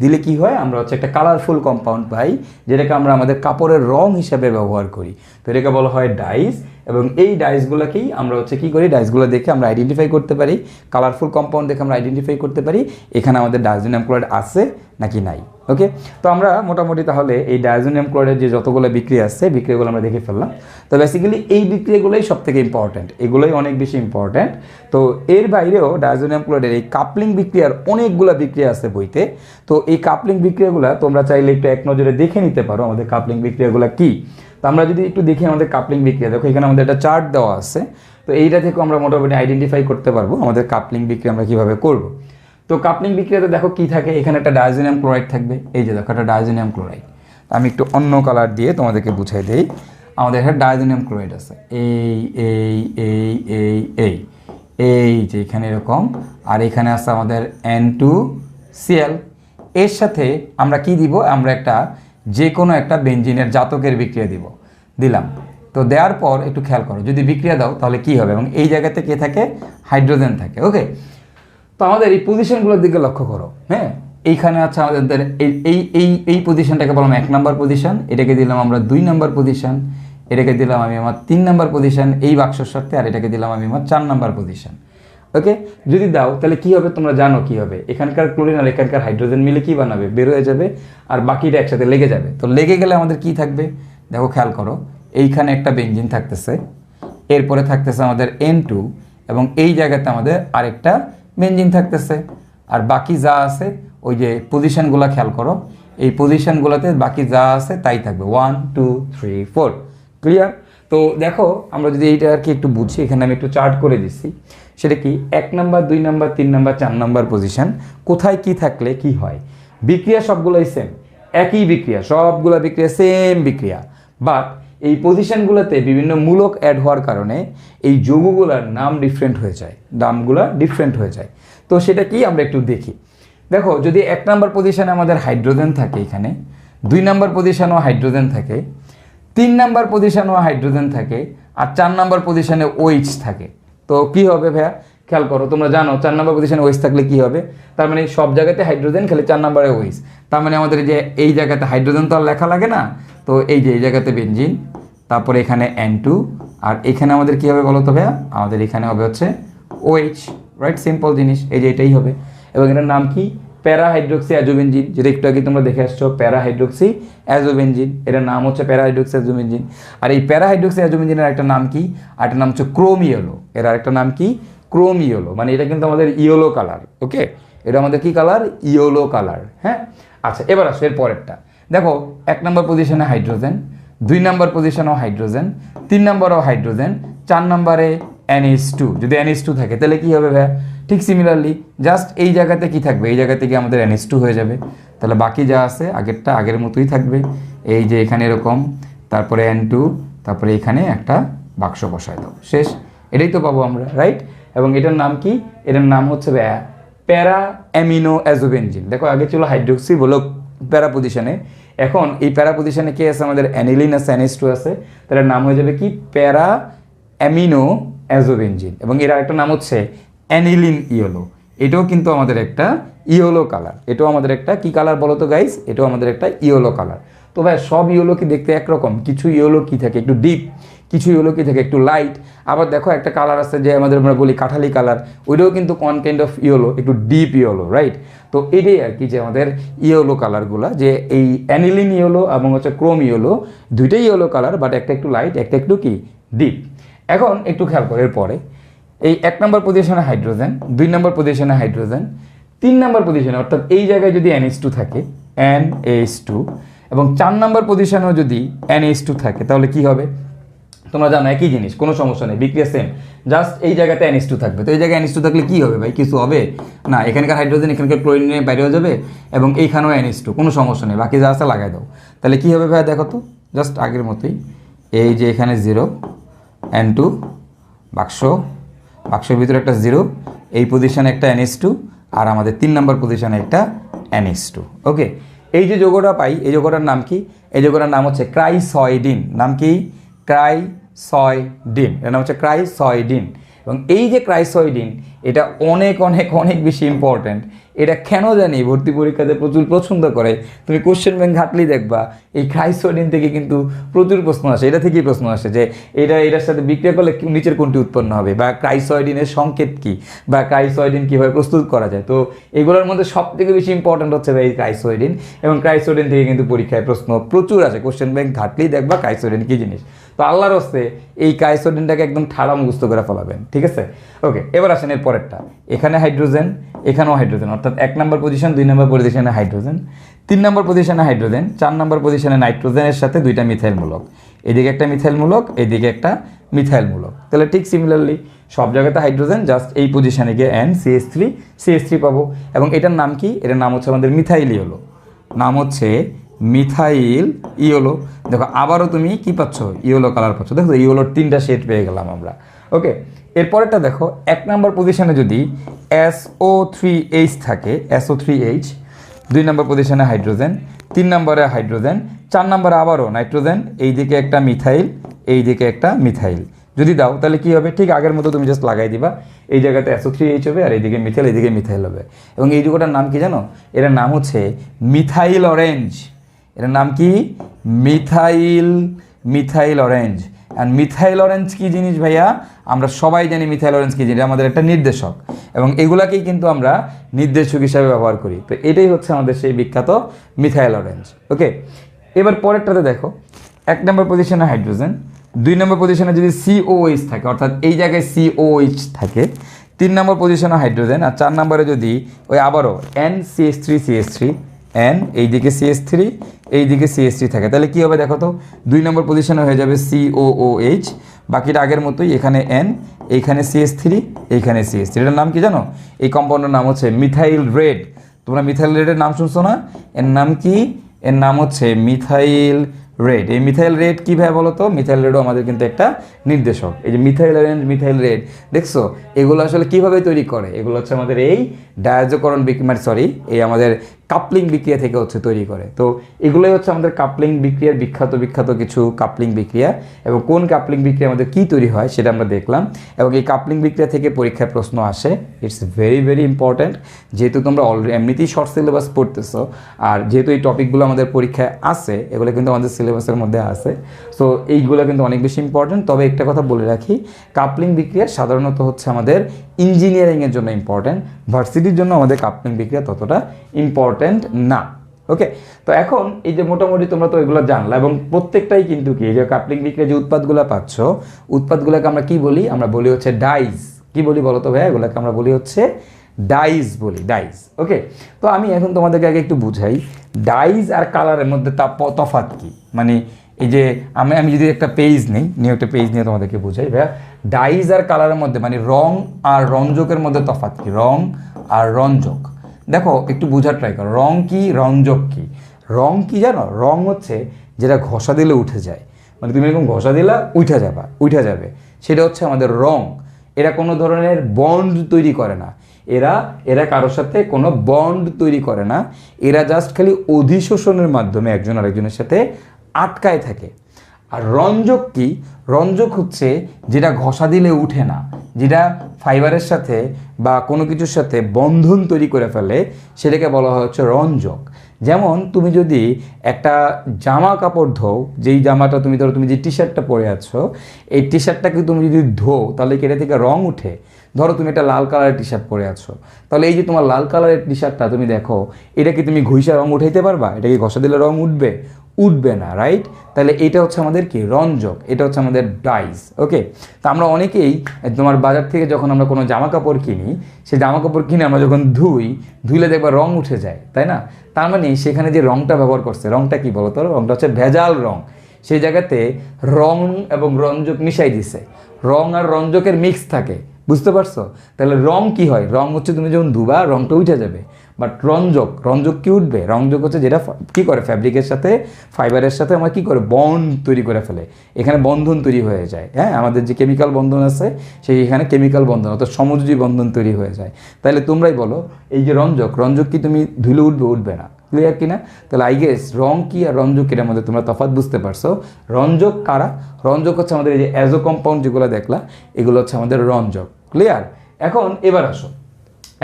দিলে কি হয়, আমরা হচ্ছে একটা কালারফুল কম্পাউন্ড পাই, যেটাকে আমরা আমাদের কাপড়ের রং হিসেবে ব্যবহার করি। তো এটাকে বলা হয় ডাইজ। এবং এই ডাইসগুলোকেই আমরা হচ্ছে কী করি, ডাইসগুলো দেখে আমরা আইডেন্টিফাই করতে পারি, কালারফুল কম্পাউন্ড দেখে আমরা আইডেন্টিফাই করতে পারি এখানে আমাদের ডায়াজোনিয়াম ক্লোরাইড আছে নাকি নাই। ওকে, তো আমরা মোটামুটি তাহলে এই ডায়াজোনিয়াম ক্লোরাইডের যে যতগুলো বিক্রিয়া আছে বিক্রিয়াগুলো আমরা দেখে ফেললাম। তো বেসিক্যালি এই বিক্রিয়াগুলোই সব থেকে ইম্পর্ট্যান্ট, এগুলোই অনেক বেশি ইম্পর্ট্যান্ট। তো এর বাইরেও ডায়াজোনিয়াম ক্লোরাইডের এই কাপলিং বিক্রিয়ার অনেকগুলো বিক্রিয়া আছে বইতে। তো এই কাপলিং বিক্রিয়াগুলো তোমরা চাইলে একটু এক নজরে দেখে নিতে পারো আমাদের কাপলিং বিক্রিয়াগুলো কী। তো আমরা যদি একটু দেখি আমাদের কাপলিং বিক্রিয়া, দেখো এখানে আমাদের একটা চার্ট দেওয়া আছে। তো এইটা থেকে আমরা মোটামুটি আইডেন্টিফাই করতে পারবো আমাদের কাপলিং বিক্রিয়া আমরা কীভাবে করব। তো কাপলিং বিক্রিয়াতে দেখো কী থাকে, এখানে একটা ডায়াজোনিয়াম ক্লোরাইড থাকবে, এই যে দেখো একটা ডায়াজোনিয়াম ক্লোরাইড। আমি একটু অন্য কালার দিয়ে তোমাদেরকে বুঝাই দেই। আমাদের এখানে ডায়াজোনিয়াম ক্লোরাইড আছে, এই যে এখানে এরকম, আর এখানে আছে আমাদের N2Cl। এর সাথে আমরা কি দিব, আমরা একটা যে কোনো একটা বেনজিনের জাতকের বিক্রিয়া দিলাম। তো দেওয়ার পর একটু খেয়াল করো, যদি বিক্রিয়া দাও তাহলে কি হবে, এবং এই জায়গাতে কে থাকে, হাইড্রোজেন থাকে। ওকে, তো আমাদের এই পজিশনগুলোর দিকে লক্ষ্য করো। হ্যাঁ, এইখানে আছে আমাদের এই পজিশনটাকে বললাম 1 নম্বর পজিশন, এটাকে দিলাম আমরা 2 নম্বর পজিশন, এটাকে দিলাম আমি আমার 3 নম্বর পজিশন এই বাক্সর সাথে, আর এটাকে দিলাম আমি আমার 4 নম্বর পজিশন। ওকে, যদি দাও তাহলে কি হবে তোমরা জানো কি হবে, এখানকার ক্লোরিন আর এখানকার হাইড্রোজেন মিলে কি বানাবে, বের হয়ে যাবে, আর বাকিটা একসাথে লেগে যাবে। তো লেগে গেলে আমাদের কি থাকবে, দেখো খেয়াল করো, এইখানে একটা বেনজিন থাকতেছে, এরপরে থাকতেছে আমাদের N2, এবং এই জায়গাতে আমাদের আরেকটা বেনজিন থাকতেছে। আর বাকি যা আছে ওই যে পজিশনগুলো খেয়াল করো, এই পজিশনগুলোতে বাকি যা আছে তাই থাকবে, 1 2 3 4। ক্লিয়ার? তো দেখো আমরা যদি এইটা আর কি একটু বুঝি, এখানে আমি একটু চার্ট করে দিচ্ছি। সেটা কি, 1 number 2 number 3 number 4 number position কোথায় কি থাকলে কি হয়, বিক্রিয়া সবগুলোই সেম, একই বিক্রিয়া, সবগুলো বিক্রিয়া সেম বিক্রিয়া, বাট এই পজিশনগুলোতে বিভিন্ন মূলক অ্যাড হওয়ার কারণে এই যৌগগুলোর নাম ডিফারেন্ট হয়ে যায়, নামগুলো ডিফারেন্ট হয়ে যায়। তো সেটা কি আমরা একটু দেখি। দেখো যদি 1 নাম্বার পজিশনে আমাদের হাইড্রোজেন থাকে, এখানে 2 নাম্বার পজিশনেও হাইড্রোজেন থাকে, 3 নাম্বার পজিশনেও হাইড্রোজেন থাকে, আর 4 নাম্বার পজিশনে OH থাকে, তো কি হবে ভাইয়া, খেয়াল করো, তোমরা জানো 4 নাম্বার পজিশনে OH থাকলে কি হবে, তার মানে সব জায়গাতে হাইড্রোজেন, খালি 4 নাম্বারে OH। তার মানে আমাদের যে এই জায়গাতে হাইড্রোজেন তো আর লেখা লাগে না, তো এই যে এই জায়গাতে বেনজিন, তারপরে এখানে N2, আর এখানে আমাদের কি হবে বলো তো ভাইয়া, আমাদের এখানে হবে হচ্ছে OH, রাইট, সিম্পল জিনিস, এই যে এটাই হবে। এবং এটার নাম কি, প্যারা হাইড্রক্সি অ্যাজোবেনজিন, যেটা একটু আগে তোমরা দেখে আসছো, প্যারা হাইড্রক্সি অ্যাজোবেনজিন, এটার নাম হচ্ছে প্যারা হাইড্রক্সি অ্যাজোবেনজিন। আর এই প্যারা হাইড্রক্সি অ্যাজোবেনজিনের একটা নাম কি, আর একটা নাম হচ্ছে ক্রোম ইয়েলো, এর আরেকটা নাম কি, ক্রোম ইয়েলো, মানে এটা কিন্তু আমাদের ইয়েলো কালার। ওকে, এটা আমাদের কি কালার? Yellow colour. হ্যাঁ, আচ্ছা এবার আসো এর পরেরটা। দেখো 1 নম্বর পজিশনে হাইড্রোজেন, 2 নম্বর পজিশনেও হাইড্রোজেন, 3 নম্বরেও হাইড্রোজেন, 4 নম্বরে NH2। যদি NH2 থাকে তাহলে কি হবে ভাইয়া? ঠিক সিমিলারলি জাস্ট এই জায়গাতে কি থাকবে? এই জায়গা থেকে আমাদের NH2 হয়ে যাবে। তাহলে বাকি যা আছে আগেরটা আগের মতোই থাকবে। এই যে এখানে এরকম, তারপরে N2, তারপরে এখানে একটা বাক্স বসায় দাও, শেষ। এটাই তো পাবো আমরা, রাইট? এবং এটার নাম কি? এটার নাম হচ্ছে প্যারা অ্যামিনো অ্যাজোবেনজিন। দেখো আগে ছিল হাইড্রোক্সি, বলো প্যারা পজিশনে, এখন এই প্যারা পজিশনে কে আছে? আমাদের অ্যানিলিন আছে, NH2 আছে, তার নাম হয়ে যাবে কি? প্যারা অ্যামিনো অ্যাজোবেনজিন। এবং এর আরেকটা নাম হচ্ছে অ্যানিলিন ইয়েলো। এটাও কিন্তু আমাদের একটা ইয়েলো কালার। এটাও আমাদের একটা কি কালার বলো তো গাইস? এটাও আমাদের একটা ইয়েলো কালার। তো ভাই সব ইয়েলো কি দেখতে একরকম? কিছু ইয়েলো কি থাকে একটু ডিপ, কিছু ইয়েলো কি থাকে একটু লাইট। আবার দেখো একটা কালার আছে যে আমাদের আমরা বলি কাঠালি কালার, ওইটাও কিন্তু কোন কাইন্ড অফ ইয়েলো, একটু ডিপ ইয়েলো, রাইট? তো এটাই আর কি যে আমাদের ইয়েলো কালারগুলো, যে এই অ্যানিলিন ইয়েলো এবং হচ্ছে ক্রোম ইয়েলো, দুইটাই ইয়েলো কালার, বাট একটা একটু লাইট, একটা একটু কি ডিপ। এখন একটু খেয়াল করে এরপরে এই 1 নম্বর পজিশনে হাইড্রোজেন, 2 নম্বর পজিশনে হাইড্রোজেন, 3 নম্বর পজিশনে অর্থাৎ এই জায়গায় যদি NH2 থাকে, NH2, এবং 4 নম্বর পজিশনেও যদি NH2 থাকে তাহলে কি হবে? তোমরা জানো একই জিনিস, কোনো সমস্যা নেই, বিক্রিয়া সেম, জাস্ট এই জায়গাতে NH2 থাকবে। তো এই জায়গায় NH2 থাকলে কি হবে ভাই? কিছু হবে না, এখানকার হাইড্রোজেন এখানকার ক্লোরিন নিয়ে বাইরে হয়ে যাবে, এবং এইখানেও NH2, কোনো সমস্যা নেই, বাকি যা আছে লাগাই দাও। তাহলে কি হবে ভাই? দেখো তো জাস্ট আগের মতোই, এই যে এখানে 0, N2, বাক্সের ভিতরে একটা 0, এই পজিশনে একটা NH2, আর আমাদের 3 নম্বর পজিশনে একটা NH2। ওকে, এই যে যৌগটা পাই, এই যৌগটার নাম কি? এই যৌগটার নাম হচ্ছে ক্রাইসয়েডিন। নাম কি? ক্রাইসয়েডিন। এর নাম হচ্ছে ক্রাইসয়েডিন। এবং এই যে ক্রাইসয়েডিন, এটা অনেক অনেক অনেক বেশি ইম্পর্ট্যান্ট। এটা কেন জানি ভর্তি পরীক্ষাতে প্রচুর পছন্দ করে, তুমি কোশ্চেন ব্যাংক ঘাটলেই দেখবা এই ক্রাইসয়েডিন থেকে কিন্তু প্রচুর প্রশ্ন আসে। এটা থেকেই প্রশ্ন আসে যে এটার সাথে বিক্রিয়া করলে নিচের কোনটি উৎপন্ন হবে, বা ক্রাইসয়েডিনের সংকেত কি, বা ক্রাইসয়েডিন কীভাবে প্রস্তুত করা যায়। তো এগুলোর মধ্যে সব থেকে বেশি ইম্পর্ট্যান্ট হচ্ছে এই ক্রাইসয়েডিন। এবং ক্রাইসয়েডিন থেকে কিন্তু পরীক্ষায় প্রশ্ন প্রচুর আসে, কোশ্চেন ব্যাংক ঘাটলেই দেখবা ক্রাইসয়েডিন কী জিনিস। তো আল্লাহর হস্তে এই ক্রাইসয়েডিনটাকে একদম ঠাড়া মুখস্থ করে ফেলাবেন, ঠিক আছে? ওকে, এবার আসেন এর পরেরটা। এখানে হাইড্রোজেন, এখানেও হাইড্রোজেন, অর্থাৎ 1 নম্বর পজিশন, 2 নম্বর পজিশনে হাইড্রোজেন, 3 নম্বর পজিশনে হাইড্রোজেন, 4 নম্বর পজিশনে নাইট্রোজেনের সাথে 2টা মিথাইল মূলক, এদিকে একটা মিথাইল মূলক, এদিকে একটা মিথাইল মূলক। তাহলে ঠিক সিমিলারলি সব জায়গাতে হাইড্রোজেন, জাস্ট এই পজিশনে গিয়ে CH3 পাবো। এবং এটার নাম কি? এটার নাম হচ্ছে আমাদের মিথাইল ইয়েলো, নাম হচ্ছে মিথাইল ইয়েলো। দেখো আবারও তুমি কি পাচ্ছ? ইয়েলো কালার পাচ্ছ। দেখো ইয়েলোর 3টা শেড পেয়ে গেলাম আমরা। ওকে, এরপরেরটা দেখো 1 নম্বর পজিশনে যদি SO3H থাকে, SO3H, 2 নম্বর পজিশনে হাইড্রোজেন, 3 নম্বরে হাইড্রোজেন, 4 নম্বরে আবারও নাইট্রোজেন, এইদিকে একটা মিথাইল, এইদিকে একটা মিথাইল যদি দাও তাহলে কি হবে? ঠিক আগের মতো তুমি জাস্ট লাগাই দিবা, এই জায়গাতে SO3H হবে, আর এইদিকে মিথাইল, এইদিকে মিথাইল হবে। এবং এই যুগটার নাম কি জানো? এটার নাম হচ্ছে মিথাইল অরেঞ্জ। এটার নাম কি? Methyl orange. আর মিথাইল অরেঞ্জ কী জিনিস ভাইয়া? আমরা সবাই জানি মিথাইল অরেঞ্জ কী জিনিস, আমাদের একটা নির্দেশক, এবং এগুলাকেই কিন্তু আমরা নির্দেশক হিসাবে ব্যবহার করি। তো এটাই হচ্ছে আমাদের সেই বিখ্যাত মিথাইল অরেঞ্জ। ওকে, এবার পরেরটাতে দেখো 1 নম্বর পজিশনে হাইড্রোজেন, 2 নম্বর পজিশনে যদি COH থাকে, অর্থাৎ এই জায়গায় COH থাকে, 3 নম্বর পজিশনে হাইড্রোজেন, আর 4 নম্বরে যদি ওই আবারও NCH3, N, এইদিকে CH3, এইদিকে CH3 থাকে, তাহলে কী হবে দেখো তো? 2 নম্বর পজিশনে হয়ে যাবে COOH, বাকিটা আগের মতোই, এখানে N, এইখানে CH3, এইখানে CH3। এটার নাম কি জানো? এই কম্পাউন্ডের নাম হচ্ছে মিথাইল রেড। তোমরা মিথাইল রেডের নাম শুনছো না? এর নাম কি? এর নাম হচ্ছে মিথাইল রেড। এই মিথাইল রেড কীভাবে বলো তো? মিথাইল রেডও আমাদের কিন্তু একটা নির্দেশক। এই যে মিথাইল অরেঞ্জ, মিথাইল রেড, দেখছো এগুলো আসলে কীভাবে তৈরি করে? এগুলো হচ্ছে আমাদের এই ডায়াজোকরণ এই আমাদের কাপলিং বিক্রিয়া থেকে হচ্ছে তৈরি করে। তো এগুলোই হচ্ছে আমাদের কাপলিং বিক্রিয়ার বিখ্যাত কিছু কাপলিং বিক্রিয়া, এবং কোন কাপলিং বিক্রিয়া আমাদের কী তৈরি হয় সেটা আমরা দেখলাম। এবং এই কাপলিং বিক্রিয়া থেকে পরীক্ষায় প্রশ্ন আসে, ইটস ভেরি ইম্পর্ট্যান্ট। যেহেতু তোমরা অলরেডি এমনিতেই শর্ট সিলেবাস পড়তেছো, আর যেহেতু এই টপিকগুলো আমাদের পরীক্ষায় আসে, এগুলো কিন্তু আমাদের সিলেবাসের মধ্যে আসে, সো এইগুলো কিন্তু অনেক বেশি ইম্পর্ট্যান্ট। তবে একটা কথা বলে রাখি, কাপলিং বিক্রিয়া সাধারণত হচ্ছে আমাদের ইঞ্জিনিয়ারিংয়ের জন্য ইম্পর্ট্যান্ট, ভার্সিটির জন্য আমাদের কাপলিং বিক্রিয়া ততটা ইম্পর্ট্যান্ট না। ওকে, তো এখন এই যে মোটামুটি তোমরা তো এগুলো জানলা, এবং প্রত্যেকটাই কিন্তু কি, এই যে কাপলিং বিক্রিয়া যে উৎপাদগুলো পাচ্ছ, উৎপাদগুলোকে আমরা কি বলি? আমরা বলি হচ্ছে ডাইজ। কি বলি বলো তো ভাইয়া, এগুলোকে আমরা বলি হচ্ছে ডাইজ বলি, ডাইজ। ওকে, তো আমি এখন তোমাদেরকে আগে একটু বুঝাই ডাইজ আর কালারের মধ্যে তফাৎ কি। মানে এই যে আমি যদি একটা পেজ নিই একটা পেজ নিয়ে তোমাদেরকে বুঝাই ভাইয়া, ডাইজ আর কালারের মধ্যে মানে রং আর রঞ্জকের মধ্যে তফাৎ কি, রং আর রঞ্জক। দেখো একটু বোঝার ট্রাই করো, রং কি রঞ্জক কি। রং কি জানো, রং হচ্ছে যেটা ঘষা দিলে উঠে যায়, মানে তুমি এরকম ঘষা দিলা উঠে যাবে, সেটা হচ্ছে আমাদের রং। এরা কোনো ধরনের বন্ড তৈরি করে না, এরা কারোর সাথে কোনো বন্ড তৈরি করে না, এরা জাস্ট খালি অধিশোষণের মাধ্যমে একজন আরেকজনের সাথে আটকায় থাকে। আর রঞ্জক কি, রঞ্জক হচ্ছে যেটা ঘষা দিলে উঠে না, যেটা ফাইবারের সাথে বা কোনো কিছুর সাথে বন্ধন তৈরি করে ফেলে, সেটাকে বলা হয় হচ্ছে রঞ্জক। যেমন তুমি যদি একটা জামা কাপড় ধোও, যেই জামাটা তুমি ধরো তুমি যে টি শার্টটা পরে আছো, এই টি শার্টটাকে তুমি যদি ধোও তাহলে কি এটা থেকে রং উঠে? ধরো তুমি একটা লাল কালারের টি শার্ট পরে আছো, তাহলে এই যে তোমার লাল কালারের টি শার্টটা তুমি দেখো, এটা কি তুমি ঘষা রং উঠাইতে পারবা? এটা কি ঘষা দিলে রং উঠবে না, রাইট? তাহলে এটা হচ্ছে আমাদের কি রঞ্জক, এটা হচ্ছে আমাদের ডাইস। ওকে, তো আমরা অনেকেই তোমার বাজার থেকে যখন আমরা কোনো জামা কাপড় কিনি, সেই জামা কাপড় কিনে আমরা যখন ধুইলে দেখবা রং উঠে যায়, তাই না? তার মানে সেখানে যে রংটা ব্যবহার করছে, রংটা কি বলতো? রংটা হচ্ছে ভেজাল রং। সেই জায়গাতে রং এবং রঞ্জক মিশাই দিছে, রং আর রঞ্জকের মিক্স থাকে, বুঝতে পারছো? তাহলে রং কি হয়? রং হচ্ছে তুমি যখন ধুবা রংটা উঠে যাবে, বাট রঞ্জক কি উঠবে? রঞ্জক হচ্ছে যেটা কি করে ফ্যাব্রিকের সাথে ফাইবারের সাথে আমার কি করে বন্ড তৈরি করে ফেলে, এখানে বন্ধন তৈরি হয়ে যায়। হ্যাঁ, আমাদের যে কেমিক্যাল বন্ধন আছে সেই এখানে কেমিক্যাল বন্ধন অর্থাৎ সমযোজী বন্ধন তৈরি হয়ে যায়। তাহলে তোমরাই বলো এই যে রঞ্জক কি তুমি ধুলে উঠবে না? ক্লিয়ার কিনা? তাহলে আই গেস রং কি আর রঞ্জক এর মধ্যে তোমরা তফাৎ বুঝতে পারছো। রঞ্জক কারা? রঞ্জক হচ্ছে আমাদের এই যে অ্যাজো কম্পাউন্ড যেগুলো দেখলা, এগুলো হচ্ছে আমাদের রঞ্জক। ক্লিয়ার? এবার আসো,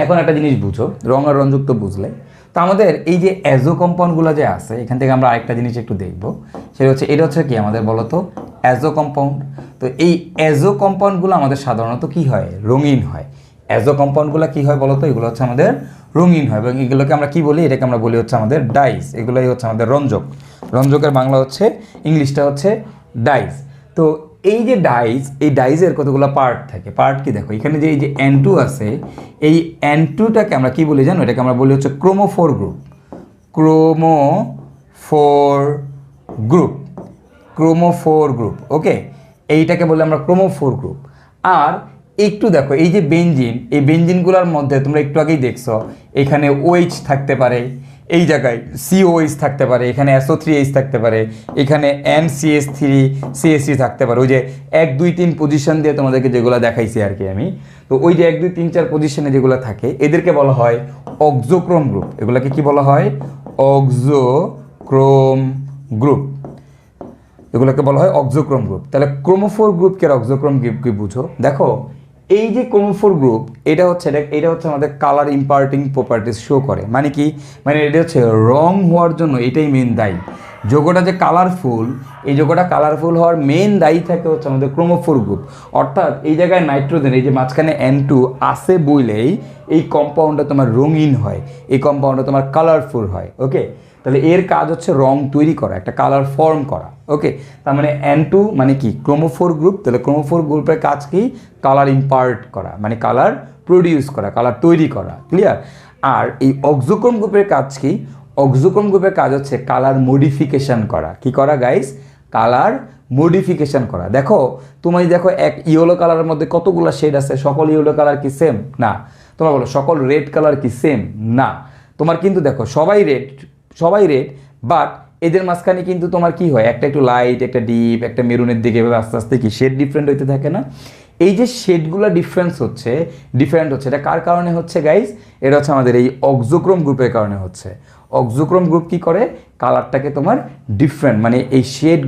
এখন একটা জিনিস বুঝো, রং আর রঞ্জক তো বুঝলে, তো আমাদের এই যে অ্যাজো কম্পাউন্ডগুলো যে আছে, এখান থেকে আমরা আরেকটা জিনিস একটু দেখবো, সেটা হচ্ছে এটা হচ্ছে কি আমাদের বলো তো অ্যাজো কম্পাউন্ড। তো এই অ্যাজো কম্পাউন্ডগুলো আমাদের সাধারণত কি হয়? রঙিন হয়। অ্যাজো কম্পাউন্ডগুলো কি হয় বলো তো? এগুলো হচ্ছে আমাদের রঙিন হয়, এবং এগুলোকে আমরা কি বলি? এটাকে আমরা বলি হচ্ছে আমাদের ডাইস। এগুলোই হচ্ছে আমাদের রঞ্জক। রঞ্জকের বাংলা হচ্ছে, ইংলিশটা হচ্ছে ডাইস। তো এই যে ডাইস, এই ডাইসের কতগুলো পার্ট থাকে। পার্ট কি দেখো, এখানে যে এই যে N2 আছে, এই N2টাকে আমরা কি বলি জানো? এটাকে আমরা বলি হচ্ছে ক্রোমোফোর গ্রুপ। ক্রোমোফোর গ্রুপ। ওকে, এইটাকে বলি আমরা ক্রোমোফোর গ্রুপ। আর একটু দেখো এই যে বেঞ্জিন, এই বেঞ্জিনগুলোর মধ্যে তোমরা একটু আগেই দেখছো এখানে OH থাকতে পারে, এই জায়গায় COH থাকতে পারে, এখানে SO3H থাকতে পারে, এখানে NCH3CH3 থাকতে পারে। ওই যে 1 2 3 পজিশন দিয়ে তোমাদেরকে যেগুলো দেখাইছি আর কি আমি, তো ওই যে 1 2 3 4 পজিশনে যেগুলো থাকে এদেরকে বলা হয় অক্সোক্রোম গ্রুপ। এগুলোকে কি বলা হয়? অক্সোক্রোম গ্রুপ। এগুলোকে বলা হয় অক্সোক্রোম গ্রুপ। তাহলে ক্রোমোফোর গ্রুপকে আর অক্সোক্রোম গ্রুপ কি বুঝো? দেখো এই যে ক্রোমোফোর গ্রুপ, এটা হচ্ছে আমাদের কালার ইম্পার্টিং প্রপার্টিস শো করে। মানে কি? মানে এটা হচ্ছে রং হওয়ার জন্য এটাই মেন দায়ী। যোগটা যে কালারফুল, এই যোগটা কালারফুল হওয়ার মেন দায়ী থাকে হচ্ছে আমাদের ক্রোমোফোর গ্রুপ। অর্থাৎ এই জায়গায় নাইট্রোজেন, এই যে মাঝখানে N2 আসে বইলেই এই কম্পাউন্ডটা তোমার রঙিন হয়, এই কম্পাউন্ডটা তোমার কালারফুল হয়। ওকে, তাহলে এর কাজ হচ্ছে রং তৈরি করা, একটা কালার ফর্ম করা। ওকে, তার মানে N2 মানে কি? ক্রোমোফোর গ্রুপ। তাহলে ক্রোমোফোর গ্রুপের কাজ কি? কালার ইম্পার্ট করা, মানে কালার প্রডিউস করা, কালার তৈরি করা। ক্লিয়ার? আর এই অক্সোক্রোম গ্রুপের কাজ কি? অক্সোক্রোম গ্রুপের কাজ হচ্ছে কালার মডিফিকেশন করা। কি করা গাইস? কালার মডিফিকেশন করা। দেখো তুমি দেখো এক ইয়েলো কালারের মধ্যে কতগুলো শেড আছে, সকল ইয়েলো কালার কি সেম? না। তোমরা বলো সকল রেড কালার কি সেম? না। তোমার কিন্তু দেখো সবাই রেড, বাট এদের মাঝখানে কিন্তু তোমার কি হয়? একটা একটু লাইট, একটা ডিপ, একটা মেরুনের দিকে এভাবে আস্তে আস্তে কি শেড ডিফারেন্ট হইতে থাকে না? এই যে শেডগুলো ডিফারেন্ট হচ্ছে, এটা কার কারণে হচ্ছে গাইস? এটা হচ্ছে আমাদের এই অক্সোক্রোম গ্রুপের কারণে হচ্ছে। অক্সোক্রোম গ্রুপ কি করে? কালারটাকে তোমার ডিফারেন্ট, মানে এই শেড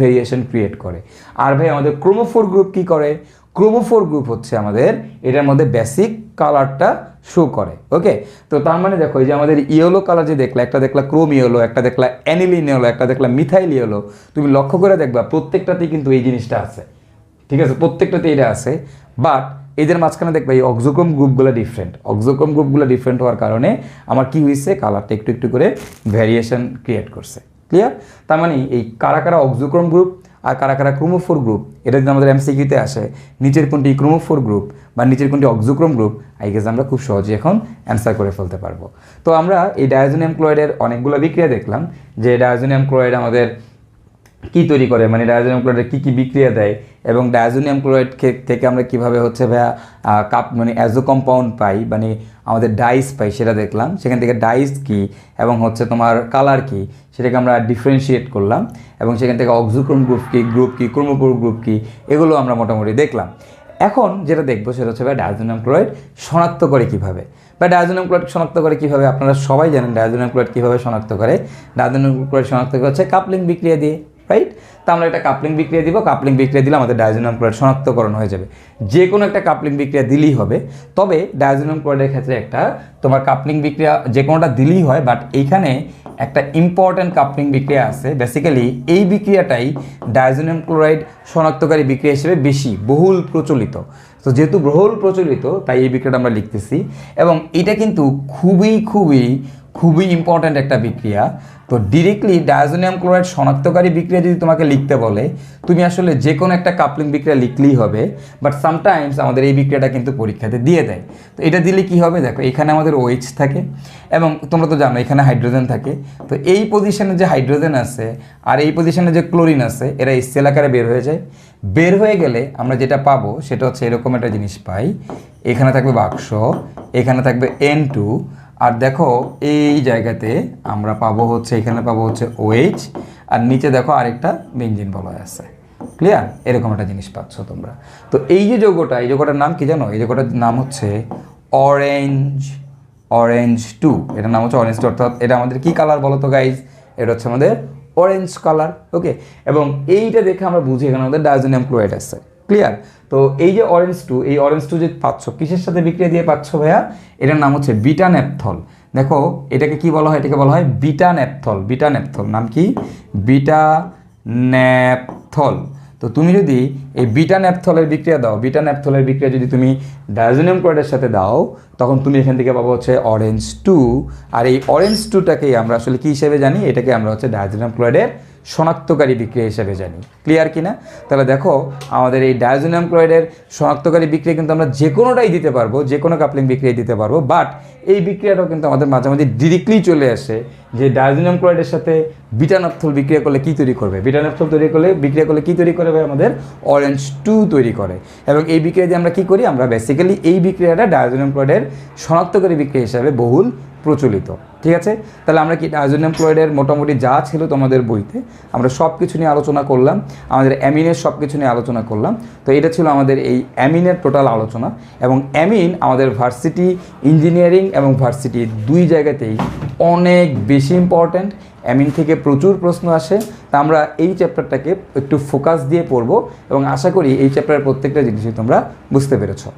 ভেরিয়েশন ক্রিয়েট করে। আর ভাই আমাদের ক্রোমোফোর গ্রুপ কি করে? ক্রোমোফোর গ্রুপ হচ্ছে আমাদের এটার মধ্যে বেসিক কালারটা শো করে। ওকে, তো তার মানে দেখো এই যে আমাদের ইয়েলো কালার যে দেখলা, একটা দেখলা ক্রোম ইয়েলো, একটা দেখলা অ্যানিলিন ইয়েলো, একটা দেখলা মিথাইল ইয়েলো, তুমি লক্ষ্য করে দেখবা প্রত্যেকটাতেই কিন্তু এই জিনিসটা আছে। ঠিক আছে, প্রত্যেকটাতে এটা আছে, বাট এদের মাঝখানে দেখবা এই অক্সোক্রোম গ্রুপগুলো ডিফারেন্ট হওয়ার কারণে আমার কি হয়েছে? কালারটা একটু একটু করে ভ্যারিয়েশন ক্রিয়েট করছে। ক্লিয়ার? তার মানে এই কারা কারা অক্সোক্রোম গ্রুপ আর কারা কারা ক্রোমোফোর গ্রুপ, এটা যদি আমাদের এমসিকিউতে আসে নিচের কোনটি ক্রোমোফোর গ্রুপ বা নিচের কোনটি অক্সোক্রোম গ্রুপ, আই গেস আমরা খুব সহজেই এখন অ্যান্সার করে ফেলতে পারবো। তো আমরা এই ডায়াজোনিয়াম ক্লোরাইডের অনেকগুলো বিক্রিয়া দেখলাম, যে ডায়াজোনিয়াম ক্লোরাইড আমাদের কী তৈরি করে, মানে ডায়াজোনিয়াম ক্লোরাইড কী কী বিক্রিয়া দেয়, এবং ডায়াজোনিয়াম ক্লোরাইড থেকে আমরা কীভাবে হচ্ছে ভাইয়া মানে অ্যাজো কম্পাউন্ড পাই, মানে আমাদের ডাইস পাই সেটা দেখলাম। সেখান থেকে ডাইস কী এবং হচ্ছে তোমার কালার কী সেটাকে আমরা ডিফারেন্সিয়েট করলাম, এবং সেখান থেকে অক্সোক্রোম গ্রুপ কী ক্রোমোফোর গ্রুপ কী এগুলো আমরা মোটামুটি দেখলাম। এখন যেটা দেখবো সেটা হচ্ছে ভাই ডায়াজোনিয়াম ক্লোরাইড শনাক্ত করে কীভাবে, বা ডায়াজোনিয়াম ক্লোরাইড শনাক্ত করে কীভাবে। আপনারা সবাই জানেন ডায়াজোনিয়াম ক্লোরাইড কীভাবে শনাক্ত করে। ডায়াজোনিয়াম ক্লোরাইড শনাক্ত করে হচ্ছে কাপলিং বিক্রিয়া দিয়ে, রাইট? তো আমরা একটা কাপলিং বিক্রিয়া দিব, কাপলিং বিক্রিয়া দিলে আমাদের ডায়াজোনিয়াম ক্লোরাইড শনাক্তকরণ হয়ে যাবে। যে কোনো একটা কাপলিং বিক্রিয়া দিলেই হবে, তবে ডায়াজোনিয়াম ক্লোরাইডের ক্ষেত্রে একটা তোমার কাপলিং বিক্রিয়া যে কোনোটা দিলেই হয়, বাট এইখানে একটা ইম্পর্ট্যান্ট কাপলিং বিক্রিয়া আছে। বেসিক্যালি এই বিক্রিয়াটাই ডায়াজোনিয়াম ক্লোরাইড শনাক্তকারী বিক্রিয়া হিসেবে বেশি বহুল প্রচলিত। তো যেহেতু বহুল প্রচলিত তাই এই বিক্রিয়াটা আমরা লিখতেছি, এবং এটা কিন্তু খুবই খুবই খুবই ইম্পর্ট্যান্ট একটা বিক্রিয়া। তো ডিরেক্টলি ডায়াজোনিয়াম ক্লোরাইড শনাক্তকারী বিক্রিয়া যদি তোমাকে লিখতে বলে, তুমি আসলে যে কোনো একটা কাপলিং বিক্রিয়া লিখলেই হবে, বাট সামটাইমস আমাদের এই বিক্রিয়াটা কিন্তু পরীক্ষাতে দিয়ে দেয়। তো এটা দিলে কি হবে, দেখো এখানে আমাদের OH থাকে, এবং তোমরা তো জানো এখানে হাইড্রোজেন থাকে। তো এই পজিশনে যে হাইড্রোজেন আছে আর এই পজিশনে যে ক্লোরিন আছে, এরা স্টেল আকারে বের হয়ে যায়। বের হয়ে গেলে আমরা যেটা পাবো সেটা হচ্ছে এরকম একটা জিনিস পাই। এখানে থাকবে বাক্স, এখানে থাকবে N2, আর দেখো এই জায়গাতে আমরা পাবো হচ্ছে, এখানে পাবো হচ্ছে OH, আর নিচে দেখো আরেকটা বেঞ্জিন বলয় আছে। ক্লিয়ার? এরকম একটা জিনিস পাচ্ছ তোমরা। তো এই যে যৌগটা, এই যৌগটার নাম কি জানো? এই যৌগটার নাম হচ্ছে অরেঞ্জ 2। এটার নাম হচ্ছে অরেঞ্জ 2, অর্থাৎ এটা আমাদের কি কালার বলো তো গাইজ? এটা হচ্ছে আমাদের অরেঞ্জ কালার। ওকে, এবং এইটা দেখে আমরা বুঝি এখানে আমাদের ডায়াজোনিয়াম ক্লোরাইড আছে। ক্লিয়ার? তো এই যে অরেঞ্জ 2, এই অরেঞ্জ 2 যে পাচ্ছ কিসের সাথে বিক্রিয়া দিয়ে পাচ্ছ ভাইয়া? এটার নাম হচ্ছে বিটা ন্যাপথল। দেখো এটাকে কি বলা হয়? এটাকে বলা হয় বিটা ন্যাপথল। বিটা ন্যাপথল নাম কি? Beta naphthol. তো তুমি যদি এই বিটা ন্যাপথলের বিক্রিয়া দাও, বিটা ন্যাপথলের বিক্রিয়া যদি তুমি ডায়াজোনিয়াম ক্লোরাইডের সাথে দাও, তখন তুমি এখান থেকে পাবো হচ্ছে অরেঞ্জ 2। আর এই অরেঞ্জ 2টাকেই আমরা আসলে কী হিসেবে জানি? এটাকে আমরা হচ্ছে ডায়াজোনিয়াম ক্লোরাইডের শনাক্তকারী বিক্রিয়া হিসেবে জানি। ক্লিয়ার কিনা? তাহলে দেখো আমাদের এই ডায়াজোনিয়াম ক্লোরাইডের শনাক্তকারী বিক্রিয়া কিন্তু আমরা যে কোনোটাই দিতে পারবো, যে কোনো কাপলিং বিক্রিয়া দিতে পারবো, বাট এই বিক্রিয়াটাও কিন্তু আমাদের মাঝে মাঝে ডিরেক্টলি চলে আসে যে ডায়াজোনিয়াম ক্লোরাইডের সাথে বিটা ন্যাপথল বিক্রিয়া করলে কী তৈরি করবে? বিটা ন্যাপথল বিক্রিয়া করলে কী তৈরি করবে? আমাদের অরেঞ্জ 2 তৈরি করে। এবং এই বিক্রিয়া দিয়ে আমরা কী করি? আমরা বেসিক্যালি এই বিক্রিয়াটা ডায়াজোনিয়াম ক্লোরাইডের শনাক্তকারী বিক্রিয়া হিসাবে বহুল প্রচলিত। ঠিক আছে? তাহলে আমরা কি ডায়াজোনিয়াম ক্লোরাইডের মোটামুটি যা ছিল তোমাদের বইতে আমরা সব কিছু নিয়ে আলোচনা করলাম, আমাদের অ্যামিনের সব কিছু নিয়ে আলোচনা করলাম। তো এটা ছিল আমাদের এই অ্যামিনের টোটাল আলোচনা। এবং অ্যামিন আমাদের ভার্সিটি ইঞ্জিনিয়ারিং এবং ভার্সিটি দুই জায়গাতেই অনেক বেশি ইম্পর্ট্যান্ট। অ্যামিন থেকে প্রচুর প্রশ্ন আসে। তা আমরা এই চ্যাপ্টারটাকে একটু ফোকাস দিয়ে পড়বো, এবং আশা করি এই চ্যাপ্টারের প্রত্যেকটা জিনিসই তোমরা বুঝতে পেরেছো।